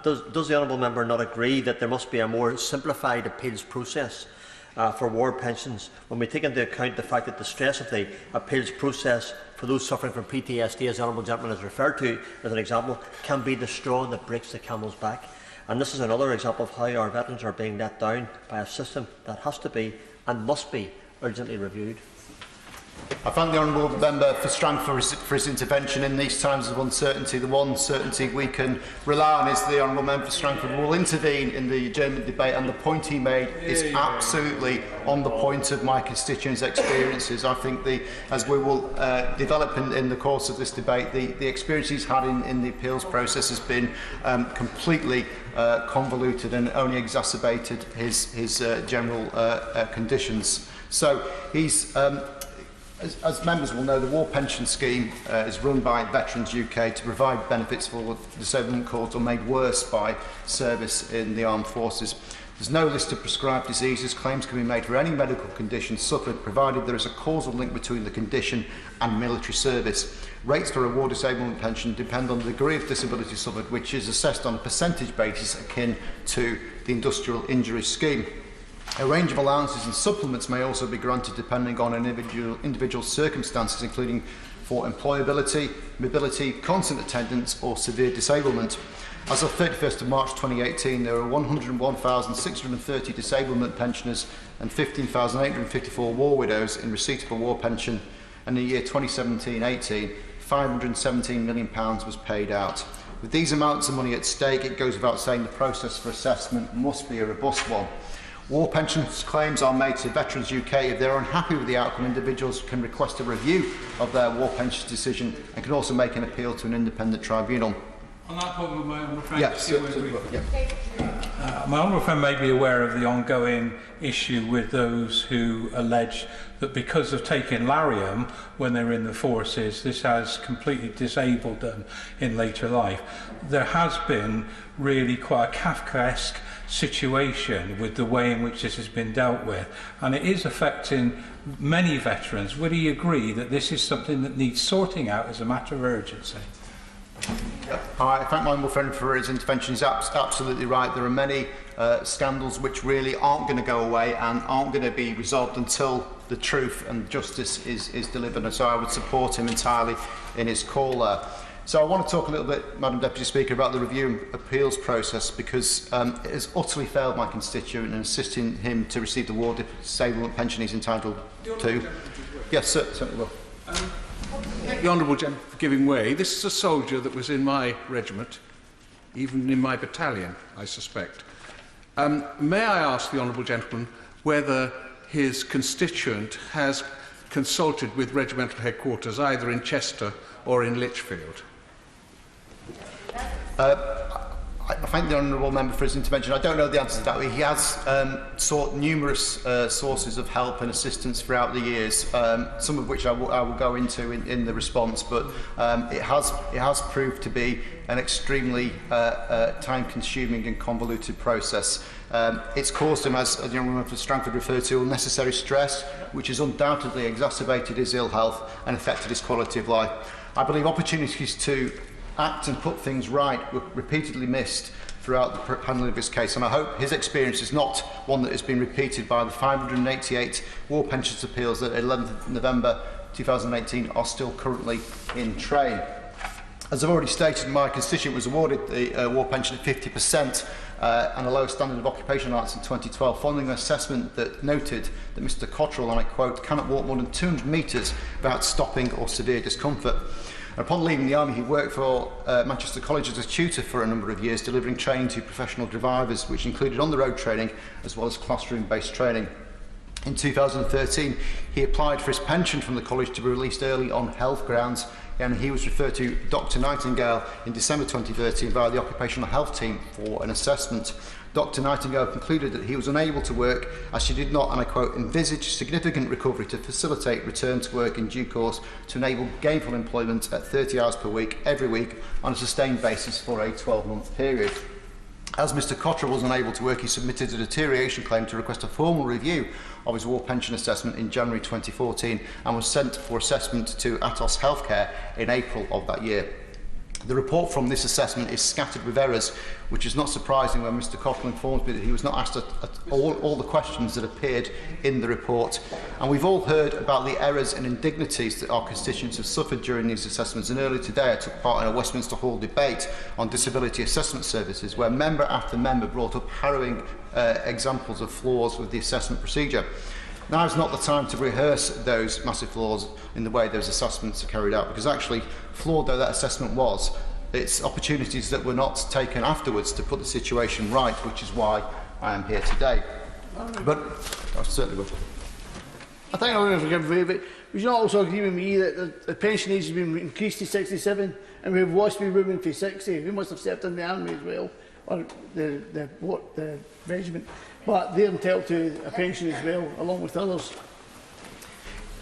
Does the honourable member not agree that there must be a more simplified appeals process for war pensions when we take into account the fact that the stress of the appeals process for those suffering from PTSD, as the honourable gentleman has referred to as an example, can be the straw that breaks the camel's back? And this is another example of how our veterans are being let down by a system that has to be and must be urgently reviewed. I thank the honourable member for Strang for his intervention in these times of uncertainty. The one certainty we can rely on is the honourable member for Strangford will intervene in the adjournment debate, and the point he made is absolutely on the point of my constituents' experiences. I think as we will develop in the course of this debate, the experience he's had in the appeals process has been completely convoluted and only exacerbated his general conditions. So he's as members will know, the War Pension Scheme is run by Veterans UK to provide benefits for disablement caused or made worse by service in the armed forces. There's no list of prescribed diseases. Claims can be made for any medical condition suffered, provided there is a causal link between the condition and military service. Rates for a war disablement pension depend on the degree of disability suffered, which is assessed on a percentage basis akin to the industrial injury scheme. A range of allowances and supplements may also be granted depending on individual circumstances, including for employability, mobility, constant attendance or severe disablement. As of 31st of March 2018, there were 101,630 disablement pensioners and 15,854 war widows in receipt of a war pension, and in the year 2017-18, £517 million was paid out. With these amounts of money at stake, it goes without saying the process for assessment must be a robust one. War pensions claims are made to Veterans UK. If they are unhappy with the outcome, individuals can request a review of their war pensions decision and can also make an appeal to an independent tribunal. On that point, my honourable friend, Yes. my honourable friend may be aware of the ongoing issue with those who allege that because of taking Lariam when they were in the forces, this has completely disabled them in later life. There has been really quite a Kafkaesque situation with the way in which this has been dealt with, and it is affecting many veterans. Would he agree that this is something that needs sorting out as a matter of urgency? I thank my honourable friend for his intervention. He's absolutely right. There are many scandals which really aren't going to go away and aren't going to be resolved until the truth and justice is delivered. And so I would support him entirely in his call there. So I want to talk a little bit, Madam Deputy Speaker, about the review and appeals process, because it has utterly failed my constituent in assisting him to receive the war disablement pension he's entitled to. Yes, certainly will. The Honourable Gentleman for giving way. This is a soldier that was in my regiment, even in my battalion, I suspect. May I ask the Honourable Gentleman whether his constituent has consulted with regimental headquarters, either in Chester or in Lichfield? I thank the honourable member for his intervention. I don't know the answer to that. He has sought numerous sources of help and assistance throughout the years, some of which I will go into in the response, but it has proved to be an extremely time-consuming and convoluted process. It's caused him, as the honourable member for Strangford referred to, unnecessary stress, which has undoubtedly exacerbated his ill health and affected his quality of life. I believe opportunities to act and put things right were repeatedly missed throughout the handling of his case, and I hope his experience is not one that has been repeated by the 588 war pensions appeals that 11th November 2018 are still currently in train. As I've already stated, my constituent was awarded the war pension at 50% and a lower standard of occupation allowance in 2012, following an assessment that noted that Mr Cottrell, and I quote, cannot walk more than 200 metres without stopping or severe discomfort. Upon leaving the army, he worked for Manchester College as a tutor for a number of years, delivering training to professional drivers, which included on-the-road training as well as classroom-based training. In 2013, he applied for his pension from the college to be released early on health grounds, and he was referred to Dr Nightingale in December 2013 via the occupational health team for an assessment. Dr Nightingale concluded that he was unable to work as she did not, and I quote, envisage significant recovery to facilitate return to work in due course to enable gainful employment at 30 hours per week, every week, on a sustained basis for a 12-month period. As Mr Cottrell was unable to work, he submitted a deterioration claim to request a formal review of his war pension assessment in January 2014 and was sent for assessment to Atos Healthcare in April of that year. The report from this assessment is scattered with errors, which is not surprising when Mr Cottrell informs me that he was not asked all the questions that appeared in the report. And we've all heard about the errors and indignities that our constituents have suffered during these assessments. And earlier today I took part in a Westminster Hall debate on disability assessment services, where member after member brought up harrowing examples of flaws with the assessment procedure. Now is not the time to rehearse those massive flaws in the way those assessments are carried out, because actually, flawed though that assessment was, it's opportunities that were not taken afterwards to put the situation right, which is why I am here today. But I certainly will. I think I'm going to forgive you, but would you not also agree with me that the pension age has been increased to 67 and we have WASPy women for 60 who must have served in the army as well, or the regiment, but they're entitled to a pension as well, along with others?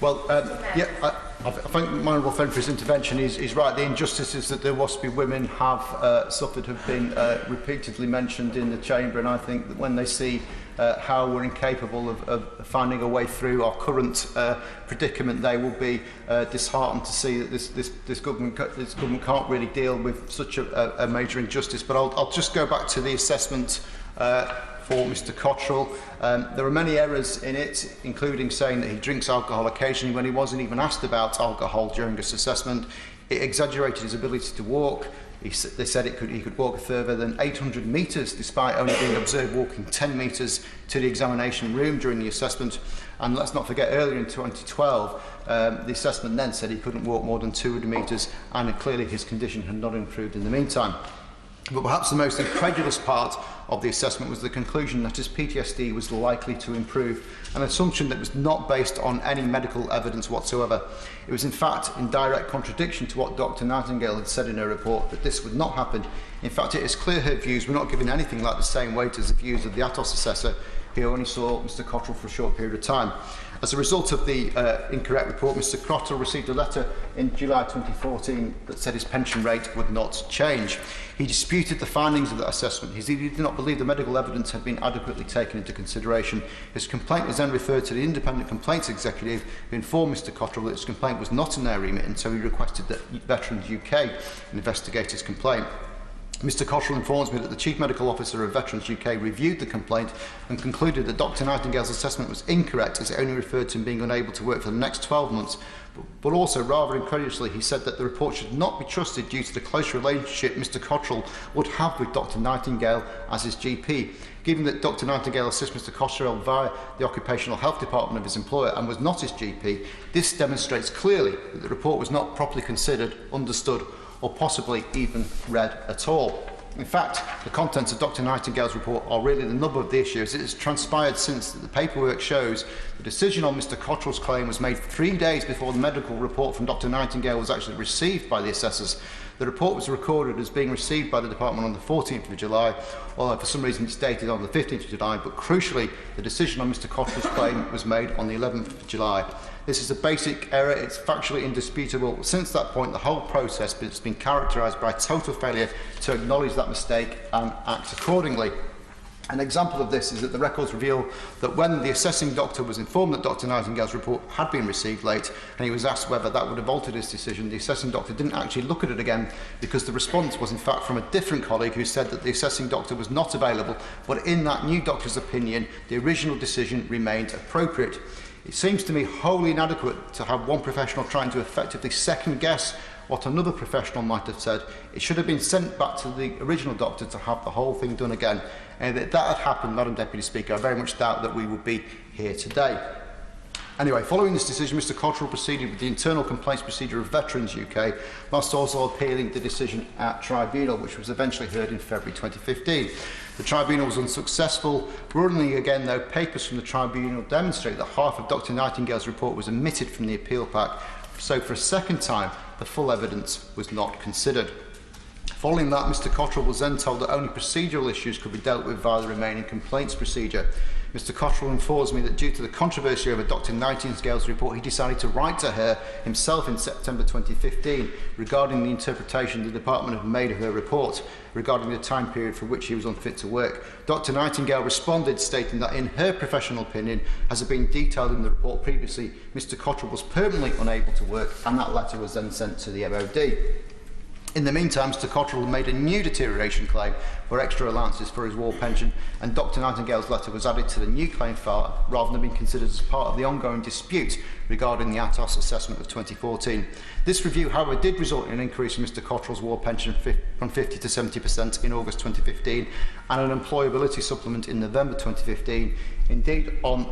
Well, I think my honourable friend for his intervention is right. The injustices that the WASPy women have suffered have been repeatedly mentioned in the chamber, and I think that when they see how we're incapable of finding a way through our current predicament, they will be disheartened to see that this government can't really deal with such a major injustice. But I'll just go back to the assessment for Mr Cottrell. There are many errors in it, including saying that he drinks alcohol occasionally when he wasn't even asked about alcohol during this assessment. It exaggerated his ability to walk. They said he could walk further than 800 metres despite only being observed walking 10 metres to the examination room during the assessment. And let's not forget, earlier in 2012, the assessment then said he couldn't walk more than 200 metres, and clearly his condition had not improved in the meantime. But perhaps the most incredulous part of the assessment was the conclusion that his PTSD was likely to improve, an assumption that was not based on any medical evidence whatsoever. It was in fact in direct contradiction to what Dr Nightingale had said in her report, that this would not happen. In fact, it is clear her views were not given anything like the same weight as the views of the Atos assessor, who only saw Mr Cotterill for a short period of time. As a result of the incorrect report, Mr Cotterill received a letter in July 2014 that said his pension rate would not change. He disputed the findings of that assessment. He did not believe the medical evidence had been adequately taken into consideration. His complaint was then referred to the Independent Complaints Executive, who informed Mr Cotterill that his complaint was not in their remit, and so he requested that Veterans UK investigate his complaint. Mr Cotterill informs me that the Chief Medical Officer of Veterans UK reviewed the complaint and concluded that Dr Nightingale's assessment was incorrect, as it only referred to him being unable to work for the next 12 months. But also, rather incredulously, he said that the report should not be trusted due to the close relationship Mr Cotterill would have with Dr Nightingale as his GP. Given that Dr Nightingale assists Mr Cotterill via the Occupational Health Department of his employer and was not his GP, this demonstrates clearly that the report was not properly considered, understood, or possibly even read at all. In fact, the contents of Dr Nightingale's report are really the nub of the issue, as it has transpired since that the paperwork shows the decision on Mr Cotterill's claim was made 3 days before the medical report from Dr Nightingale was actually received by the assessors. The report was recorded as being received by the department on the 14th of July, although for some reason it's dated on the 15th of July, but crucially, the decision on Mr Cotterill's claim was made on the 11th of July. This is a basic error, it's factually indisputable. Since that point, the whole process has been characterised by total failure to acknowledge that mistake and act accordingly. An example of this is that the records reveal that when the assessing doctor was informed that Dr Nightingale's report had been received late and he was asked whether that would have altered his decision, the assessing doctor didn't actually look at it again, because the response was in fact from a different colleague who said that the assessing doctor was not available, but in that new doctor's opinion, the original decision remained appropriate. It seems to me wholly inadequate to have one professional trying to effectively second-guess what another professional might have said. It should have been sent back to the original doctor to have the whole thing done again. And if that had happened, Madam Deputy Speaker, I very much doubt that we would be here today. Anyway, following this decision, Mr Cotterill proceeded with the internal complaints procedure of Veterans UK, whilst also appealing the decision at tribunal, which was eventually heard in February 2015. The tribunal was unsuccessful. Ruling again, though, papers from the tribunal demonstrate that half of Dr Nightingale's report was omitted from the appeal pack, so for a second time, the full evidence was not considered. Following that, Mr Cotterill was then told that only procedural issues could be dealt with via the remaining complaints procedure. Mr Cotterill informs me that due to the controversy over Dr Nightingale's report, he decided to write to her himself in September 2015 regarding the interpretation the department had made of her report regarding the time period for which he was unfit to work. Dr Nightingale responded, stating that in her professional opinion, as had been detailed in the report previously, Mr Cotterill was permanently unable to work, and that letter was then sent to the MOD. In the meantime, Mr Cotterill made a new deterioration claim for extra allowances for his war pension, and Dr Nightingale's letter was added to the new claim file rather than being considered as part of the ongoing dispute regarding the Atos assessment of 2014. This review, however, did result in an increase in Mr Cotterill's war pension from 50 to 70% in August 2015 and an employability supplement in November 2015. Indeed, on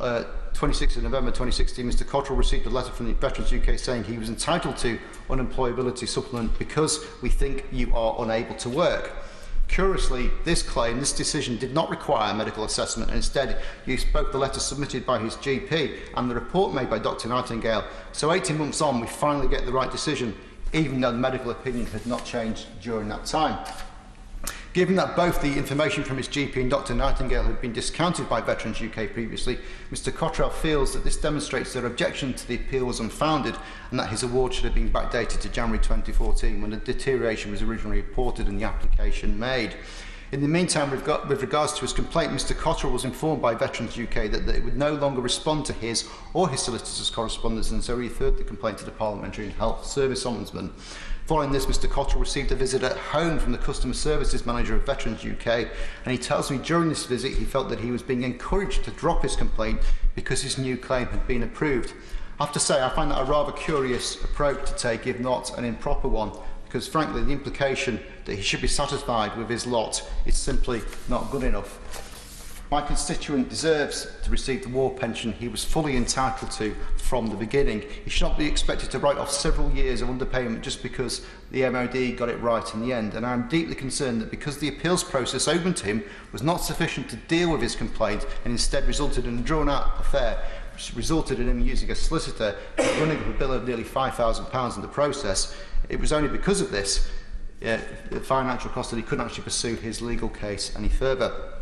26th of November 2016, Mr Cotterill received a letter from the Veterans UK saying he was entitled to unemployability supplement because we think you are unable to work. Curiously, this decision did not require a medical assessment, and instead used both the letter submitted by his GP and the report made by Dr Nightingale. So 18 months on, we finally get the right decision, even though the medical opinion had not changed during that time. Given that both the information from his GP and Dr Nightingale had been discounted by Veterans UK previously, Mr Cotterill feels that this demonstrates their objection to the appeal was unfounded and that his award should have been backdated to January 2014 when the deterioration was originally reported and the application made. In the meantime, with regards to his complaint, Mr Cotterill was informed by Veterans UK that it would no longer respond to his or his solicitor's correspondence, and so he referred the complaint to the Parliamentary and Health Service Ombudsman. Following this, Mr Cotterill received a visit at home from the Customer Services Manager of Veterans UK, and he tells me during this visit he felt that he was being encouraged to drop his complaint because his new claim had been approved. I have to say, I find that a rather curious approach to take, if not an improper one, because frankly the implication that he should be satisfied with his lot is simply not good enough. My constituent deserves to receive the war pension he was fully entitled to from the beginning. He should not be expected to write off several years of underpayment just because the MOD got it right in the end. And I am deeply concerned that because the appeals process open to him was not sufficient to deal with his complaint and instead resulted in a drawn-out affair, which resulted in him using a solicitor running up a bill of nearly £5,000 in the process, it was only because of this the financial cost that he couldn't actually pursue his legal case any further.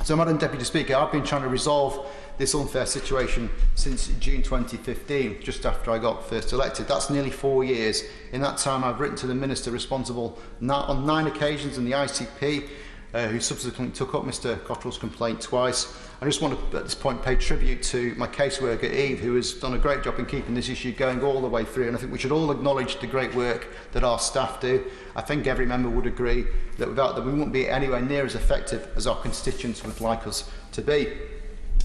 So, Madam Deputy Speaker, I've been trying to resolve this unfair situation since June 2015, just after I got first elected. That's nearly 4 years. In that time, I've written to the Minister responsible on 9 occasions and the ICP, who subsequently took up Mr Cotterell's complaint twice. I just want to, at this point, pay tribute to my caseworker, Eve, who has done a great job in keeping this issue going all the way through, and I think we should all acknowledge the great work that our staff do. I think every member would agree that without them we wouldn't be anywhere near as effective as our constituents would like us to be.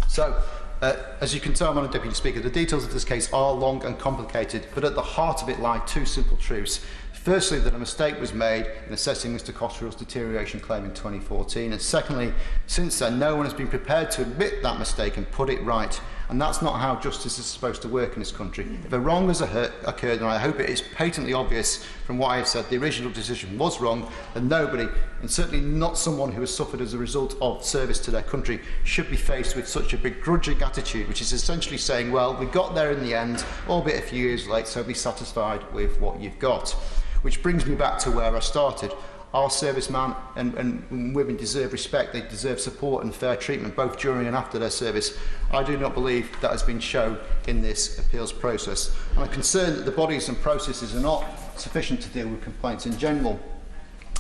So, as you can tell, Madam Deputy Speaker, the details of this case are long and complicated, but at the heart of it lie 2 simple truths. Firstly, that a mistake was made in assessing Mr Cotterell's deterioration claim in 2014, and secondly, since then, no one has been prepared to admit that mistake and put it right. And that's not how justice is supposed to work in this country. If a wrong has occurred, and I hope it is patently obvious from what I have said, the original decision was wrong, then nobody, and certainly not someone who has suffered as a result of service to their country, should be faced with such a begrudging attitude, which is essentially saying, well, we got there in the end, albeit a few years late, so be satisfied with what you've got. Which brings me back to where I started. Our servicemen and women deserve respect, they deserve support and fair treatment both during and after their service. I do not believe that has been shown in this appeals process. And I'm concerned that the bodies and processes are not sufficient to deal with complaints in general.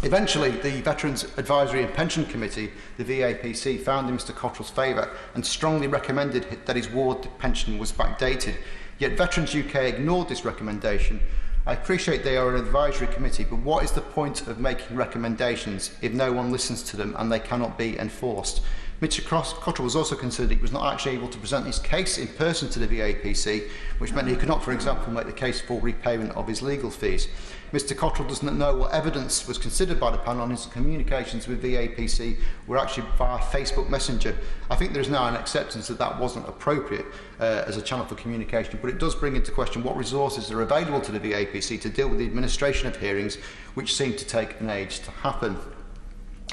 Eventually, the Veterans Advisory and Pension Committee, the VAPC, found in Mr Cotterell's favour and strongly recommended that his ward pension was backdated. Yet Veterans UK ignored this recommendation. I appreciate they are an advisory committee, but what is the point of making recommendations if no one listens to them and they cannot be enforced? Mr Cotterell was also concerned he was not actually able to present his case in person to the VAPC, which meant he could not, for example, make the case for repayment of his legal fees. Mr Cotterell does not know what evidence was considered by the panel, and his communications with VAPC were actually via Facebook Messenger. I think there is now an acceptance that that wasn't appropriate as a channel for communication, but it does bring into question what resources are available to the VAPC to deal with the administration of hearings, which seem to take an age to happen.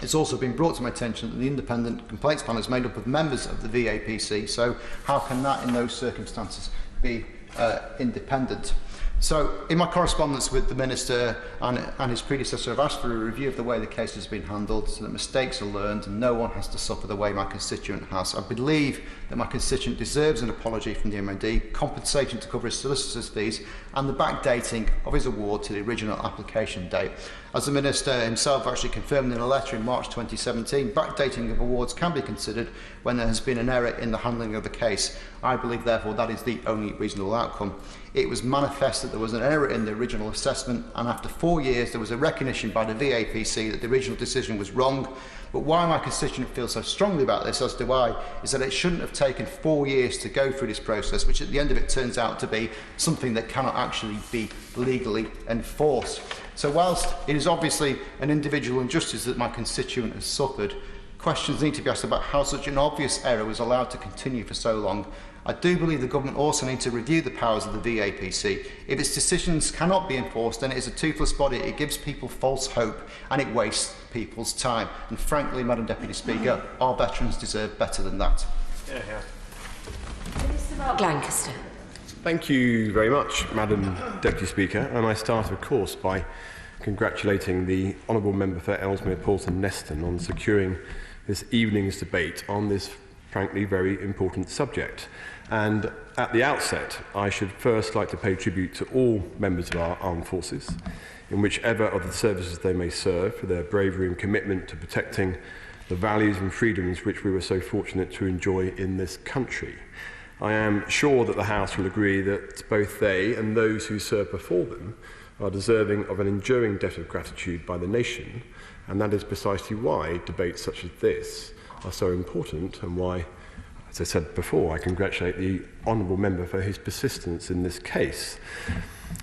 It's also been brought to my attention that the independent complaints panel is made up of members of the VAPC, so how can that in those circumstances be independent? So, in my correspondence with the Minister and his predecessor, I've asked for a review of the way the case has been handled so that mistakes are learned and no one has to suffer the way my constituent has. I believe that my constituent deserves an apology from the MOD, compensation to cover his solicitor's fees and the backdating of his award to the original application date. As the Minister himself actually confirmed in a letter in March 2017, backdating of awards can be considered when there has been an error in the handling of the case. I believe, therefore, that is the only reasonable outcome. It was manifest that there was an error in the original assessment, and after 4 years there was a recognition by the VAPC that the original decision was wrong. But why my constituent feels so strongly about this, as do I, is that it shouldn't have taken 4 years to go through this process, which at the end of it turns out to be something that cannot actually be legally enforced. So whilst it is obviously an individual injustice that my constituent has suffered, questions need to be asked about how such an obvious error was allowed to continue for so long. I do believe the government also needs to review the powers of the VAPC. If its decisions cannot be enforced, then it is a toothless body, it gives people false hope and it wastes people's time. And frankly, Madam Deputy Speaker, our veterans deserve better than that. Minister Mark Lancaster. Thank you very much, Madam Deputy Speaker. And I start, of course, by congratulating the Honourable Member for Ellesmere Paulton Neston on securing this evening's debate on this, frankly, very important subject. And at the outset, I should first like to pay tribute to all members of our armed forces, in whichever of the services they may serve, for their bravery and commitment to protecting the values and freedoms which we were so fortunate to enjoy in this country. I am sure that the House will agree that both they and those who serve before them are deserving of an enduring debt of gratitude by the nation, and that is precisely why debates such as this are so important and why, as I said before, I congratulate the Honourable Member for his persistence in this case.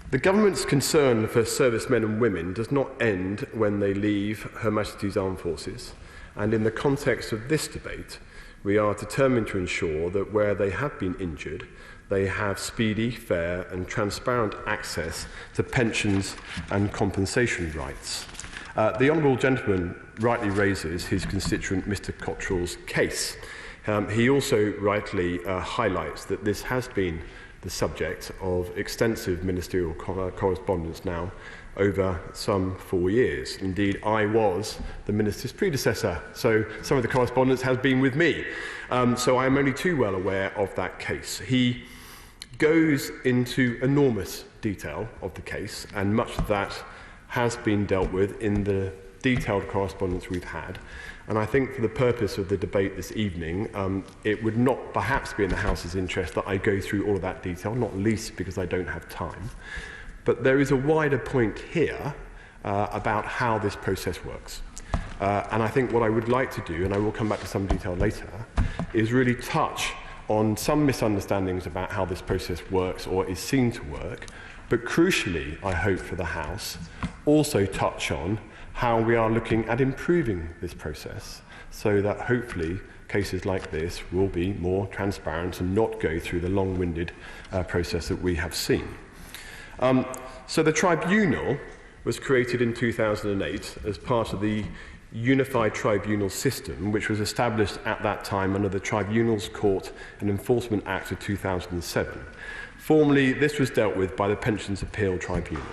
The Government's concern for servicemen and women does not end when they leave Her Majesty's Armed Forces, and in the context of this debate, we are determined to ensure that where they have been injured, they have speedy, fair and transparent access to pensions and compensation rights. The Honourable Gentleman rightly raises his constituent Mr Cottrell's case. He also rightly highlights that this has been the subject of extensive ministerial correspondence now over some 4 years. Indeed, I was the Minister's predecessor, so some of the correspondence has been with me. So I am only too well aware of that case. He goes into enormous detail of the case, and much of that has been dealt with in the detailed correspondence we've had. And I think for the purpose of the debate this evening, it would not perhaps be in the House's interest that I go through all of that detail, not least because I don't have time. But there is a wider point here about how this process works. And I think what I would like to do, and I will come back to some detail later, is really touch on some misunderstandings about how this process works or is seen to work, but crucially, I hope for the House, also touch on how we are looking at improving this process so that hopefully cases like this will be more transparent and not go through the long-winded process that we have seen. So the tribunal was created in 2008 as part of the unified tribunal system, which was established at that time under the Tribunals Court and Enforcement Act of 2007. Formerly, this was dealt with by the Pensions Appeal Tribunal.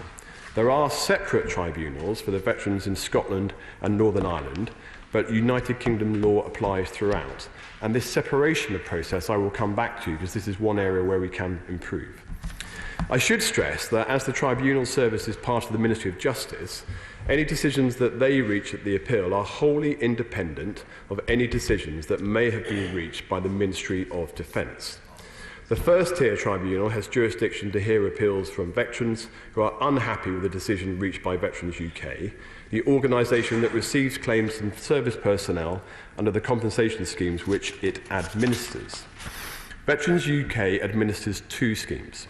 There are separate tribunals for the veterans in Scotland and Northern Ireland, but United Kingdom law applies throughout. And this separation of process I will come back to, because this is one area where we can improve. I should stress that as the Tribunal Service is part of the Ministry of Justice, any decisions that they reach at the appeal are wholly independent of any decisions that may have been reached by the Ministry of Defence. The first-tier tribunal has jurisdiction to hear appeals from veterans who are unhappy with the decision reached by Veterans UK, the organisation that receives claims from service personnel under the compensation schemes which it administers. Veterans UK administers two schemes.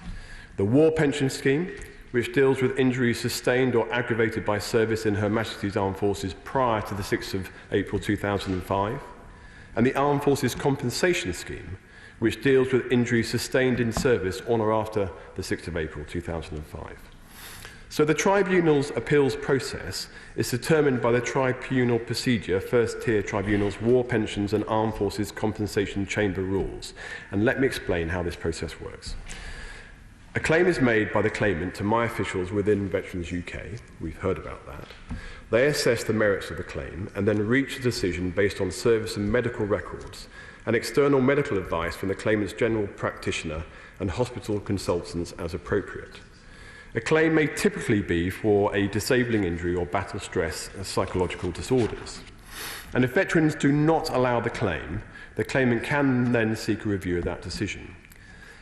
The War Pension Scheme, which deals with injuries sustained or aggravated by service in Her Majesty's Armed Forces prior to the 6th of April 2005, and the Armed Forces Compensation Scheme, which deals with injuries sustained in service on or after the 6th of April 2005. So the tribunal's appeals process is determined by the tribunal procedure, first-tier tribunals, war pensions and armed forces compensation chamber rules. And let me explain how this process works. A claim is made by the claimant to my officials within Veterans UK. We've heard about that. They assess the merits of the claim and then reach a decision based on service and medical records and external medical advice from the claimant's general practitioner and hospital consultants as appropriate. A claim may typically be for a disabling injury or battle stress and psychological disorders. And if veterans do not allow the claimant can then seek a review of that decision.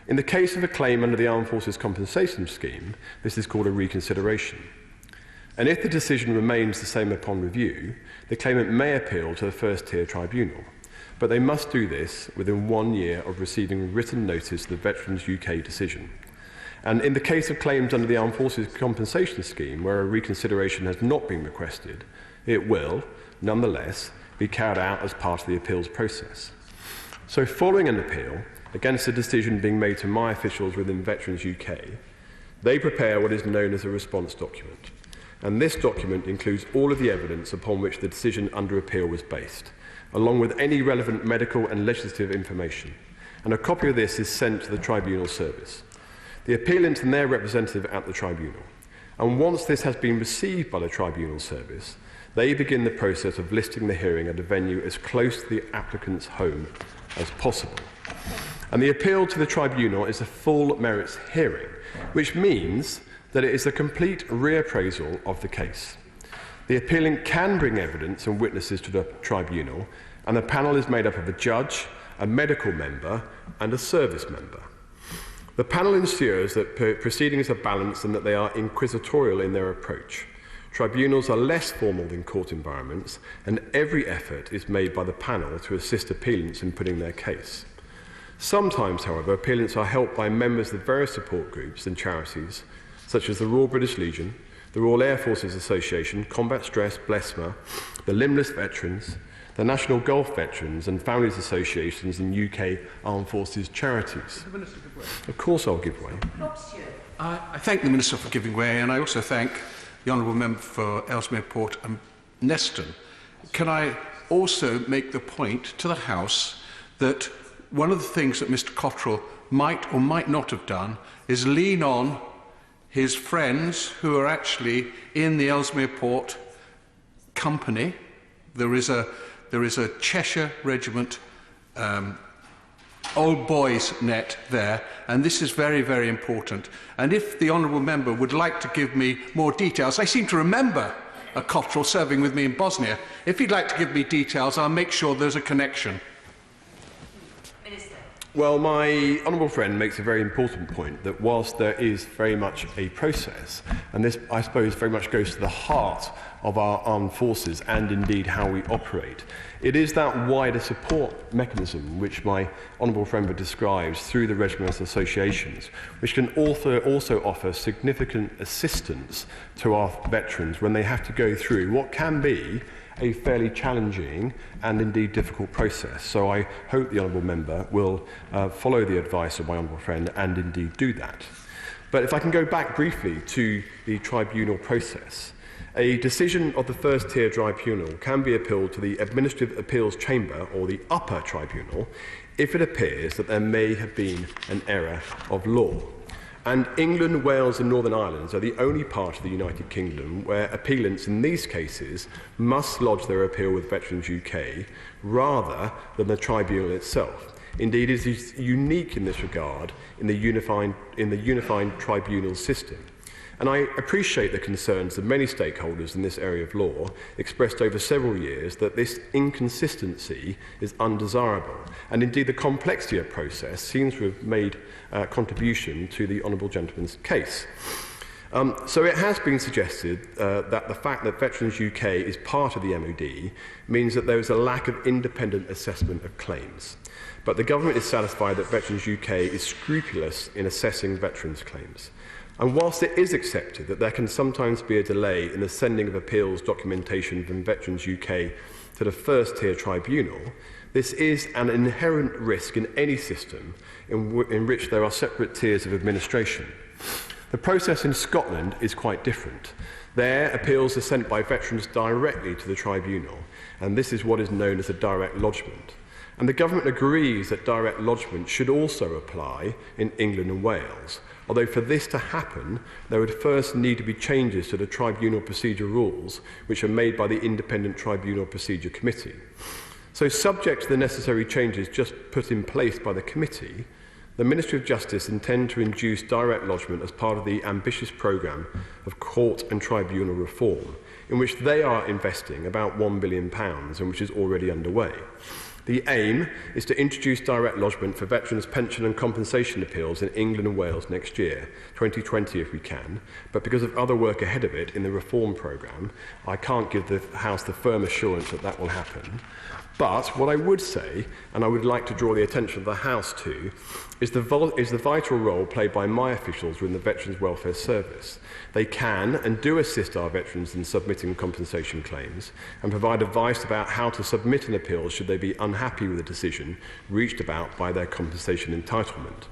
In the case of a claim under the Armed Forces Compensation Scheme, this is called a reconsideration. And if the decision remains the same upon review, the claimant may appeal to the first-tier tribunal, but they must do this within 1 year of receiving written notice of the Veterans UK decision. And in the case of claims under the Armed Forces Compensation Scheme, where a reconsideration has not been requested, it will, nonetheless, be carried out as part of the appeals process. So following an appeal, against a decision being made to my officials within Veterans UK, they prepare what is known as a response document. And this document includes all of the evidence upon which the decision under appeal was based, along with any relevant medical and legislative information. And a copy of this is sent to the Tribunal Service, the appellant and their representative at the Tribunal. And once this has been received by the Tribunal Service, they begin the process of listing the hearing at a venue as close to the applicant's home as possible. And the appeal to the tribunal is a full merits hearing, which means that it is a complete reappraisal of the case. The appellant can bring evidence and witnesses to the tribunal, and the panel is made up of a judge, a medical member, and a service member. The panel ensures that proceedings are balanced and that they are inquisitorial in their approach. Tribunals are less formal than court environments, and every effort is made by the panel to assist appellants in putting their case. Sometimes, however, appellants are helped by members of various support groups and charities, such as the Royal British Legion, the Royal Air Forces Association, Combat Stress, BLESMA, the Limbless Veterans, the National Golf Veterans and Families Associations and UK Armed Forces charities. Of course I'll give way. I thank the Minister for giving way, and I also thank the Honourable Member for Ellesmere Port and Neston. Can I also make the point to the House that one of the things that Mr Cotterill might or might not have done is lean on his friends who are actually in the Ellesmere Port company. There is a Cheshire Regiment old boys net there, and this is very, very important. And if the honourable member would like to give me more details, I seem to remember a Cotterill serving with me in Bosnia. If he'd like to give me details, I'll make sure there's a connection. Well, my honourable friend makes a very important point that whilst there is very much a process, and this, I suppose, very much goes to the heart of our armed forces and indeed how we operate, it is that wider support mechanism which my honourable friend describes through the regimental associations, which can also offer significant assistance to our veterans when they have to go through what can be a fairly challenging and indeed difficult process. So I hope the honourable member will follow the advice of my honourable friend and indeed do that. But if I can go back briefly to the tribunal process, a decision of the first tier tribunal can be appealed to the Administrative Appeals Chamber or the upper tribunal if it appears that there may have been an error of law. And England, Wales and Northern Ireland are the only part of the United Kingdom where appealants in these cases must lodge their appeal with Veterans UK rather than the tribunal itself. Indeed, it is unique in this regard in the unified tribunal system. And I appreciate the concerns of many stakeholders in this area of law expressed over several years that this inconsistency is undesirable. And indeed, the complexity of process seems to have made a contribution to the honourable gentleman's case. So it has been suggested that the fact that Veterans UK is part of the MOD means that there is a lack of independent assessment of claims. But the government is satisfied that Veterans UK is scrupulous in assessing veterans' claims. And whilst it is accepted that there can sometimes be a delay in the sending of appeals documentation from Veterans UK to the first tier tribunal, this is an inherent risk in any system in which there are separate tiers of administration. The process in Scotland is quite different. There, appeals are sent by veterans directly to the tribunal, and this is what is known as a direct lodgement. And the government agrees that direct lodgement should also apply in England and Wales, although for this to happen, there would first need to be changes to the tribunal procedure rules, which are made by the Independent Tribunal Procedure Committee. So subject to the necessary changes just put in place by the committee, the Ministry of Justice intend to introduce direct lodgement as part of the ambitious programme of court and tribunal reform, in which they are investing about £1 billion and which is already underway. The aim is to introduce direct lodgement for veterans' pension and compensation appeals in England and Wales next year, 2020 if we can, but because of other work ahead of it in the reform programme, I can't give the House the firm assurance that that will happen. But what I would say, and I would like to draw the attention of the House to, is the vital role played by my officials within the Veterans Welfare Service. They can and do assist our veterans in submitting compensation claims and provide advice about how to submit an appeal should they be unhappy with a decision reached about by their compensation entitlement.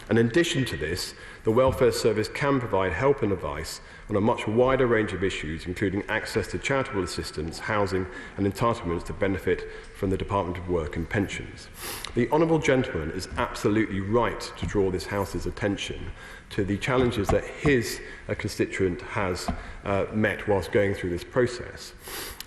And in addition to this, the Welfare Service can provide help and advice on a much wider range of issues, including access to charitable assistance, housing and entitlements to benefit from the Department of Work and Pensions. The Honourable Gentleman is absolutely right to draw this House's attention to the challenges that his constituent has met whilst going through this process.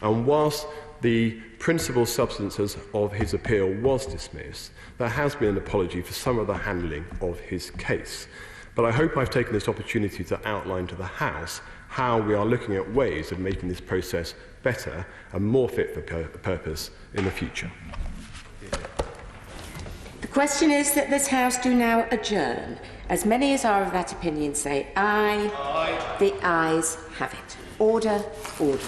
And whilst the principal substances of his appeal was dismissed, there has been an apology for some of the handling of his case. But I hope I've taken this opportunity to outline to the House how we are looking at ways of making this process better and more fit for purpose in the future. The question is that this House do now adjourn. As many as are of that opinion say aye. Aye. The ayes have it. Order, order.